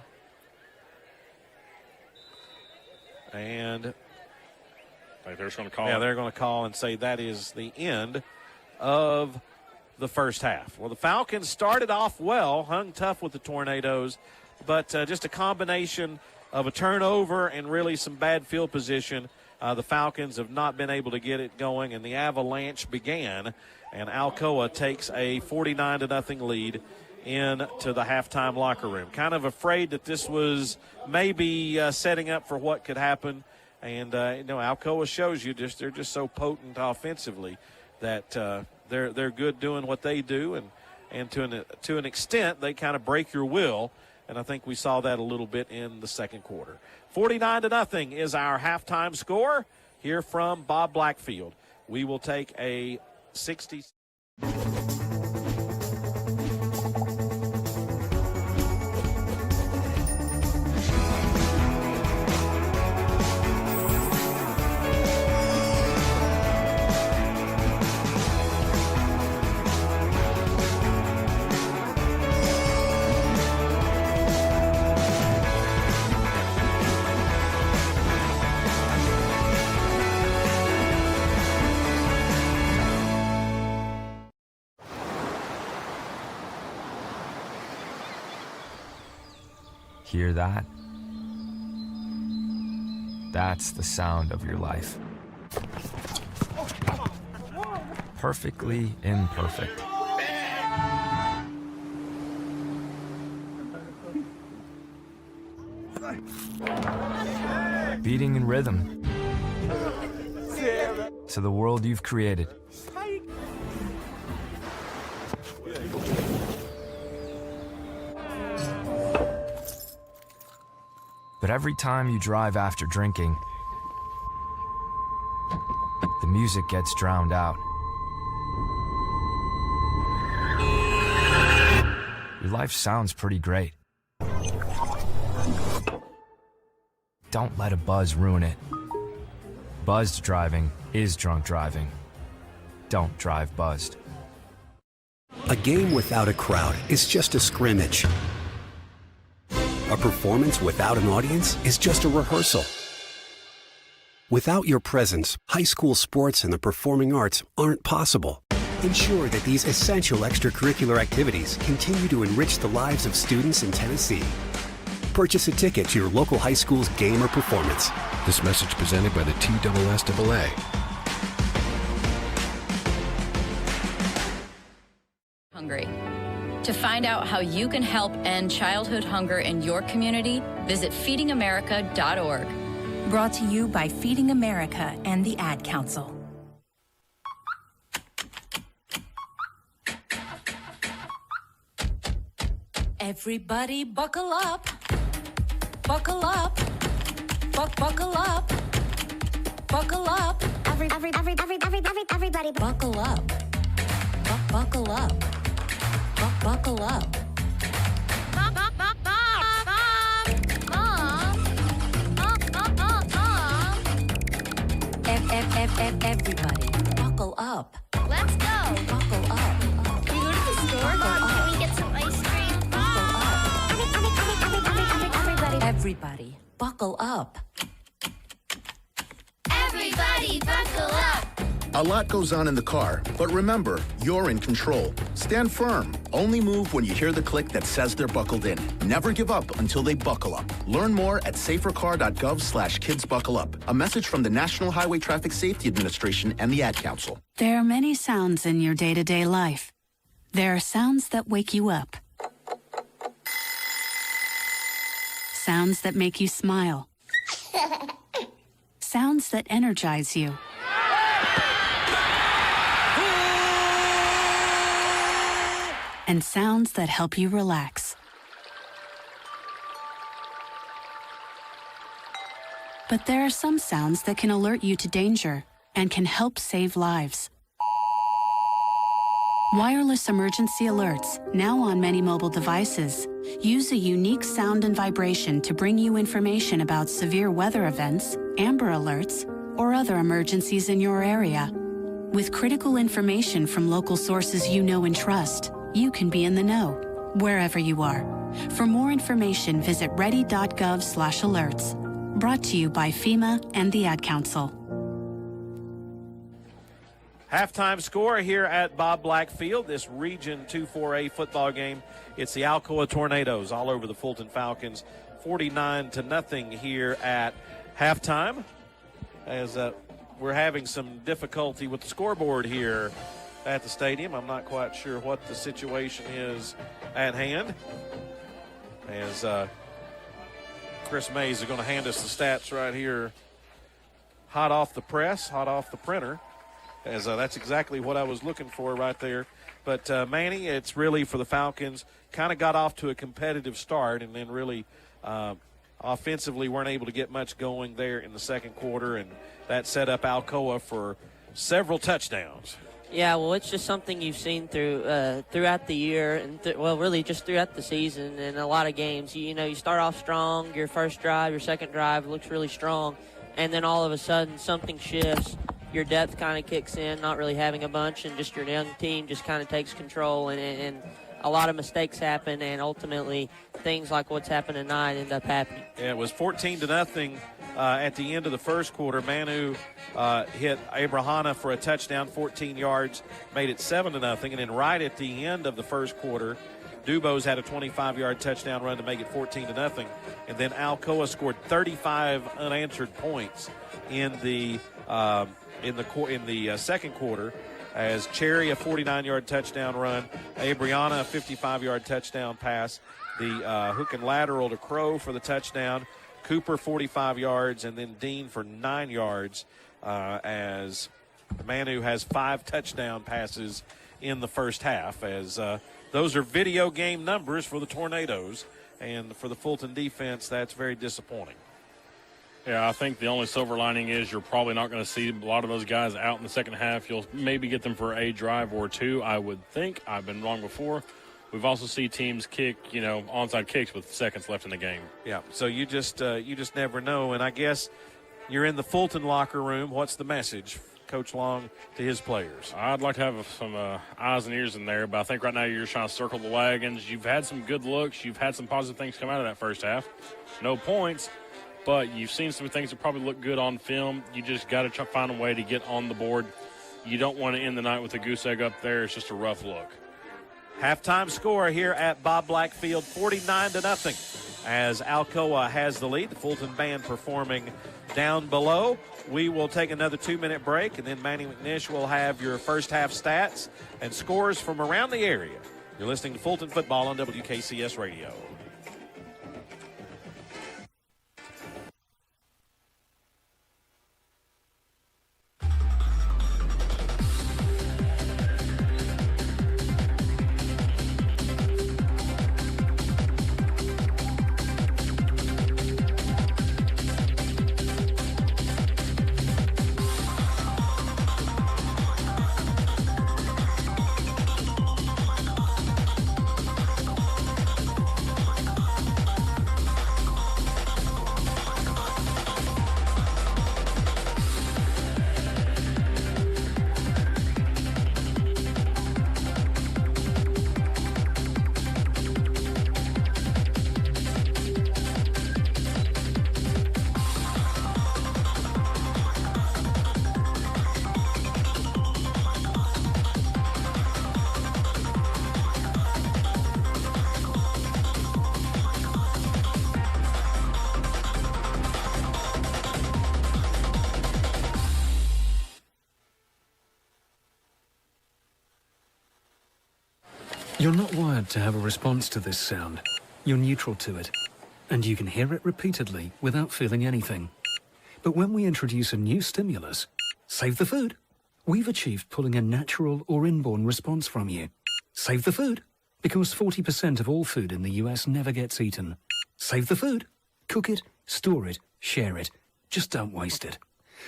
[SPEAKER 1] And
[SPEAKER 2] they're just going to call.
[SPEAKER 1] Yeah, they're going to call and say that is the end of the first half. Well, the Falcons started off well, hung tough with the Tornadoes, but just a combination of a turnover and really some bad field position. The Falcons have not been able to get it going, and the avalanche began, and Alcoa takes a 49-0 lead into the halftime locker room. Kind of afraid that this was maybe setting up for what could happen. And, Alcoa shows you they're just so potent offensively that they're good doing what they do. And to an extent, they kind of break your will. And I think we saw that a little bit in the second quarter. 49-0 is our halftime score here from Bob Blackfield. We will take a 60.
[SPEAKER 15] Hear that? That's the sound of your life. Perfectly imperfect. Beating in rhythm to the world you've created. But every time you drive after drinking, the music gets drowned out. Your life sounds pretty great. Don't let a buzz ruin it. Buzzed driving is drunk driving. Don't drive buzzed.
[SPEAKER 16] A game without a crowd is just a scrimmage. A performance without an audience is just a rehearsal. Without your presence, high school sports and the performing arts aren't possible. Ensure that these essential extracurricular activities continue to enrich the lives of students in Tennessee. Purchase a ticket to your local high school's game or performance.
[SPEAKER 10] This message presented by the TSSAA.
[SPEAKER 4] Hungry. To find out how you can help end childhood hunger in your community, visit feedingamerica.org.
[SPEAKER 17] Brought to you by Feeding America and the Ad Council. Everybody buckle up. Buckle up. Buckle up. Buckle up. Everybody buckle up. Buckle up. Buckle up. Everybody, buckle up.
[SPEAKER 13] Let's go.
[SPEAKER 17] Buckle up.
[SPEAKER 13] Can we go to the store? Can we get some ice cream?
[SPEAKER 17] Everybody, buckle up.
[SPEAKER 13] Everybody, buckle up.
[SPEAKER 18] A lot goes on in the car, but remember, you're in control. Stand firm. Only move when you hear the click that says they're buckled in. Never give up until they buckle up. Learn more at safercar.gov/kidsbuckleup. A message from the National Highway Traffic Safety Administration and the Ad Council.
[SPEAKER 19] There are many sounds in your day-to-day life. There are sounds that wake you up. Sounds that make you smile. Sounds that energize you. And sounds that help you relax. But there are some sounds that can alert you to danger and can help save lives. Wireless emergency alerts, now on many mobile devices, use a unique sound and vibration to bring you information about severe weather events, Amber Alerts, or other emergencies in your area. With critical information from local sources you know and trust, you can be in the know, wherever you are. For more information, visit ready.gov/alerts. Brought to you by FEMA and the Ad Council.
[SPEAKER 1] Halftime score here at Bob Black Field, this Region 2-4A football game. It's the Alcoa Tornadoes all over the Fulton Falcons, 49-0 here at halftime. As we're having some difficulty with the scoreboard here at the stadium. I'm not quite sure what the situation is at hand. As Chris Mays is going to hand us the stats right here, hot off the press, hot off the printer. As that's exactly what I was looking for right there. But, Manny, it's really for the Falcons, kind of got off to a competitive start and then really offensively weren't able to get much going there in the second quarter, and that set up Alcoa for several touchdowns.
[SPEAKER 3] Yeah, well, it's just something you've seen throughout the year and, really just throughout the season and a lot of games. You start off strong, your first drive, your second drive looks really strong, and then all of a sudden something shifts. Your depth kind of kicks in, not really having a bunch, and just your young team just kind of takes control, and a lot of mistakes happen, and ultimately things like what's happened tonight end up happening.
[SPEAKER 1] Yeah, it was 14-0 at the end of the first quarter. Manu hit Abrahana for a touchdown, 14 yards, made it 7-0, and then right at the end of the first quarter, Dubose had a 25-yard touchdown run to make it 14-0, and then Alcoa scored 35 unanswered points in the second quarter, as Cherry a 49-yard touchdown run, Abriana a 55-yard touchdown pass, the hook and lateral to Crow for the touchdown, Cooper 45 yards, and then Dean for 9 yards, as Manu has 5 touchdown passes in the first half, as those are video game numbers for the Tornadoes, and for the Fulton defense, that's very disappointing.
[SPEAKER 2] Yeah, I think the only silver lining is you're probably not going to see a lot of those guys out in the second half. You'll maybe get them for a drive or two, I would think. I've been wrong before. We've also seen teams kick, onside kicks with seconds left in the game.
[SPEAKER 1] Yeah, so you just never know. And I guess you're in the Fulton locker room. What's the message, Coach Long, to his players?
[SPEAKER 2] I'd like to have some eyes and ears in there, but I think right now you're just trying to circle the wagons. You've had some good looks. You've had some positive things come out of that first half. No points. But you've seen some things that probably look good on film. You just got to find a way to get on the board. You don't want to end the night with a goose egg up there. It's just a rough look.
[SPEAKER 1] Halftime score here at Bob Black Field, 49-0, as Alcoa has the lead. The Fulton band performing down below. We will take another 2-minute break, and then Manny McNish will have your first half stats and scores from around the area. You're listening to Fulton Football on WKCS Radio.
[SPEAKER 20] You're not wired to have a response to this sound. You're neutral to it, and you can hear it repeatedly without feeling anything. But when we introduce a new stimulus, save the food, we've achieved pulling a natural or inborn response from you. Save the food, because 40% of all food in the US never gets eaten. Save the food. Cook it, store it, share it. Just don't waste it.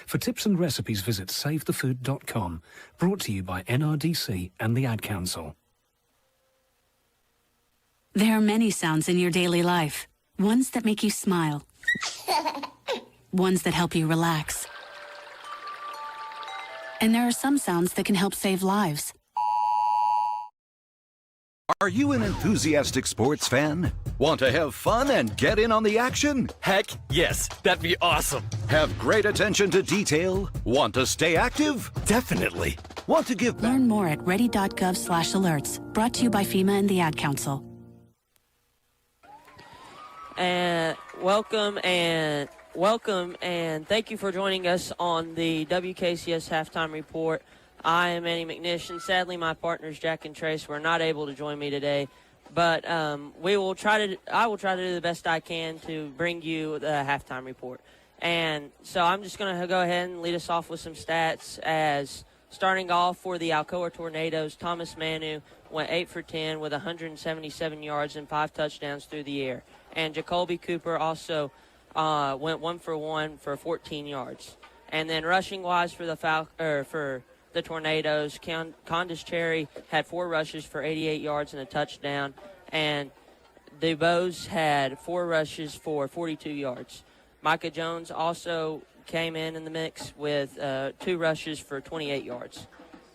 [SPEAKER 20] For tips and recipes, visit savethefood.com. Brought to you by NRDC and the Ad Council.
[SPEAKER 19] There are many sounds in your daily life. Ones that make you smile. Ones that help you relax. And there are some sounds that can help save lives.
[SPEAKER 21] Are you an enthusiastic sports fan? Want to have fun and get in on the action?
[SPEAKER 22] Heck, yes. That'd be awesome.
[SPEAKER 21] Have great attention to detail? Want to stay active?
[SPEAKER 22] Definitely.
[SPEAKER 21] Want to give back?
[SPEAKER 19] Learn more at ready.gov/alerts. Brought to you by FEMA and the Ad Council.
[SPEAKER 3] And welcome and thank you for joining us on the WKCS Halftime Report. I am Annie McNish. Sadly, my partners Jack and Trace were not able to join me today, but I will try to do the best I can to bring you the halftime report. And so I'm just going to go ahead and lead us off with some stats. As starting off for the Alcoa Tornadoes, Thomas Manu went 8 for 10 with 177 yards and 5 touchdowns through the air. And Jacoby Cooper also went 1 for 1 for 14 yards. And then rushing wise for the Tornadoes, Condis Cherry had 4 rushes for 88 yards and a touchdown, and the Bows had 4 rushes for 42 yards. Micah Jones also came in the mix with 2 rushes for 28 yards.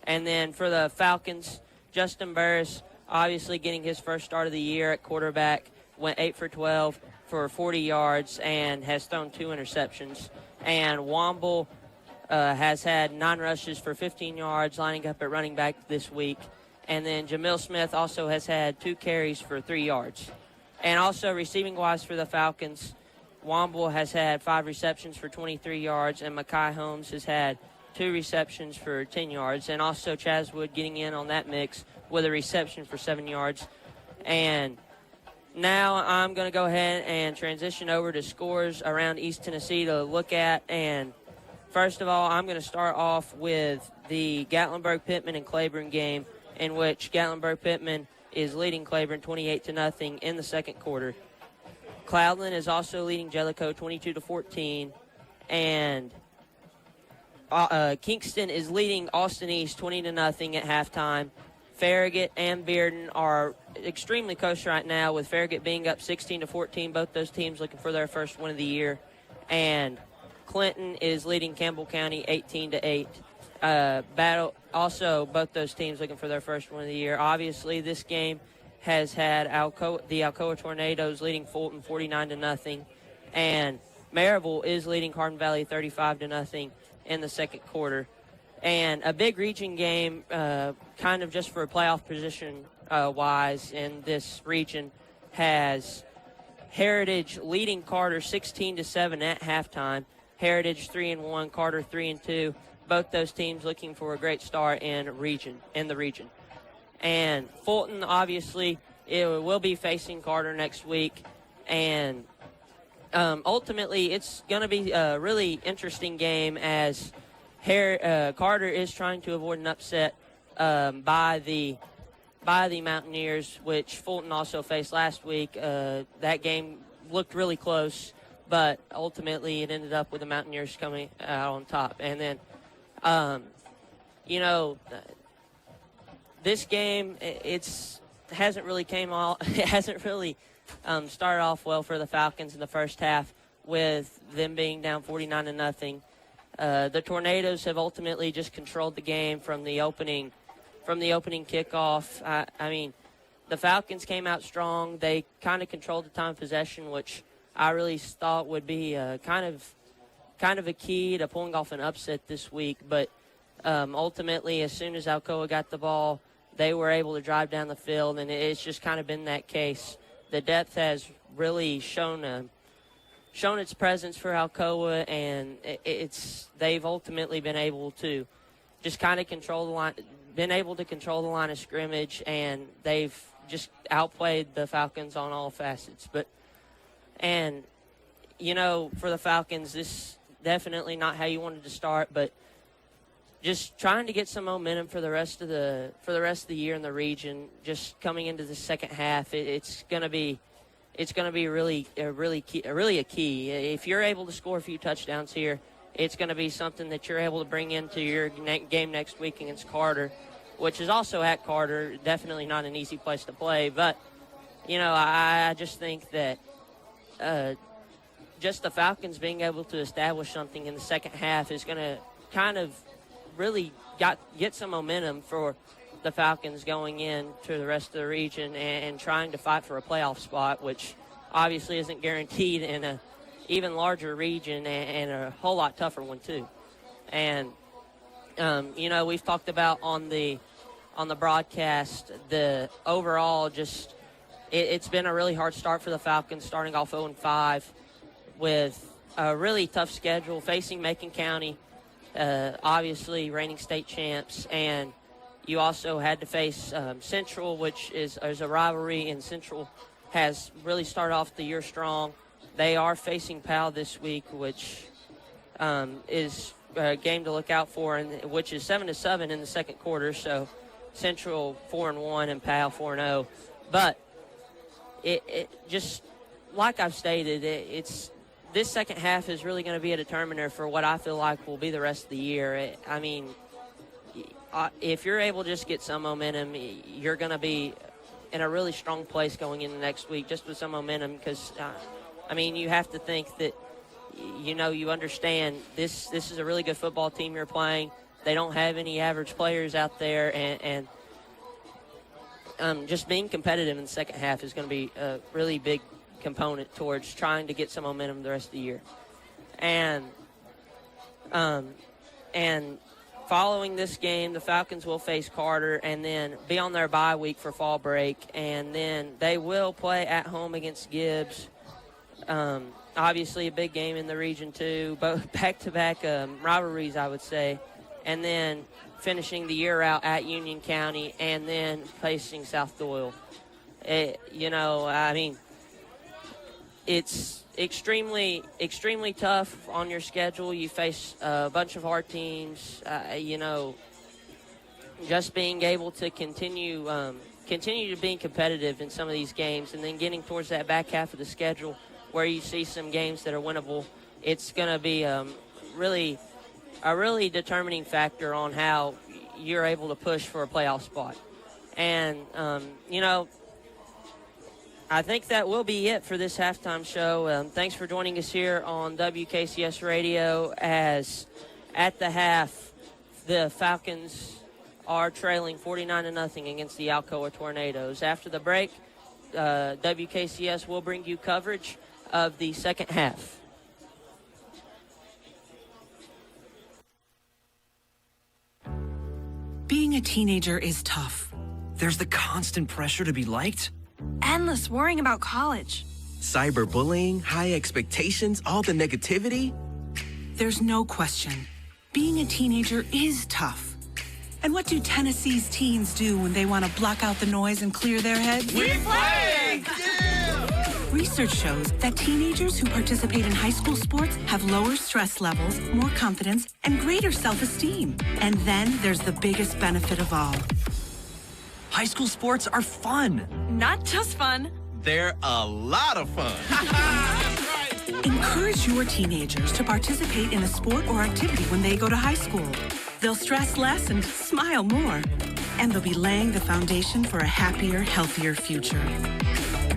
[SPEAKER 3] And then for the Falcons, Justin Burris, obviously getting his first start of the year at quarterback, went 8 for 12 for 40 yards and has thrown 2 interceptions. And Womble has had 9 rushes for 15 yards, lining up at running back this week. And then Jamil Smith also has had 2 carries for 3 yards. And also receiving-wise for the Falcons, Womble has had 5 receptions for 23 yards, and Mekhi Holmes has had 2 receptions for 10 yards. And also Chaz Wood getting in on that mix with a reception for 7 yards. And now I'm going to go ahead and transition over to scores around East Tennessee to look at. And first of all, I'm going to start off with the Gatlinburg-Pittman and Claiborne game, in which Gatlinburg-Pittman is leading Claiborne 28-0 in the second quarter. Cloudland is also leading Jellicoe 22-14, and Kingston is leading Austin East 20-0 at halftime. Farragut and Bearden are extremely close right now, with Farragut being up 16-14. Both those teams looking for their first win of the year, and Clinton is leading Campbell County 18-8. Both those teams looking for their first win of the year. Obviously, this game has had the Alcoa Tornadoes leading Fulton 49-0, and Maryville is leading Hardin Valley 35-0 in the second quarter. And a big region game, kind of just for a playoff position wise in this region, has Heritage leading Carter 16-7 at halftime. Heritage 3-1, Carter 3-2. Both those teams looking for a great start in the region. And Fulton, obviously, it will be facing Carter next week. And ultimately, it's going to be a really interesting game, as Carter is trying to avoid an upset by the Mountaineers, which Fulton also faced last week. That game looked really close, but ultimately it ended up with the Mountaineers coming out on top. And then, this game, it hasn't really started off well for the Falcons in the first half, with them being down 49-0. The Tornadoes have ultimately just controlled the game from the opening kickoff. I mean, the Falcons came out strong. They kind of controlled the time of possession, which I really thought would be kind of a key to pulling off an upset this week. But ultimately, as soon as Alcoa got the ball, they were able to drive down the field, and it's just kind of been that case. The depth has really shown its presence for Alcoa, and they've ultimately been able to just kind of control the line, been able to control the line of scrimmage, and they've just outplayed the Falcons on all facets. For the Falcons, this definitely not how you wanted to start, but just trying to get some momentum for the rest of the year in the region. Just coming into the second half, it's going to be really a key. If you're able to score a few touchdowns here, it's going to be something that you're able to bring into your game next week against Carter, which is also at Carter. Definitely not an easy place to play, but I just think that just the Falcons being able to establish something in the second half is going to kind of really get some momentum for the Falcons going in to the rest of the region and trying to fight for a playoff spot, which obviously isn't guaranteed in a even larger region and a whole lot tougher one too. And we've talked about on the broadcast the overall just it's been a really hard start for the Falcons, starting off 0-5 with a really tough schedule, facing Macon County, obviously reigning state champs, and you also had to face Central, which is a rivalry, and Central has really started off the year strong. They are facing Powell this week, which is a game to look out for, and which is 7-7 in the second quarter. So Central 4-1 and Powell 4-0. But it just like I've stated, this second half is really going to be a determiner for what I feel like will be the rest of the year. If you're able to just get some momentum, you're going to be in a really strong place going into next week just with some momentum because, you have to think that, you understand this is a really good football team you're playing. They don't have any average players out there, and just being competitive in the second half is going to be a really big component towards trying to get some momentum the rest of the year. And following this game, the Falcons will face Carter and then be on their bye week for fall break, and then they will play at home against Gibbs. Obviously a big game in the region too, both back-to-back rivalries, I would say, and then finishing the year out at Union County and then facing South Doyle. It's extremely, extremely tough on your schedule. You face a bunch of hard teams. Just being able to continue to being competitive in some of these games, and then getting towards that back half of the schedule where you see some games that are winnable, it's going to be a really determining factor on how you're able to push for a playoff spot. And, I think that will be it for this halftime show. Thanks for joining us here on WKCS Radio, as at the half, the Falcons are trailing 49-0 against the Alcoa Tornadoes. After the break, WKCS will bring you coverage of the second half.
[SPEAKER 6] Being a teenager is tough. There's the constant pressure to be liked.
[SPEAKER 7] Endless worrying about college.
[SPEAKER 6] Cyberbullying, high expectations, all the negativity. There's no question. Being a teenager is tough. And what do Tennessee's teens do when they want to block out the noise and clear their heads?
[SPEAKER 7] We play!
[SPEAKER 6] Yeah! Research shows that teenagers who participate in high school sports have lower stress levels, more confidence, and greater self-esteem. And then there's the biggest benefit of all. High school sports are fun.
[SPEAKER 7] Not just fun.
[SPEAKER 6] They're a lot of fun. Encourage your teenagers to participate in a sport or activity when they go to high school. They'll stress less and smile more. And they'll be laying the foundation for a happier, healthier future.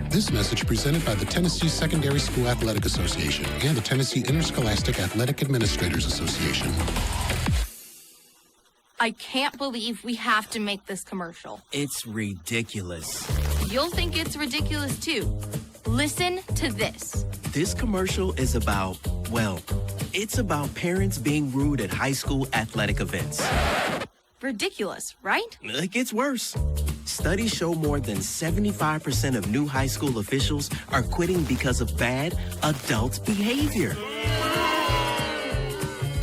[SPEAKER 23] This message presented by the Tennessee Secondary School Athletic Association and the Tennessee Interscholastic Athletic Administrators Association.
[SPEAKER 7] I can't believe we have to make this commercial.
[SPEAKER 6] It's ridiculous.
[SPEAKER 7] You'll think it's ridiculous too. Listen to this.
[SPEAKER 6] This commercial is about, it's about parents being rude at high school athletic events.
[SPEAKER 7] Ridiculous, right?
[SPEAKER 6] It gets worse. Studies show more than 75% of new high school officials are quitting because of bad adult behavior.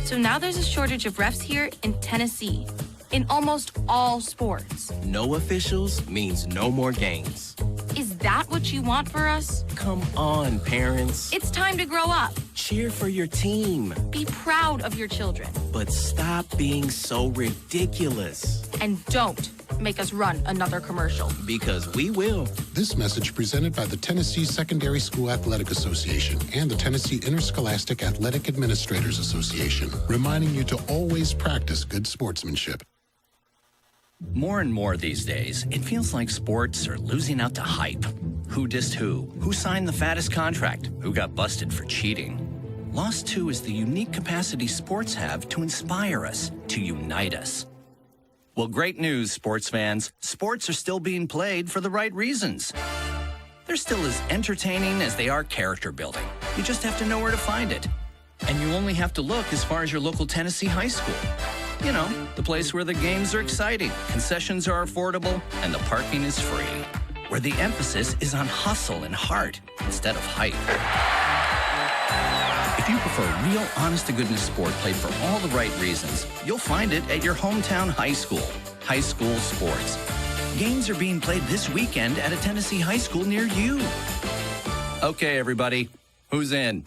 [SPEAKER 7] So now there's a shortage of refs here in Tennessee. in almost all sports.
[SPEAKER 22] No officials means no more games.
[SPEAKER 7] Is that what you want for us?
[SPEAKER 22] Come on, parents.
[SPEAKER 7] It's time to grow up.
[SPEAKER 22] Cheer for your team.
[SPEAKER 7] Be proud of your children.
[SPEAKER 22] But stop being so ridiculous.
[SPEAKER 7] And don't make us run another commercial.
[SPEAKER 22] Because we will.
[SPEAKER 23] This message presented by the Tennessee Secondary School Athletic Association and the Tennessee Interscholastic Athletic Administrators Association, reminding you to always practice good sportsmanship.
[SPEAKER 5] More and more these days, it feels like sports are losing out to hype. Who dissed who? Who signed the fattest contract? Who got busted for cheating? Lost 2 is the unique capacity sports have to inspire us, to unite us. Well, great news, sports fans. Sports are still being played for the right reasons. They're still as entertaining as they are character building. You just have to know where to find it. And you only have to look as far as your local Tennessee high school. You know, the place where the games are exciting, concessions are affordable, and the parking is free. Where the emphasis is on hustle and heart instead of hype. If you prefer real, honest-to-goodness sport played for all the right reasons, you'll find it at your hometown high school. High school sports. Games are being played this weekend at a Tennessee high school near you. Okay, everybody, who's in?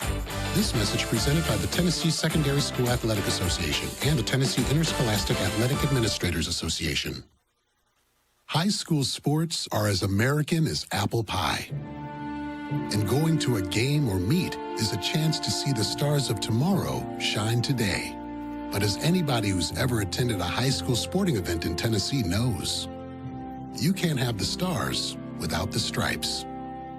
[SPEAKER 23] This message presented by the Tennessee Secondary School Athletic Association and the Tennessee Interscholastic Athletic Administrators Association. High school sports are as American as apple pie. And going to a game or meet is a chance to see the stars of tomorrow shine today. But as anybody who's ever attended a high school sporting event in Tennessee knows, you can't have the stars without the stripes.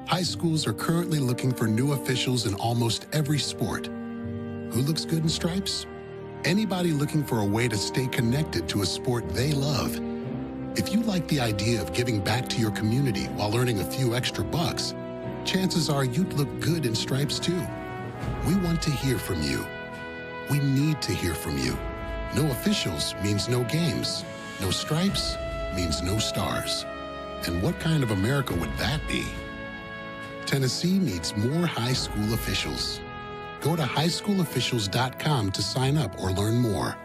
[SPEAKER 23] High schools are currently looking for new officials in almost every sport. Who looks good in stripes? Anybody looking for a way to stay connected to a sport they love. If you like the idea of giving back to your community while earning a few extra bucks, chances are you'd look good in stripes too. We want to hear from you. We need to hear from you. No officials means no games. No stripes means no stars. And what kind of America would that be? Tennessee needs more high school officials. Go to highschoolofficials.com to sign up or learn more.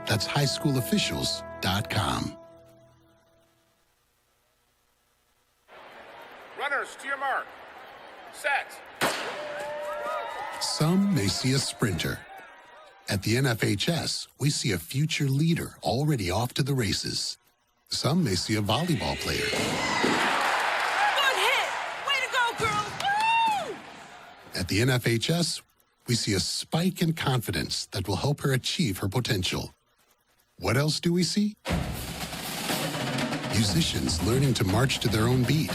[SPEAKER 23] That's highschoolofficials.com.
[SPEAKER 8] Runners, to your mark. Set.
[SPEAKER 23] Some may see a sprinter. At the NFHS, we see a future leader already off to the races. Some may see a volleyball player. At the NFHS, we see a spike in confidence that will help her achieve her potential. What else do we see? Musicians learning to march to their own beat.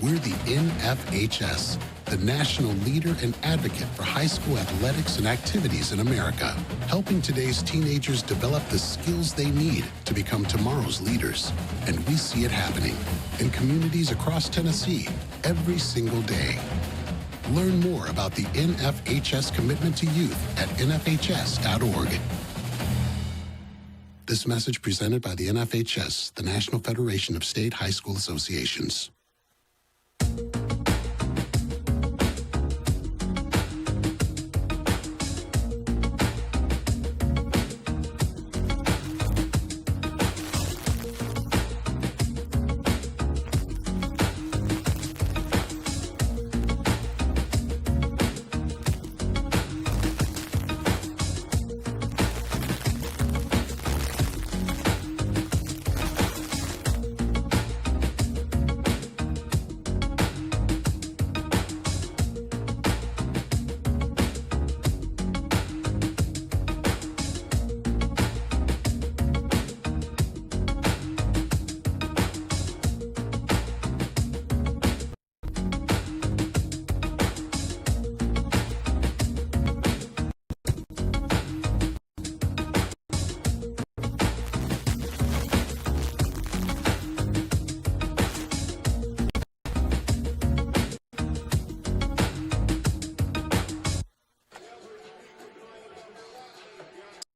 [SPEAKER 23] We're the NFHS, the national leader and advocate for high school athletics and activities in America, helping today's teenagers develop the skills they need to become tomorrow's leaders. And we see it happening in communities across Tennessee every single day. Learn more about the NFHS commitment to youth at nfhs.org. This message presented by the NFHS, the National Federation of State High School Associations.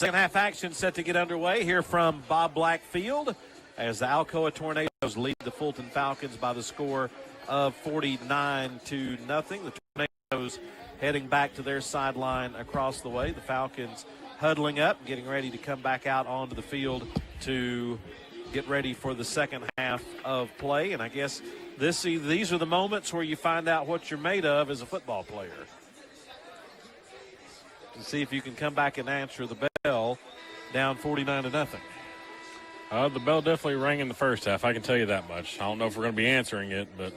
[SPEAKER 1] Second half action set to get underway here from Bob Blackfield as the Alcoa Tornadoes lead the Fulton Falcons by the score of 49-0. The Tornadoes heading back to their sideline across the way. The Falcons huddling up, getting ready to come back out onto the field to get ready for the second half of play. And I guess these are the moments where you find out what you're made of as a football player. To see if you can come back and answer the bell down 49-0.
[SPEAKER 2] The bell definitely rang in the first half. I can tell you that much. I don't know if we're going to be answering it, but.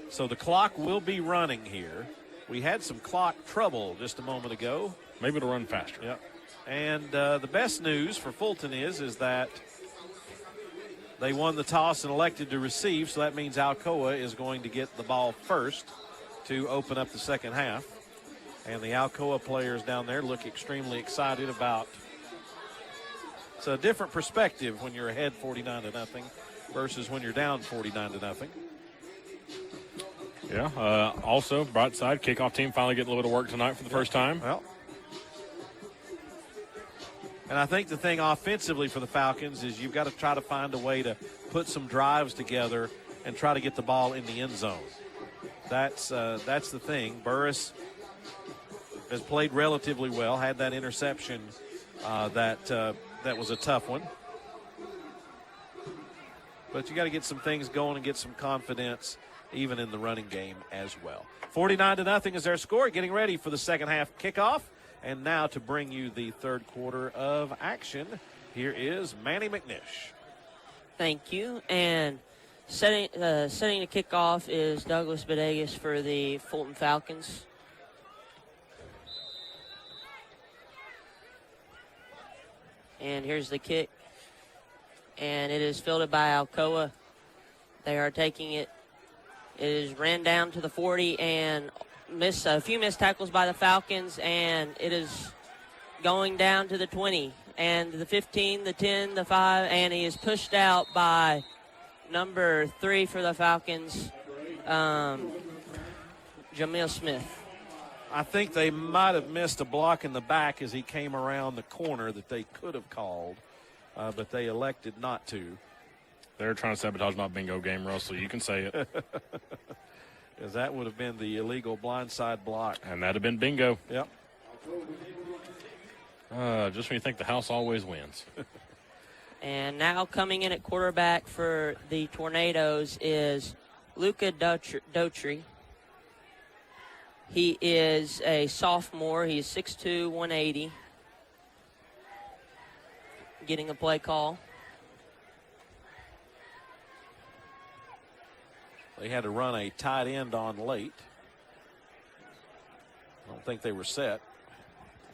[SPEAKER 1] So the clock will be running here. We had some clock trouble just a moment ago.
[SPEAKER 2] Maybe it'll run faster.
[SPEAKER 1] Yep. And the best news for Fulton is that they won the toss and elected to receive, so that means Alcoa is going to get the ball first to open up the second half. And the Alcoa players down there look extremely excited about. It's a different perspective when you're ahead 49-0 versus when you're down 49-0.
[SPEAKER 2] Yeah. Also, bright side, kickoff team finally getting a little bit of work tonight for the first time.
[SPEAKER 1] Well, and I think the thing offensively for the Falcons is you've got to try to find a way to put some drives together and try to get the ball in the end zone. That's the thing. Burris has played relatively well, had that interception that was a tough one. But you got to get some things going and get some confidence even in the running game as well. 49-0 is their score, getting ready for the second half kickoff. And now to bring you the third quarter of action, here is Manny McNish.
[SPEAKER 3] Thank you. And setting the kickoff is Douglas Bodegas for the Fulton Falcons. And here's the kick. And it is fielded by Alcoa. They are taking it. It is ran down to the 40 and a few missed tackles by the Falcons, and it is going down to the 20 and the 15, the 10, the 5, and he is pushed out by number 3 for the Falcons, Jamil Smith.
[SPEAKER 1] I think they might have missed a block in the back as he came around the corner that they could have called, but they elected not to.
[SPEAKER 2] They're trying to sabotage my bingo game, Russell. You can say it.
[SPEAKER 1] Because that would have been the illegal blindside block.
[SPEAKER 2] And that would have been bingo.
[SPEAKER 1] Yep.
[SPEAKER 2] Just when you think the house always wins.
[SPEAKER 3] And now coming in at quarterback for the Tornadoes is Luca Dotry. He is a sophomore. He's 6'2", 180. Getting a play call.
[SPEAKER 1] They had to run a tight end on late. I don't think they were set.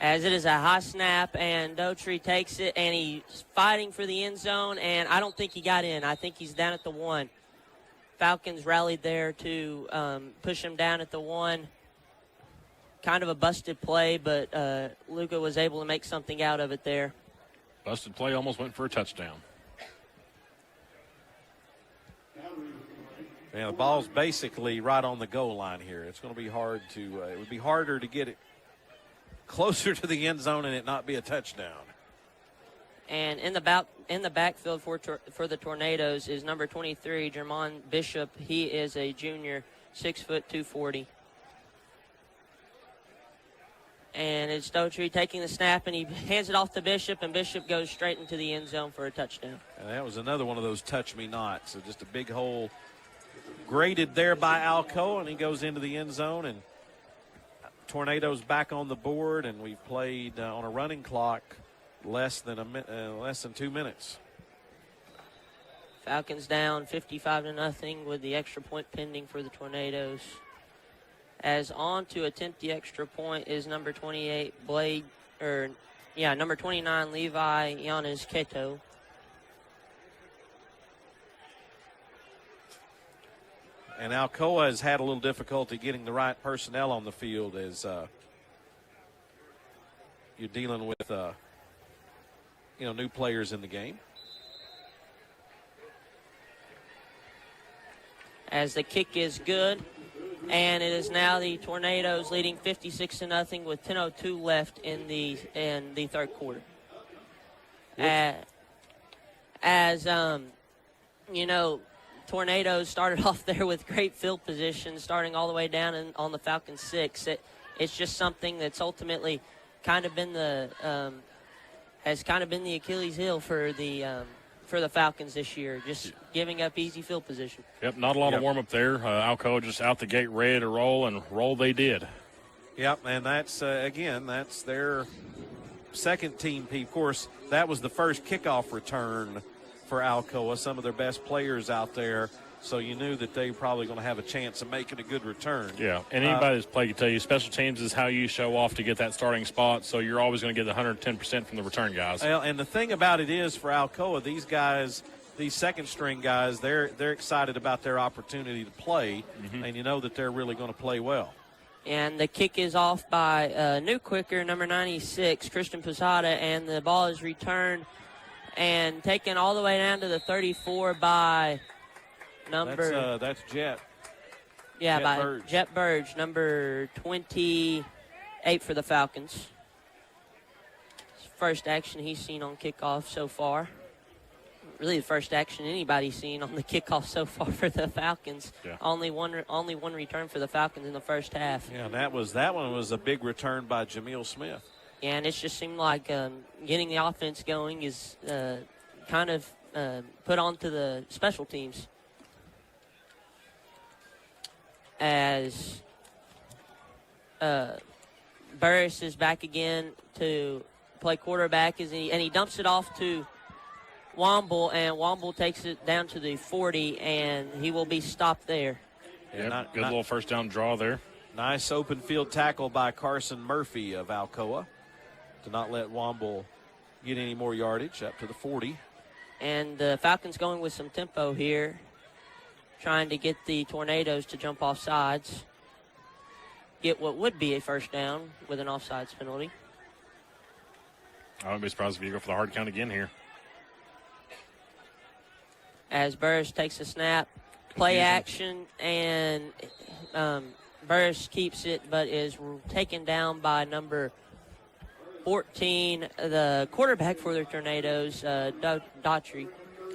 [SPEAKER 3] As it is a high snap, and Dotry takes it, and he's fighting for the end zone, and I don't think he got in. I think he's down at the 1. Falcons rallied there to push him down at the 1. Kind of a busted play, but Luca was able to make something out of it there.
[SPEAKER 2] Busted play, almost went for a touchdown.
[SPEAKER 1] Yeah, the ball's basically right on the goal line here. It's going to be hard to it would be harder to get it closer to the end zone and it not be a touchdown.
[SPEAKER 3] And in the backfield for the Tornadoes is number 23, Jermon Bishop. He is a junior, 6', 240. And it's Dotry taking the snap, and he hands it off to Bishop, and Bishop goes straight into the end zone for a touchdown.
[SPEAKER 1] And that was another one of those touch-me-nots. So just a big hole graded there by Alcoa, and he goes into the end zone, and Tornadoes back on the board, and we've played on a running clock less than 2 minutes.
[SPEAKER 3] Falcons down 55-0 with the extra point pending for the Tornadoes. As on to attempt the extra point is number 28, number 29, Levi Yanez Keto.
[SPEAKER 1] And Alcoa has had a little difficulty getting the right personnel on the field as you're dealing with, new players in the game.
[SPEAKER 3] As the kick is good. And it is now the Tornadoes leading 56-0 with 10:02 left in the third quarter. Tornadoes started off there with great field position, starting all the way down on the Falcons 6. It's just something that's ultimately kind of been the Achilles heel for the Falcons this year, just giving up easy field position.
[SPEAKER 2] Yep, not a lot of warm-up there. Alcoa just out the gate ready to roll, and roll they did.
[SPEAKER 1] Yep, and that's, again, that's their second team. Of course, that was the first kickoff return for Alcoa, some of their best players out there, so you knew that they were probably going to have a chance of making a good return.
[SPEAKER 2] Yeah, and anybody that's played can tell you special teams is how you show off to get that starting spot, so you're always going to get 110% from the return guys.
[SPEAKER 1] Well, and the thing about it is for Alcoa, these guys, these second-string guys, they're excited about their opportunity to play, and you know that they're really going to play well.
[SPEAKER 3] And the kick is off by new quicker, number 96, Christian Posada, and the ball is returned and taken all the way down to the 34 by number.
[SPEAKER 1] That's Jet.
[SPEAKER 3] Yeah,
[SPEAKER 1] Jet
[SPEAKER 3] by
[SPEAKER 1] Burge.
[SPEAKER 3] Jet Burge, number 28 for the Falcons. First action he's seen on kickoff so far. Really the first action anybody's seen on the kickoff so far for the Falcons.
[SPEAKER 1] Yeah.
[SPEAKER 3] Only one return for the Falcons in the first half.
[SPEAKER 1] Yeah, that one was a big return by Jameel Smith.
[SPEAKER 3] Yeah, and it just seemed like getting the offense going is kind of put onto the special teams. As Burris is back again to play quarterback, and he dumps it off to Womble, and Womble takes it down to the 40, and he will be stopped there.
[SPEAKER 2] Yeah, good little first down draw there.
[SPEAKER 1] Nice open field tackle by Carson Murphy of Alcoa to not let Womble get any more yardage up to the 40.
[SPEAKER 3] And the Falcons going with some tempo here, trying to get the Tornadoes to jump off sides, get what would be a first down with an offsides penalty.
[SPEAKER 2] I wouldn't be surprised if you go for the hard count again here.
[SPEAKER 3] As Burris takes a snap, play action, and Burris keeps it, but is taken down by number 14, the quarterback for the Tornadoes, Daughtry.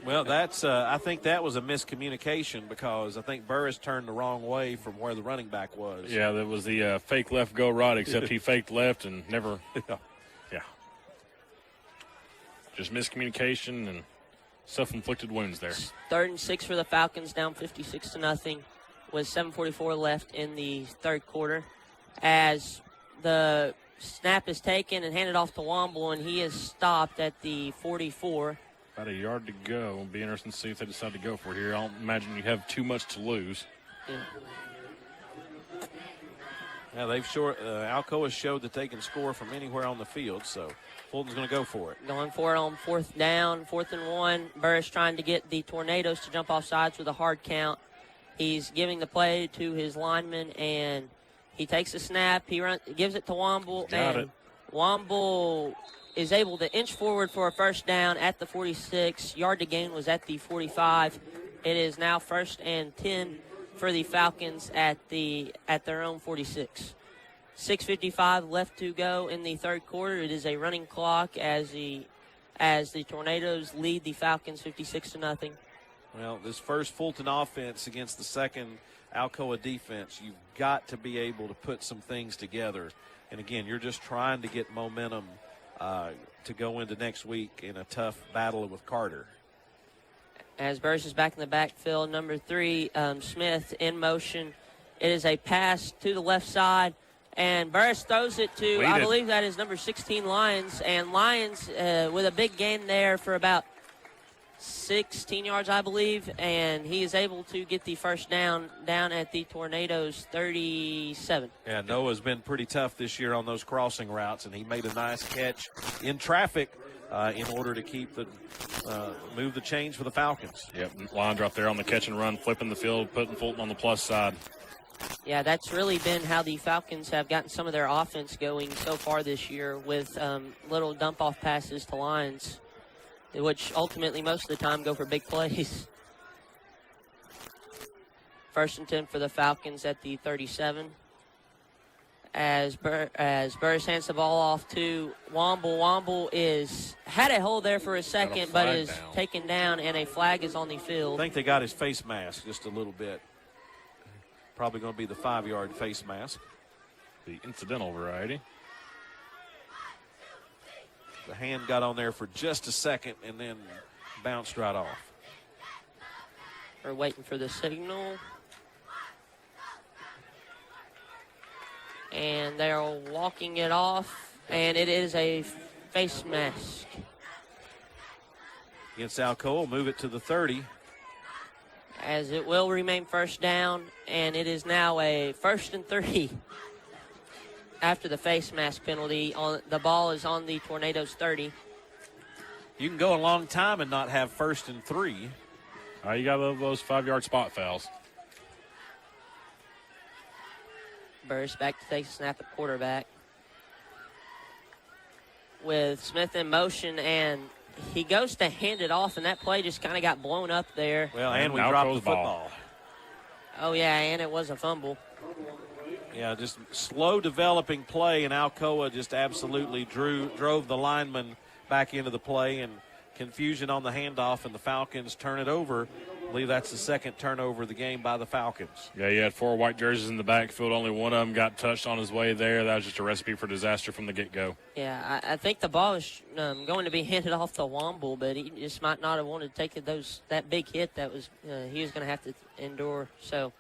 [SPEAKER 1] Well, that's I think that was a miscommunication because I think Burris turned the wrong way from where the running back was.
[SPEAKER 2] Yeah, that was the fake left go right, except he faked left and never. Yeah. Just miscommunication and self-inflicted wounds there.
[SPEAKER 3] 3rd and 6 for the Falcons, down 56-0 with 7:44 left in the third quarter. As the snap is taken and handed off to Womble, and he is stopped at the 44.
[SPEAKER 2] About a yard to go. It'll be interesting to see if they decide to go for it here. I don't imagine you have too much to lose.
[SPEAKER 1] Yeah, Alcoa showed that they can score from anywhere on the field, so Fulton's going to go for it.
[SPEAKER 3] Going for it on 4th down, 4th and 1. Burris trying to get the Tornadoes to jump off sides with a hard count. He's giving the play to his lineman, and he takes a snap. He gives it to Womble, and Womble is able to inch forward for a first down at the 46. Yard to gain was at the 45. It is now 1st and 10 for the Falcons at their own 46. 6:55 left to go in the third quarter. It is a running clock as the Tornadoes lead the Falcons 56-0.
[SPEAKER 1] Well, this first Fulton offense against the second Alcoa defense, you've got to be able to put some things together. And again, you're just trying to get momentum to go into next week in a tough battle with Carter.
[SPEAKER 3] As Burris is back in the backfield, number 3, Smith in motion. It is a pass to the left side, and Burris throws it to, I believe that is number 16, Lyons. And Lyons with a big gain there for about 16 yards, I believe, and he is able to get the first down at the Tornadoes 37.
[SPEAKER 1] Yeah, Noah's been pretty tough this year on those crossing routes, and he made a nice catch in traffic in order to keep move the chains for the Falcons.
[SPEAKER 2] Yep, line drop there on the catch and run, flipping the field, putting Fulton on the plus side.
[SPEAKER 3] Yeah, that's really been how the Falcons have gotten some of their offense going so far this year with little dump-off passes to Lyons, which ultimately most of the time go for big plays. 1st and 10 for the Falcons at the 37. As Burris hands the ball off to Womble. Womble had a hold there for a second, but is taken down, and a flag is on the field.
[SPEAKER 1] I think they got his face mask just a little bit. Probably going to be the 5-yard face mask.
[SPEAKER 2] The incidental variety.
[SPEAKER 1] The hand got on there for just a second and then bounced right off.
[SPEAKER 3] We're waiting for the signal. And they're walking it off, and it is a face mask.
[SPEAKER 1] Against Alcoa, move it to the 30.
[SPEAKER 3] As it will remain first down, and it is now a 1st and 30 after the face mask penalty. The ball is on the Tornadoes 30.
[SPEAKER 1] You can go a long time and not have 1st and 3.
[SPEAKER 2] You got to love those 5-yard spot fouls.
[SPEAKER 3] Burris back to take a snap at quarterback. With Smith in motion, and he goes to hand it off, and that play just kind of got blown up there.
[SPEAKER 1] Well, and we dropped the football.
[SPEAKER 3] Oh, yeah, and it was a fumble.
[SPEAKER 1] Yeah, just slow developing play, and Alcoa just absolutely drove the lineman back into the play, and confusion on the handoff, and the Falcons turn it over. I believe that's the second turnover of the game by the Falcons.
[SPEAKER 2] Yeah, you had 4 white jerseys in the backfield. Only one of them got touched on his way there. That was just a recipe for disaster from the get-go.
[SPEAKER 3] Yeah, I think the ball was going to be handed off to Womble, but he just might not have wanted to take that big hit that was he was going to have to endure. So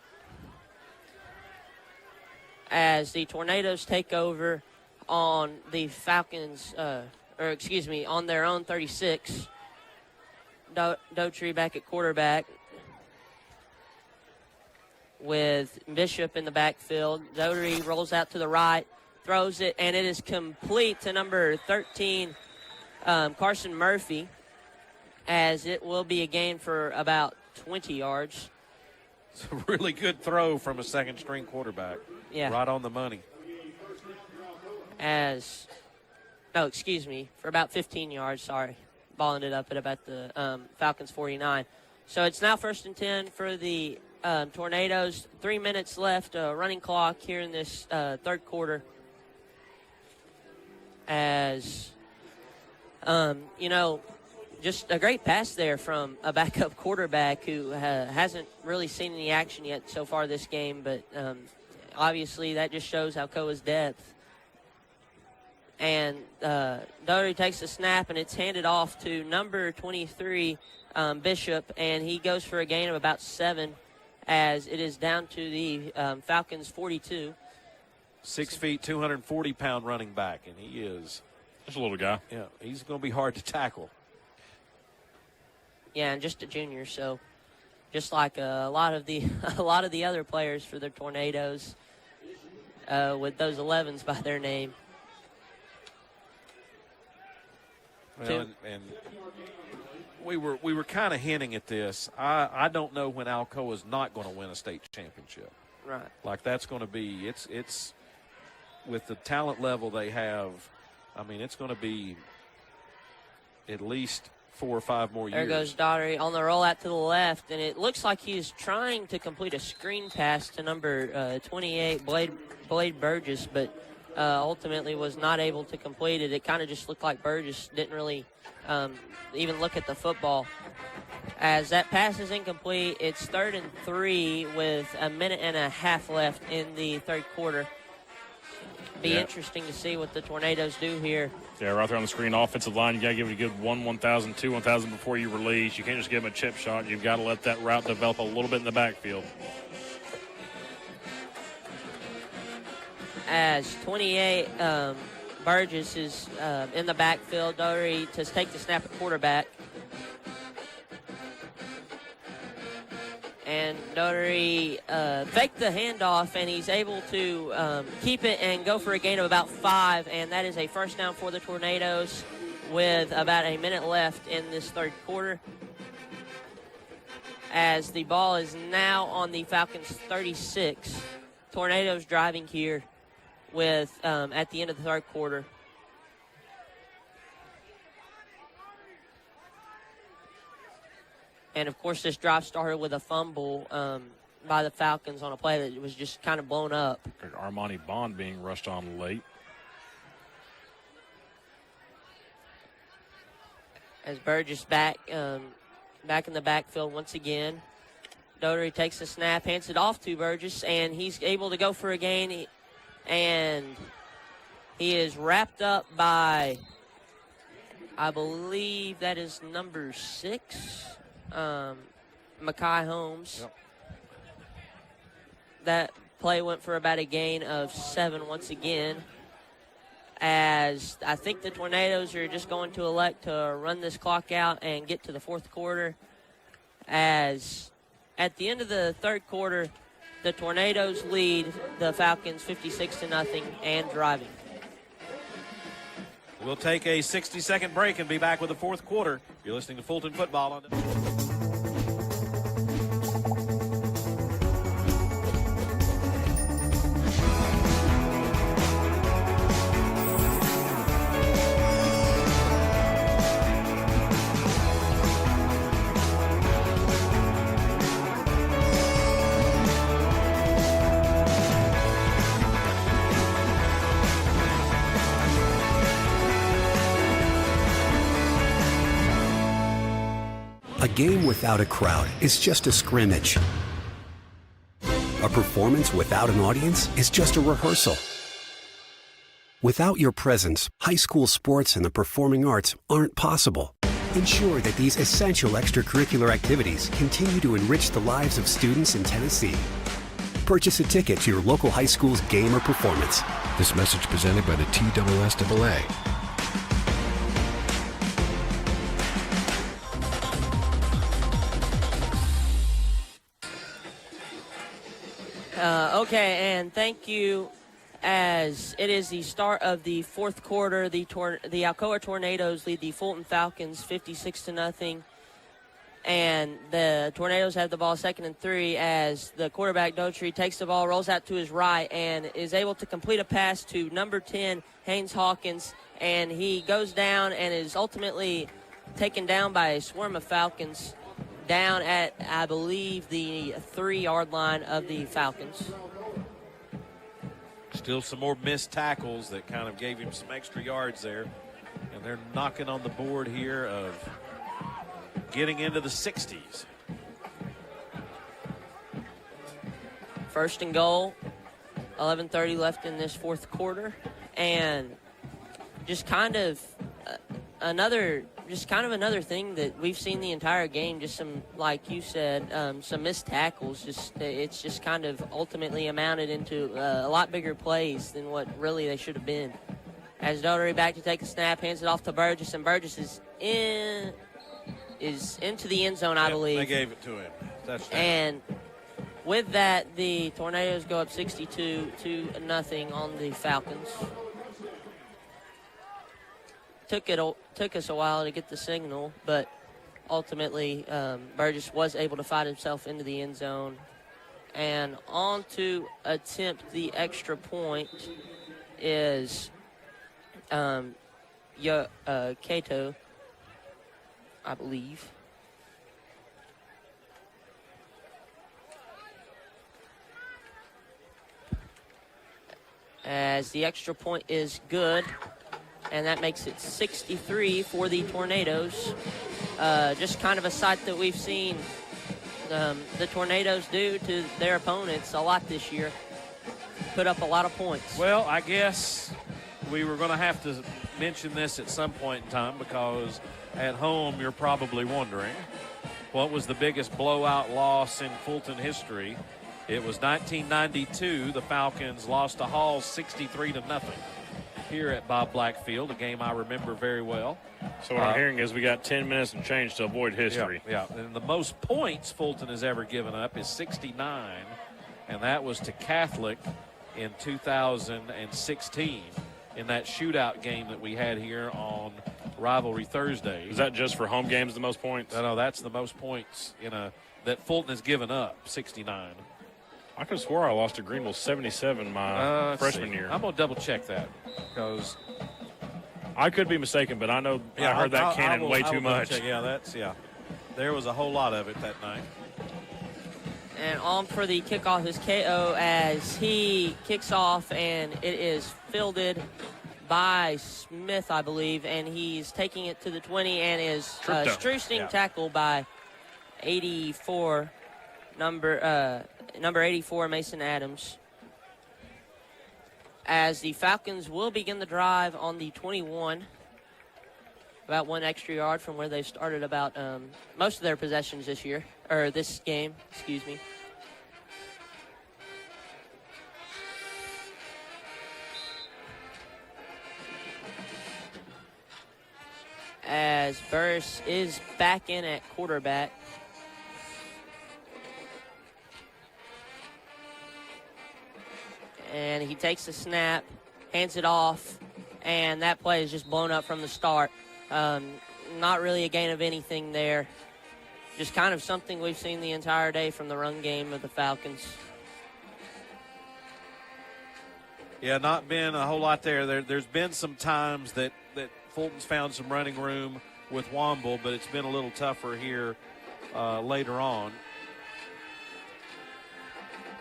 [SPEAKER 3] as the Tornadoes take over on the Falcons, on their own 36, Daughtry back at quarterback with Bishop in the backfield. Daughtry rolls out to the right, throws it, and it is complete to number 13, Carson Murphy, as it will be a gain for about 20 yards.
[SPEAKER 1] It's a really good throw from a second-string quarterback.
[SPEAKER 3] Yeah.
[SPEAKER 1] Right on the money.
[SPEAKER 3] For about 15 yards, sorry. Ball ended up at about the Falcons 49. So it's now 1st and 10 for the Tornadoes. 3 minutes left, running clock here in this third quarter. As, just a great pass there from a backup quarterback who hasn't really seen any action yet so far this game, but obviously that just shows Alcoa's depth. And Daughtry takes the snap, and it's handed off to number 23, Bishop, and he goes for a gain of about 7 as it is down to the Falcons 42.
[SPEAKER 1] 6 feet, 240-pound running back, and he is.
[SPEAKER 2] Just a little guy.
[SPEAKER 1] Yeah, he's going to be hard to tackle.
[SPEAKER 3] Yeah, and just a junior, so just like a lot of the other players for the Tornadoes with those 11s by their name.
[SPEAKER 1] Well, and we were kind of hinting at this. I don't know when Alcoa is not going to win a state championship.
[SPEAKER 3] Right.
[SPEAKER 1] Like that's going to be it's with the talent level they have. I mean, it's going to be at least 4 or 5 more years.
[SPEAKER 3] There goes Daughtry on the rollout to the left, and it looks like he's trying to complete a screen pass to number 28, Blade Burgess, but ultimately was not able to complete it. It kind of just looked like Burgess didn't really even look at the football. As that pass is incomplete, it's 3rd and 3 with a minute and a half left in the third quarter. Be interesting to see what the Tornadoes do here.
[SPEAKER 2] Yeah, right there on the screen, offensive line, you got to give it a good 1,000, 2,000 before you release. You can't just give them a chip shot. You've got to let that route develop a little bit in the backfield.
[SPEAKER 3] As 28, Burgess is in the backfield. Daughtry to take the snap at quarterback. And Daughtry faked the handoff, and he's able to keep it and go for a gain of about 5, and that is a first down for the Tornadoes with about a minute left in this third quarter. As the ball is now on the Falcons 36. Tornadoes driving here with at the end of the third quarter. And, of course, this drive started with a fumble by the Falcons on a play that was just kind of blown up.
[SPEAKER 2] Armani Bond being rushed on late.
[SPEAKER 3] As Burgess back in the backfield once again. Daughtry takes the snap, hands it off to Burgess, and he's able to go for a gain. And he is wrapped up by I believe that is number 6, Mekhi Holmes.
[SPEAKER 1] Yep.
[SPEAKER 3] That play went for about a gain of 7 once again, as I think the Tornadoes are just going to elect to run this clock out and get to the fourth quarter, as at the end of the third quarter, the Tornadoes lead the Falcons 56-0 and driving.
[SPEAKER 1] We'll take a 60-second break and be back with the fourth quarter. You're listening to Fulton Football on
[SPEAKER 16] A game without a crowd is just a scrimmage. A performance without an audience is just a rehearsal. Without your presence, high school sports and the performing arts aren't possible. Ensure that these essential extracurricular activities continue to enrich the lives of students in Tennessee. Purchase a ticket to your local high school's game or performance.
[SPEAKER 10] This message presented by the TSSAA.
[SPEAKER 3] Okay, and thank you. As it is the start of the fourth quarter, the Alcoa Tornadoes lead the Fulton Falcons 56-0, and the Tornadoes have the ball 2nd and 3 as the quarterback Daughtry takes the ball, rolls out to his right, and is able to complete a pass to number 10 Haynes Hawkins, and he goes down and is ultimately taken down by a swarm of Falcons down at, I believe, the 3-yard line of the Falcons.
[SPEAKER 1] Still some more missed tackles that kind of gave him some extra yards there. And they're knocking on the board here of getting into the 60s.
[SPEAKER 3] 1st and goal, 11:30 left in this fourth quarter. And just kind of another thing that we've seen the entire game, just some, like you said, some missed tackles. It's just kind of ultimately amounted into a lot bigger plays than what really they should have been. As Daughtry back to take the snap, hands it off to Burgess, and Burgess is into the end zone, I believe.
[SPEAKER 1] They gave it to him. Touchdown.
[SPEAKER 3] And with that, the Tornadoes go up 62-0 on the Falcons. Took us a while to get the signal, but ultimately Burgess was able to fight himself into the end zone. And on to attempt the extra point is Cato, I believe. As the extra point is good. And that makes it 63 for the Tornadoes. Just kind of a sight that we've seen the Tornadoes do to their opponents a lot this year. Put up a lot of points.
[SPEAKER 1] Well, I guess we were going to have to mention this at some point in time, because at home you're probably wondering, what was the biggest blowout loss in Fulton history? It was 1992. The Falcons lost to Hall 63-0. Here at Bob Black Field, a game I remember very well.
[SPEAKER 2] So what I'm hearing is we got 10 minutes and change to avoid history.
[SPEAKER 1] Yeah, and the most points Fulton has ever given up is 69, and that was to Catholic in 2016 in that shootout game that we had here on Rivalry Thursday.
[SPEAKER 2] Is that just for home games the most points?
[SPEAKER 1] No, that's the most points that Fulton has given up, 69.
[SPEAKER 2] I could have swore I lost to Greenville 77 my freshman year.
[SPEAKER 1] I'm going to double-check that, because
[SPEAKER 2] I could be mistaken, but I know I heard that cannon way too much.
[SPEAKER 1] There was a whole lot of it that night.
[SPEAKER 3] And on for the kickoff is KO as he kicks off, and it is fielded by Smith, I believe, and he's taking it to the 20 and is Struesting tackled by 84, number 84, Mason Adams. As the Falcons will begin the drive on the 21. about 1 extra yard from where they started about most of their possessions this year, or this game, excuse me. As Burris is back in at quarterback. And he takes the snap, hands it off, and that play is just blown up from the start. Not really a gain of anything there. Just kind of something we've seen the entire day from the run game of the Falcons.
[SPEAKER 1] Yeah, not been a whole lot there. There's been some times that Fulton's found some running room with Womble, but it's been a little tougher here later on.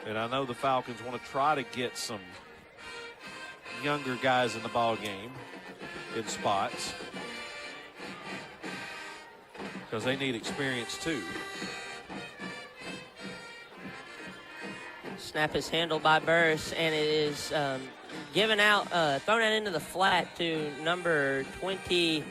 [SPEAKER 1] And I know the Falcons want to try to get some younger guys in the ball game in spots because they need experience too.
[SPEAKER 3] Snap is handled by Burris, and it is given out, thrown out into the flat to number 20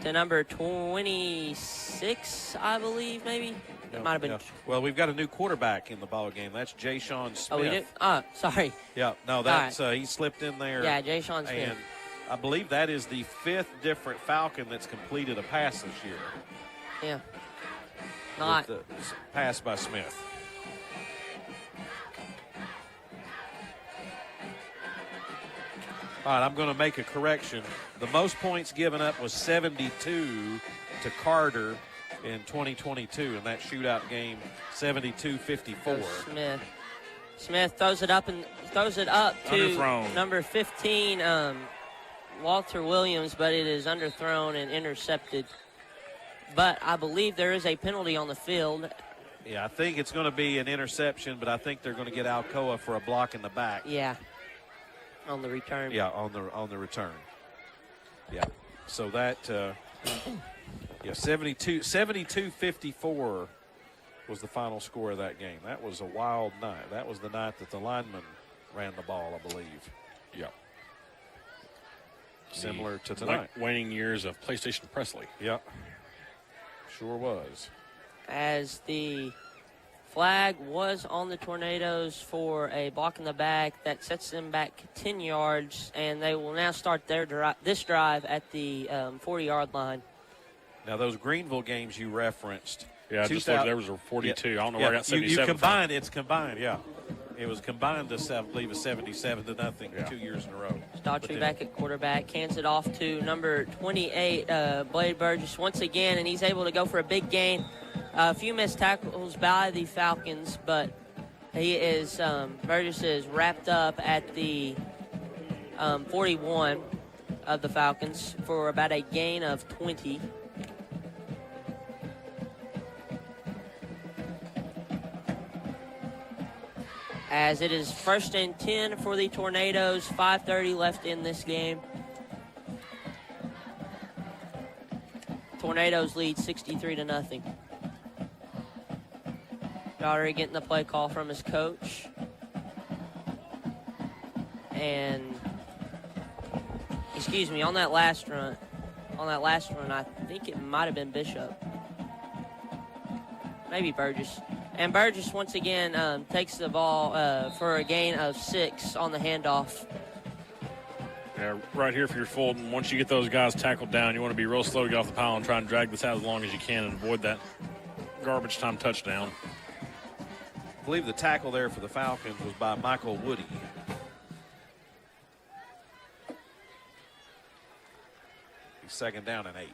[SPEAKER 3] to number 26, I believe, maybe. It might have been.
[SPEAKER 1] Yeah. Well, we've got a new quarterback in the ball game. That's Jay-Sean Smith.
[SPEAKER 3] Oh, we do? Sorry.
[SPEAKER 1] Yeah, no, that's he slipped in there.
[SPEAKER 3] Yeah, Jay-Sean Smith.
[SPEAKER 1] And I believe that is the 5th different Falcon that's completed a pass this year.
[SPEAKER 3] Yeah. Not.
[SPEAKER 1] With the pass by Smith. All right, I'm going to make a correction. The most points given up was 72 to Carter in 2022 in that shootout game, 72-54.
[SPEAKER 3] Smith throws it up to
[SPEAKER 2] underthrown.
[SPEAKER 3] Number 15, Walter Williams, but it is underthrown and intercepted. But I believe there is a penalty on the field.
[SPEAKER 1] Yeah, I think it's going to be an interception, but I think they're going to get Alcoa for a block in the back.
[SPEAKER 3] Yeah, on the return.
[SPEAKER 1] Yeah, on the return. Yeah, so that 72-54 was the final score of that game. That was a wild night. That was the night that the lineman ran the ball, I believe.
[SPEAKER 2] Yeah.
[SPEAKER 1] Similar to tonight.
[SPEAKER 2] Waning years of PlayStation Presley.
[SPEAKER 1] Yeah. Sure was.
[SPEAKER 3] As the flag was on the Tornadoes for a block in the back that sets them back 10 yards, and they will now start this drive at the 40-yard line.
[SPEAKER 1] Now, those Greenville games you referenced.
[SPEAKER 2] Yeah, just like there was a 42. Yeah, I don't know where I got 77
[SPEAKER 1] you combined, it's combined, yeah. It was combined to, I believe, a 77-0 2 years in a row.
[SPEAKER 3] Daughtry back at quarterback, hands it off to number 28, Blade Burgess, once again, and he's able to go for a big gain. A few missed tackles by the Falcons, but Burgess is wrapped up at the 41 of the Falcons for about a gain of 20. As it is 1st and 10 for the Tornadoes, 5:30 left in this game. Tornadoes lead 63-0. Daughtry getting the play call from his coach. And, excuse me, on that last run, I think it might have been Bishop. Maybe Burgess. And Burgess, once again, takes the ball for a gain of 6 on the handoff.
[SPEAKER 2] Yeah, right here for your Fulton. Once you get those guys tackled down, you want to be real slow to get off the pile and try and drag this out as long as you can and avoid that garbage time touchdown.
[SPEAKER 1] I believe the tackle there for the Falcons was by Michael Woody. He's 2nd down and 8.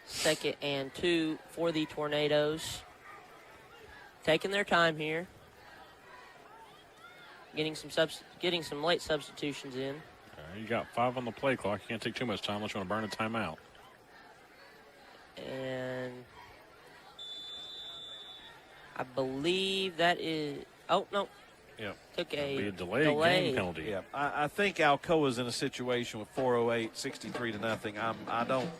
[SPEAKER 3] Second and 2 for the Tornadoes. Taking their time here. Getting some late substitutions in.
[SPEAKER 2] You got 5 on the play clock. You can't take too much time unless you want to burn a timeout.
[SPEAKER 3] And I believe that is. Oh no.
[SPEAKER 1] Yeah.
[SPEAKER 3] Took a
[SPEAKER 2] be a delay game penalty.
[SPEAKER 1] Yeah. I think Alcoa's in a situation with 4:08, 63-0. I don't.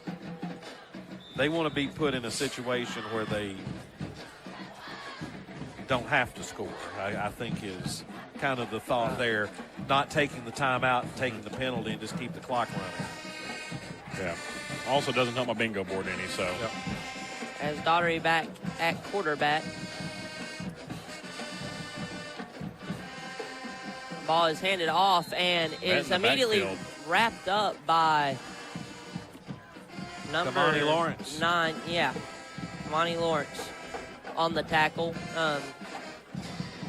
[SPEAKER 1] They want to be put in a situation where they don't have to score. I think is kind of the thought there, not taking the timeout and taking the penalty and just keep the clock running.
[SPEAKER 2] Yeah. Also doesn't help my bingo board any, so.
[SPEAKER 1] Yep.
[SPEAKER 3] As Daugherty back at quarterback. Ball is handed off and is immediately wrapped up by number
[SPEAKER 1] Monty Lawrence.
[SPEAKER 3] 9. Yeah, Monty Lawrence on the tackle.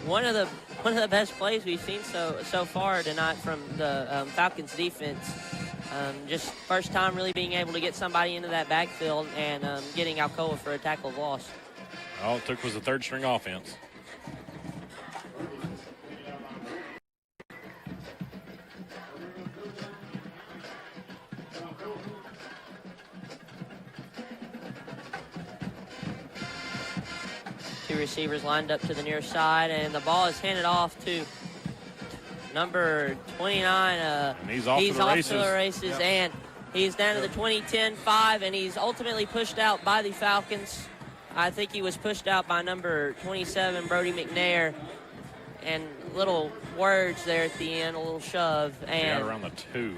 [SPEAKER 3] One of the best plays we've seen so far tonight from the Falcons defense. Just first time really being able to get somebody into that backfield and getting Alcoa for a tackle of loss.
[SPEAKER 2] All it took was the third string offense.
[SPEAKER 3] Two receivers lined up to the near side, and the ball is handed off to number 29.
[SPEAKER 2] He's off to the races.
[SPEAKER 3] Yep. And he's down to the 20-10-5, and he's ultimately pushed out by the Falcons. I think he was pushed out by number 27, Brody McNair. And little words there at the end, a little shove. And
[SPEAKER 2] around the 2.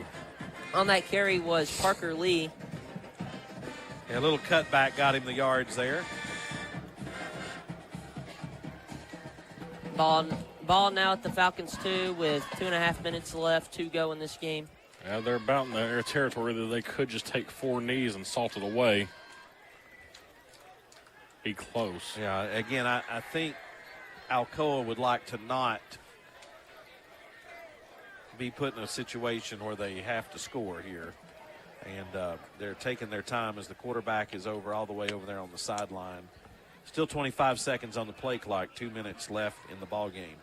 [SPEAKER 3] On that carry was Parker Lee.
[SPEAKER 1] Yeah, a little cutback got him the yards there.
[SPEAKER 3] Ball now at the Falcons 2 with 2.5 minutes left to go in this game.
[SPEAKER 2] Yeah, they're about in their territory that they could just take 4 knees and salt it away. Be close.
[SPEAKER 1] Yeah, again, I think Alcoa would like to not be put in a situation where they have to score here. And they're taking their time as the quarterback is all the way over there on the sideline. Still 25 seconds on the play clock, 2 minutes left in the ball game.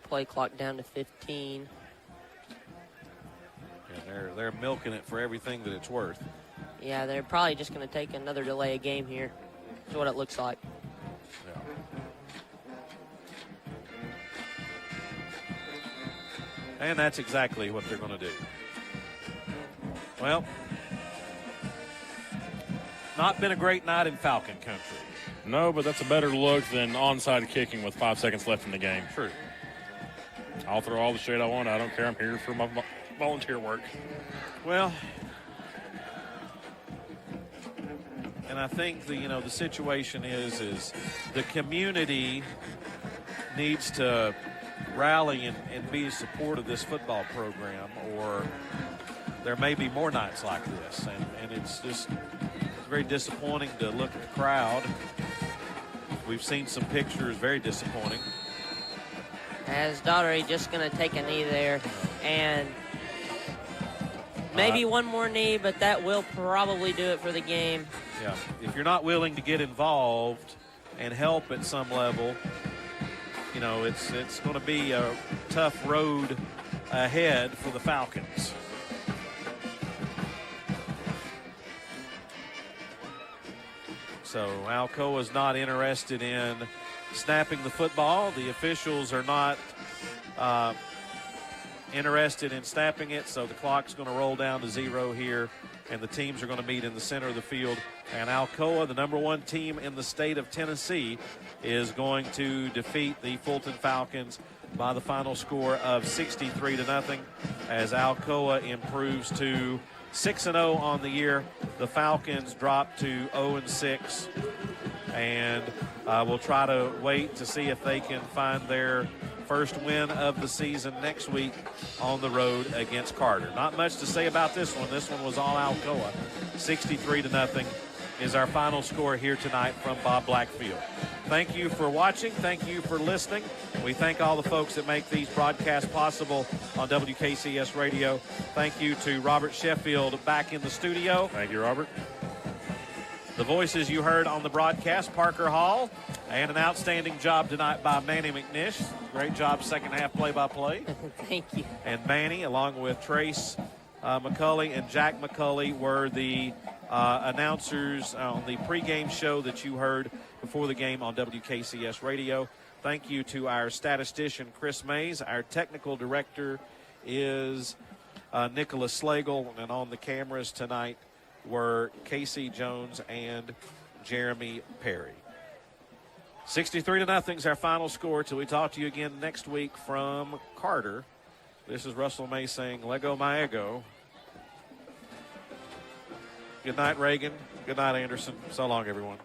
[SPEAKER 3] Play clock down to 15.
[SPEAKER 1] And they're milking it for everything that it's worth.
[SPEAKER 3] Yeah, they're probably just going to take another delay of game here. That's what it looks like.
[SPEAKER 1] Yeah. And that's exactly what they're going to do. Well, not been a great night in Falcon country.
[SPEAKER 2] No, but that's a better look than onside kicking with 5 seconds left in the game.
[SPEAKER 1] True.
[SPEAKER 2] I'll throw all the shade I want. I don't care. I'm here for my volunteer work.
[SPEAKER 1] Well, and I think the situation is the community needs to rally and be in support of this football program, or there may be more nights like this. And it's very disappointing to look at the crowd. We've seen some pictures, very disappointing.
[SPEAKER 3] As Daugherty just going to take a knee there, and maybe one more knee, but that will probably do it for the game.
[SPEAKER 1] Yeah, if you're not willing to get involved and help at some level, it's going to be a tough road ahead for the Falcons. So Alcoa is not interested in snapping the football. The officials are not interested in snapping it, so the clock's going to roll down to 0 here, and the teams are going to meet in the center of the field. And Alcoa, the number 1 team in the state of Tennessee, is going to defeat the Fulton Falcons by the final score of 63-0 as Alcoa improves to 6-0 on the year. The Falcons drop to 0-6, and we'll try to wait to see if they can find their first win of the season next week on the road against Carter. Not much to say about this one. This one was all Alcoa. 63-0 is our final score here tonight from Bob Blackfield. Thank you for watching. Thank you for listening. We thank all the folks that make these broadcasts possible on WKCS Radio. Thank you to Robert Sheffield back in the studio.
[SPEAKER 2] Thank you, Robert.
[SPEAKER 1] The voices you heard on the broadcast, Parker Hall, and an outstanding job tonight by Manny McNish. Great job, second half play-by-play.
[SPEAKER 3] Thank you.
[SPEAKER 1] And Manny, along with Trace McCulley and Jack McCulley, were the announcers on the pregame show that you heard before the game on WKCS Radio. Thank you to our statistician, Chris Mays. Our technical director is Nicholas Slagle, and on the cameras tonight were Casey Jones and Jeremy Perry. 63-0 is our final score till we talk to you again next week from Carter. This is Russell May saying, Lego my ego. Good night, Reagan. Good night, Anderson. So long, everyone.